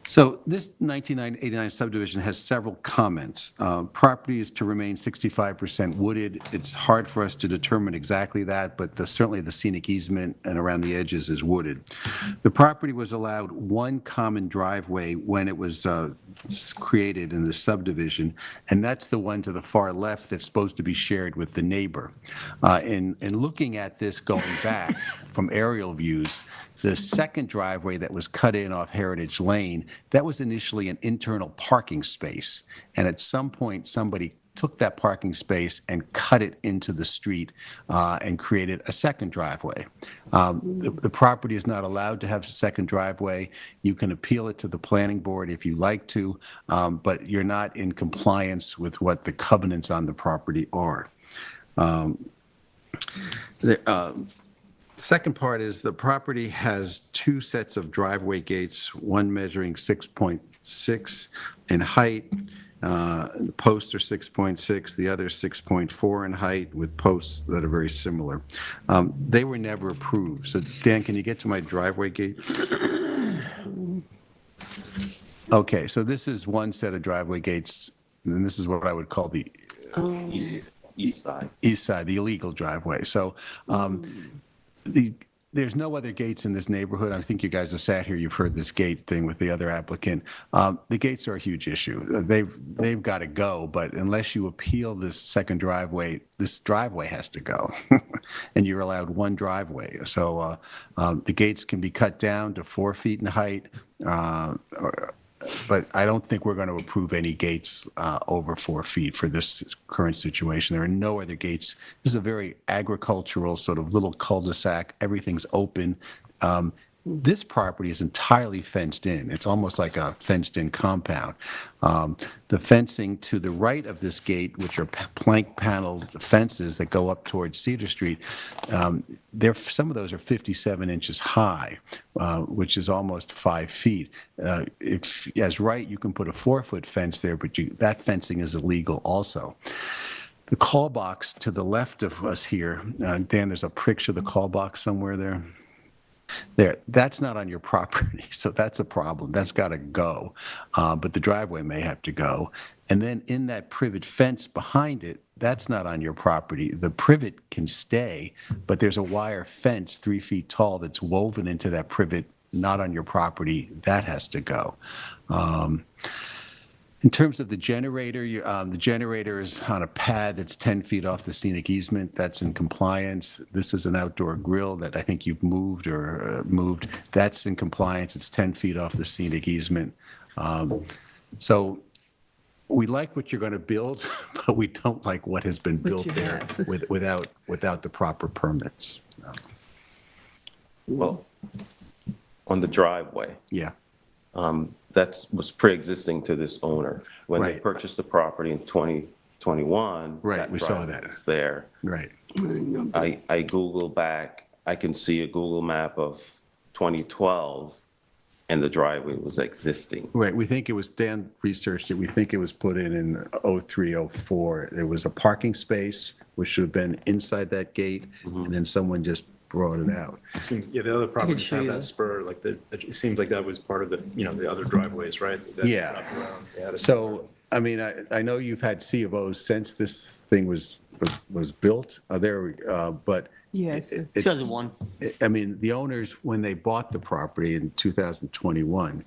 K: So this 1989 subdivision has several comments. Property is to remain 65% wooded. It's hard for us to determine exactly that, but certainly the scenic easement and around the edges is wooded. The property was allowed one common driveway when it was created in the subdivision, and that's the one to the far left that's supposed to be shared with the neighbor. In looking at this going back from aerial views, the second driveway that was cut in off Heritage Lane, that was initially an internal parking space. And at some point, somebody took that parking space and cut it into the street and created a second driveway. The property is not allowed to have a second driveway. You can appeal it to the planning board if you like to, but you're not in compliance with what the covenants on the property are. Second part is the property has 2 sets of driveway gates, one measuring 6.6 in height. The posts are 6.6, the other 6.4 in height with posts that are very similar. They were never approved. So Dan, can you get to my driveway gate? Okay, so this is one set of driveway gates, and this is what I would call the east side, the illegal driveway. So there's no other gates in this neighborhood. I think you guys have sat here, you've heard this gate thing with the other applicant. The gates are a huge issue. They've got to go, but unless you appeal this second driveway, this driveway has to go. And you're allowed one driveway. So the gates can be cut down to 4 feet in height, but I don't think we're going to approve any gates over 4 feet for this current situation. There are no other gates. This is a very agricultural sort of little cul-de-sac. Everything's open. This property is entirely fenced in. It's almost like a fenced-in compound. The fencing to the right of this gate, which are plank paneled fences that go up towards Cedar Street, some of those are 57 inches high, which is almost 5 feet. If as right, you can put a 4-foot fence there, but that fencing is illegal also. The call box to the left of us here, Dan, there's a picture of the call box somewhere there. That's not on your property, so that's a problem. That's got to go, but the driveway may have to go. And then in that privet fence behind it, that's not on your property. The privet can stay, but there's a wire fence 3 feet tall that's woven into that privet, not on your property. That has to go. In terms of the generator is on a pad that's 10 feet off the scenic easement. That's in compliance. This is an outdoor grill that I think you've moved. That's in compliance. It's 10 feet off the scenic easement. So we like what you're going to build, but we don't like what has been built
G: you
K: there
G: have.
K: without the proper permits.
S: Well, on the driveway,
K: Yeah,
S: that was pre-existing to this owner. When they
K: Right.
S: purchased the property in 2021.
K: Right, we saw
S: driveway
K: that.
S: was there.
K: right.
S: I Google back, I can see a Google map of 2012, and the driveway was existing.
K: Right, we think it was, Dan researched it, we think it was put in 03, 04. There was a parking space, which should have been inside that gate, and then someone just brought it out.
Q: It seems, yeah, the other properties
R: show
Q: have
R: you
Q: that
R: that.
Q: spur, like it seems like that was part of the, the other driveways, right? that
K: Yeah.
Q: wrapped around. They had a
K: So, I mean, I know you've had C of Os since this thing was built, but.
R: Yes,
K: it's-
R: 2001.
K: I mean, the owners, when they bought the property in 2021,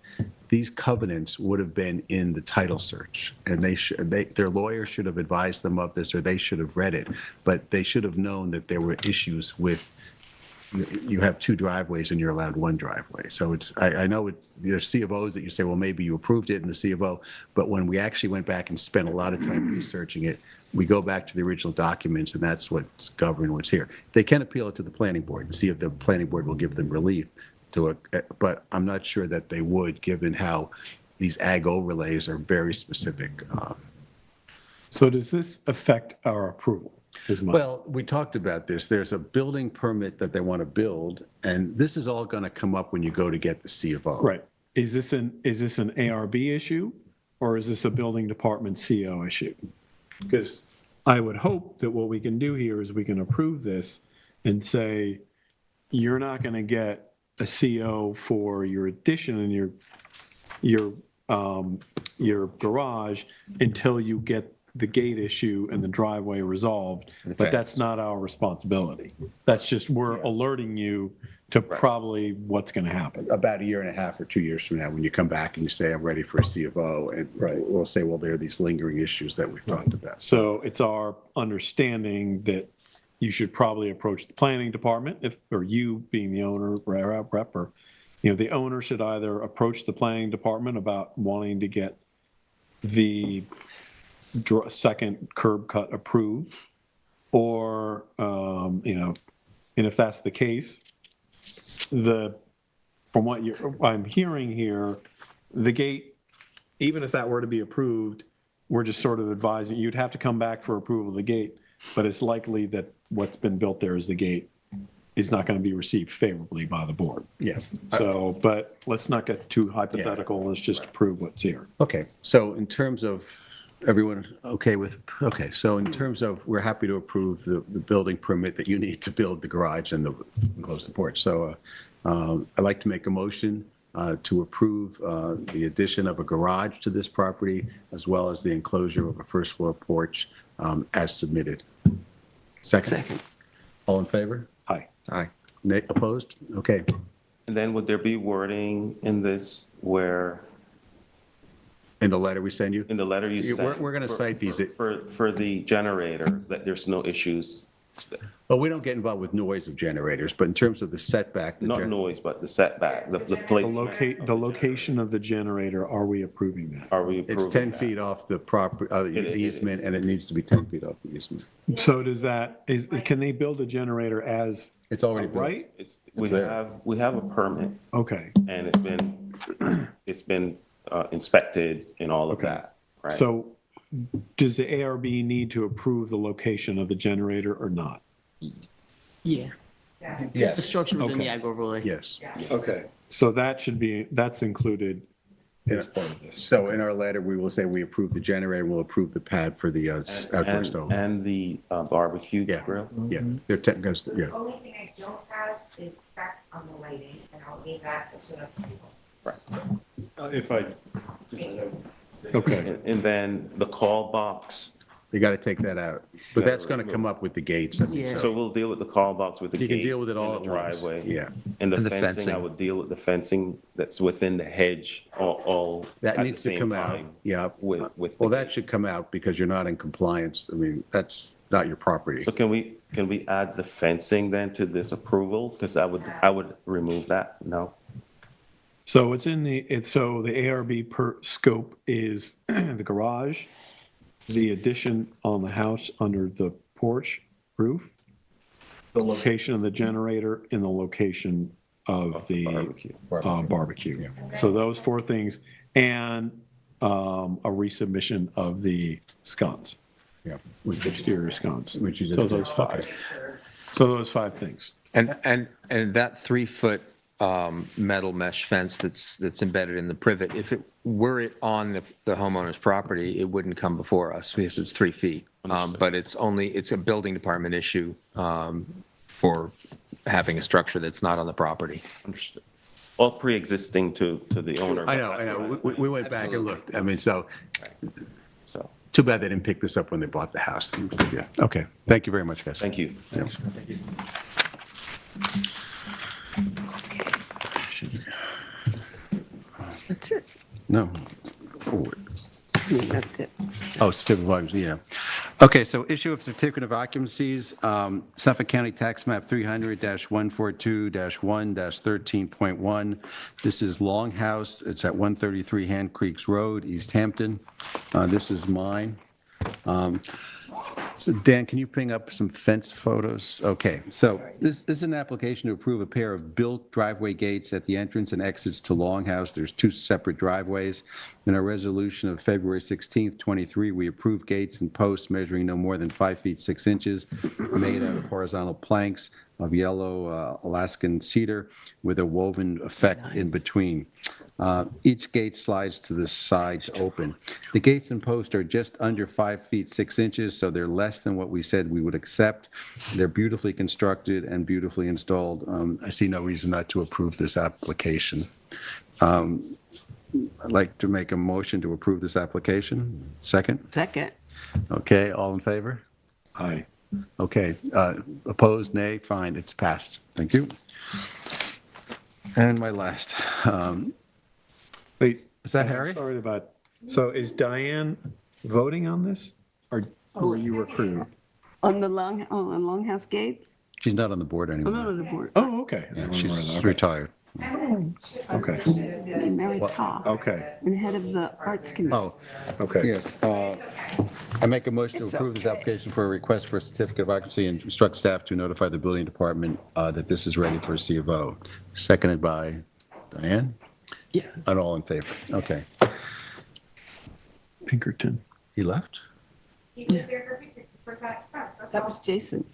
K: these covenants would have been in the title search, and their lawyer should have advised them of this, or they should have read it, but they should have known that there were issues with, you have two driveways and you're allowed one driveway. So I know there's C of Os that you say, well, maybe you approved it in the C of O, but when we actually went back and spent a lot of time researching it, we go back to the original documents, and that's what's governed what's here. They can appeal it to the planning board and see if the planning board will give them relief but I'm not sure that they would, given how these ag overlays are very specific.
C: So does this affect our approval?
K: Well, we talked about this. There's a building permit that they want to build, and this is all going to come up when you go to get the C of O.
C: Right. Is this an ARB issue, or is this a building department CO issue? Because I would hope that what we can do here is we can approve this and say, you're not going to get a CO for your addition and your garage until you get the gate issue and the driveway resolved, but that's not our responsibility. That's just, we're alerting you to probably what's going to happen.
K: About a year and a half or 2 years from now, when you come back and you say, I'm ready for a C of O, and we'll say, well, there are these lingering issues that we've talked about.
C: So it's our understanding that you should probably approach the planning department, or you being the owner, rep, or, the owner should either approach the planning department about wanting to get the second curb cut approved, or, and if that's the case, from what I'm hearing here, the gate, even if that were to be approved, we're just sort of advising, you'd have to come back for approval of the gate, but it's likely that what's been built there as the gate is not going to be received favorably by the board.
K: Yeah.
C: So, but let's not get too hypothetical, let's just approve what's here.
K: Okay, so in terms of, everyone so in terms of, we're happy to approve the building permit that you need to build the garage and close the porch. So I'd like to make a motion to approve the addition of a garage to this property, as well as the enclosure of a first floor porch as submitted. Second. All in favor?
C: Aye.
F: Aye.
K: Opposed? Okay.
S: And then would there be wording in this where,
K: In the letter we send you?
S: in the letter you sent?
K: We're going to cite these.
S: For the generator, that there's no issues,
K: Well, we don't get involved with noise of generators, but in terms of the setback.
S: not noise, but the setback, the placement.
C: The location of the generator, are we approving that?
S: Are we approving
K: It's 10
S: that?
K: feet off the property, the
S: It
K: easement,
S: is.
K: and it needs to be 10 feet off the easement.
C: So can they build a generator as
K: It's already built.
C: right?
S: We
K: there.
S: have a permit,
C: Okay,
S: and it's been inspected and all of
C: Okay.
S: that, right?
C: so does the ARB need to approve the location of the generator or not?
R: Yeah.
K: Yes.
R: The structure within the
C: Okay.
R: ag overlay.
K: Yes.
C: Okay. So that's included
K: Yeah.
C: as part of this.
K: So in our letter, we will say we approve the generator, we'll approve the pad for the outdoor stove.
S: And the barbecue
K: Yeah.
S: grill?
K: Yeah, they're 10, goes,
E: The
K: yeah.
E: only thing I don't have is specs on the lighting, and I'll need that as soon as possible.
Q: If I,
C: Okay.
S: And then the call box,
K: You got to take that out. But that's going to come up with the gates. I mean,
R: Yeah.
S: so we'll deal with the call box with the
K: You
S: gate.
K: can deal with it all
S: and the
K: at once.
S: driveway.
K: Yeah.
S: And
F: And
S: the
F: the
S: fencing, I
F: fencing.
S: would deal with the fencing that's within the hedge all
K: That
S: at the
K: needs to
S: same
K: come out.
S: time
K: Yeah.
S: with the
K: Well, that
S: gate.
K: should come out because you're not in compliance. I mean, that's not your property.
S: So can we add the fencing then to this approval? Because I would remove that, no?
C: So so the ARB per scope is the garage, the addition on the house under the porch roof, the location of the generator, and the location of the barbecue. So those 4 things, and a resubmission of the sconce.
K: Yeah.
C: Exterior sconce.
K: Which you
C: So
K: just did.
C: those 5. So those 5 things.
F: And that 3-foot metal mesh fence that's embedded in the privet, if it were it on the homeowner's property, it wouldn't come before us because it's 3 feet. But it's a building department issue for having a structure that's not on the property.
S: Understood. All pre-existing to the owner.
K: I know. We went back and looked. I mean, so
S: So,
K: too bad they didn't pick this up when they bought the house. Yeah. Okay. Thank you very much, guys.
S: thank you.
K: Yeah.
G: That's it.
K: No. Oh,
G: That's it.
K: Oh, certificate of occupancy, yeah. Okay, so issue of certificate of occupancies, Suffolk County Tax Map 300-142-1-13.1. This is Longhouse. It's at 133 Hand Creeks Road, East Hampton. This is mine. So Dan, can you bring up some fence photos? Okay, so this is an application to approve a pair of built driveway gates at the entrance and exits to Longhouse. There's 2 separate driveways. In our resolution of February 16th, 23, we approved gates and posts measuring no more than 5 feet 6 inches, made out of horizontal planks of yellow Alaskan cedar with a woven effect in between. Each gate slides to the sides open. The gates and posts are just under 5 feet 6 inches, so they're less than what we said we would accept. They're beautifully constructed and beautifully installed. I see no reason not to approve this application. I'd like to make a motion to approve this application. Second?
G: Second.
K: Okay, all in favor?
C: Aye.
K: Okay, opposed, nay, fine, it's passed. Thank you. And my last,
C: Wait.
K: is that Harry?
C: Sorry about, so is Diane voting on this? Or were you recruited?
G: On Longhouse Gates?
K: She's not on the board
G: I'm not
K: anymore.
G: on the board.
C: Oh, okay.
K: Yeah, she's retired.
C: Okay.
G: Mary
K: What?
G: Ta,
C: Okay.
G: and head of the Arts Committee.
K: Oh,
C: Okay.
K: yes. I make a motion to
G: It's
K: approve this
G: okay.
K: application for a request for a certificate of occupancy and instruct staff to notify the building department that this is ready for a C of O. Seconded by Diane?
G: Yeah.
K: And all in favor? Okay.
C: Pinkerton.
K: He left?
E: He was there for that fence, that's
G: That
E: all.
G: was Jason.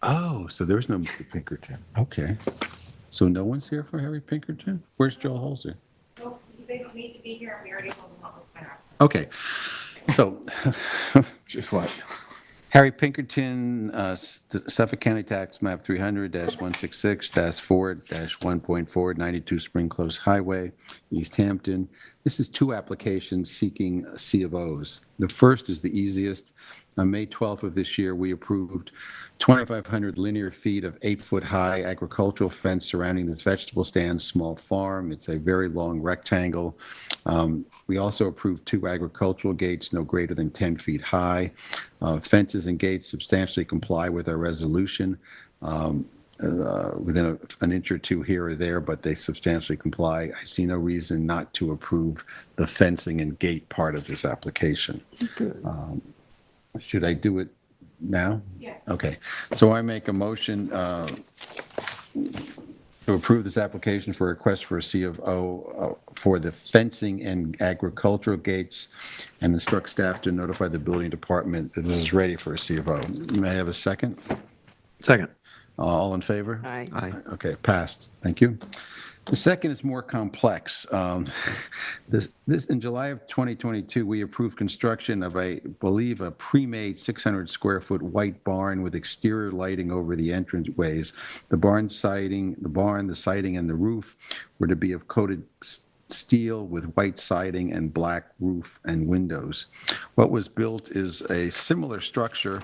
K: Oh, so there's no Mr. Pinkerton. Okay. So no one's here for Harry Pinkerton? Where's Joel Holzer?
E: No, they don't need to be here, we already told them what was there.
K: Okay. So,
C: Just what?
K: Harry Pinkerton, Suffolk County Tax Map 300-166-4-1.4, 92 Spring Close Highway, East Hampton. This is 2 applications seeking C of Os. The first is the easiest. On May 12th of this year, we approved 2,500 linear feet of 8-foot-high agricultural fence surrounding this vegetable stand, small farm. It's a very long rectangle. We also approved 2 agricultural gates no greater than 10 feet high. Fences and gates substantially comply with our resolution within an inch or 2 here or there, but they substantially comply. I see no reason not to approve the fencing and gate part of this application. Should I do it now?
E: Yeah.
K: Okay, so I make a motion to approve this application for a request for a C of O for the fencing and agricultural gates and instruct staff to notify the building department that this is ready for a C of O. May I have a second?
C: Second.
K: All in favor?
G: Aye.
F: Aye.
K: Okay, passed. Thank you. The second is more complex. This in July of 2022, we approved construction of, I believe, a pre-made 600 square foot white barn with exterior lighting over the entranceways. The barn, the siding, and the roof were to be of coated steel with white siding and black roof and windows. What was built is a similar structure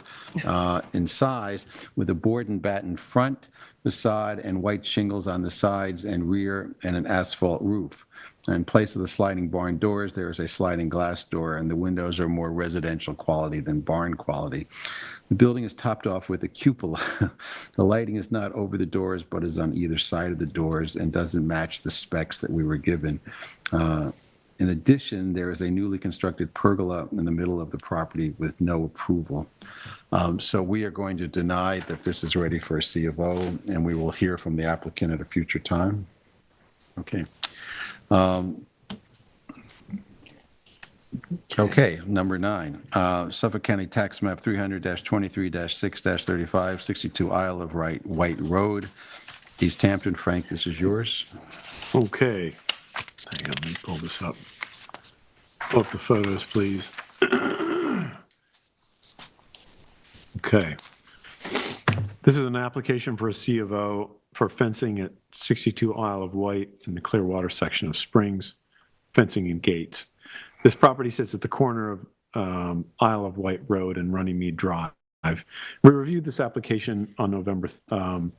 K: in size with a board and batten front, facade, and white shingles on the sides and rear, and an asphalt roof. In place of the sliding barn doors, there is a sliding glass door, and the windows are more residential quality than barn quality. The building is topped off with a cupola. The lighting is not over the doors, but is on either side of the doors and doesn't match the specs that we were given. In addition, there is a newly constructed pergola in the middle of the property with no approval. So we are going to deny that this is ready for a C of O, and we will hear from the applicant at a future time. Okay. Okay, number 9, Suffolk County Tax Map 300-23-6-35, 62 Isle of Wight Road, East Hampton. Frank, this is yours.
C: Okay. Hang on, let me pull this up. Pull up the photos, please. Okay. This is an application for a C of O for fencing at 62 Isle of Wight in the Clearwater section of Springs, fencing and gates. This property sits at the corner of Isle of Wight Road and Runnymede Drive. We reviewed this application on November 30th,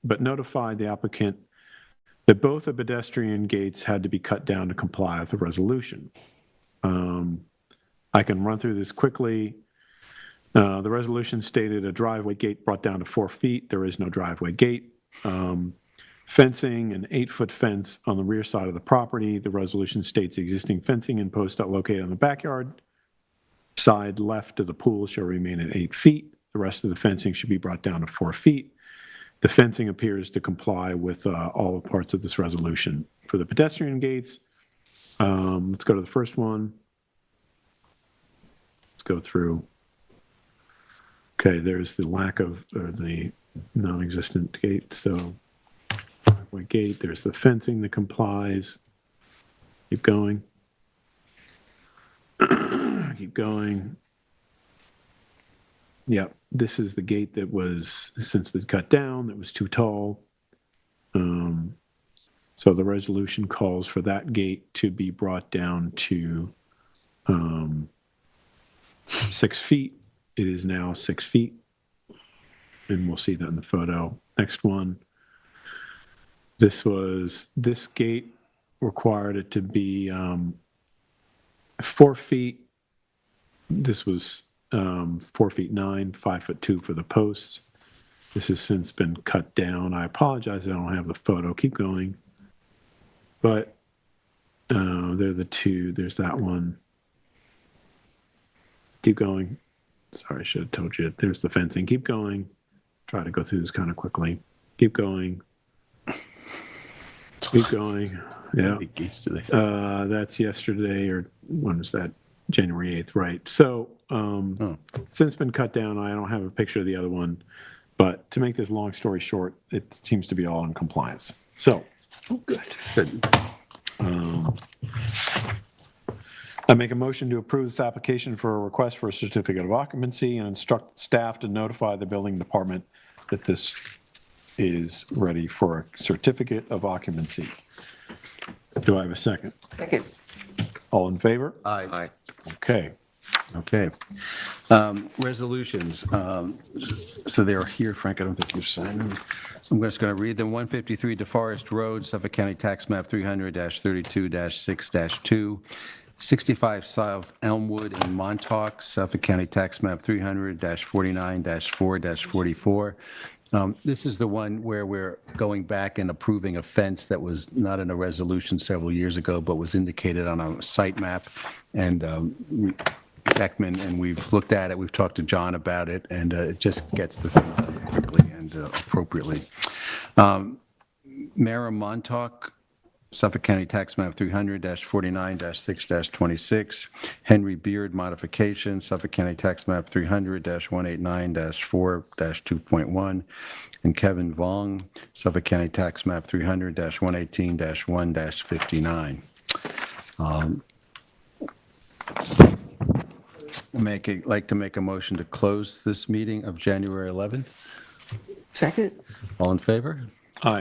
C: but notified the applicant that both the pedestrian gates had to be cut down to comply with the resolution. I can run through this quickly. The resolution stated a driveway gate brought down to 4 feet. There is no driveway gate. Fencing, an 8-foot fence on the rear side of the property. The resolution states existing fencing and posts located on the backyard side left of the pool shall remain at 8 feet. The rest of the fencing should be brought down to 4 feet. The fencing appears to comply with all the parts of this resolution. For the pedestrian gates, let's go to the first one. Let's go through. Okay, there's the lack of, or the non-existent gate, so driveway gate, there's the fencing that complies. Keep going. Keep going. Yep, this is the gate that was since been cut down, that was too tall. So the resolution calls for that gate to be brought down to 6 feet. It is now 6 feet, and we'll see that in the photo. Next one. This gate required it to be 4 feet. This was 4 feet 9, 5 foot 2 for the posts. This has since been cut down. I apologize, I don't have the photo. Keep going. But they're the two. There's that one. Keep going. Sorry, I should have told you. There's the fencing. Keep going. Try to go through this kind of quickly. Keep going. Keep going. Yeah. That's yesterday, or when was that? January 8th, right. So since been cut down, I don't have a picture of the other one. But to make this long story short, it seems to be all in compliance. So, good. I make a motion to approve this application for a request for a certificate of occupancy and instruct staff to notify the building department that this is ready for a certificate of occupancy. Do I have a second?
G: Second.
C: All in favor?
K: Aye.
C: Okay.
K: Okay. Resolutions. So they're here, Frank. I don't think you've signed them. So I'm just going to read them. 153 DeForest Road, Suffolk County Tax Map 300-32-6-2. 65 South Elmwood in Montauk, Suffolk County Tax Map 300-49-4-44. This is the one where we're going back and approving a fence that was not in a resolution several years ago, but was indicated on a site map. And Beckman, and we've looked at it, we've talked to John about it, and it just gets the thing done quickly and appropriately. Mara Montauk, Suffolk County Tax Map 300-49-6-26. Henry Beard modification, Suffolk County Tax Map 300-189-4-2.1. And Kevin Vong, Suffolk County Tax Map 300-118-1-59. Like to make a motion to close this meeting of January 11th.
G: Second.
K: All in favor?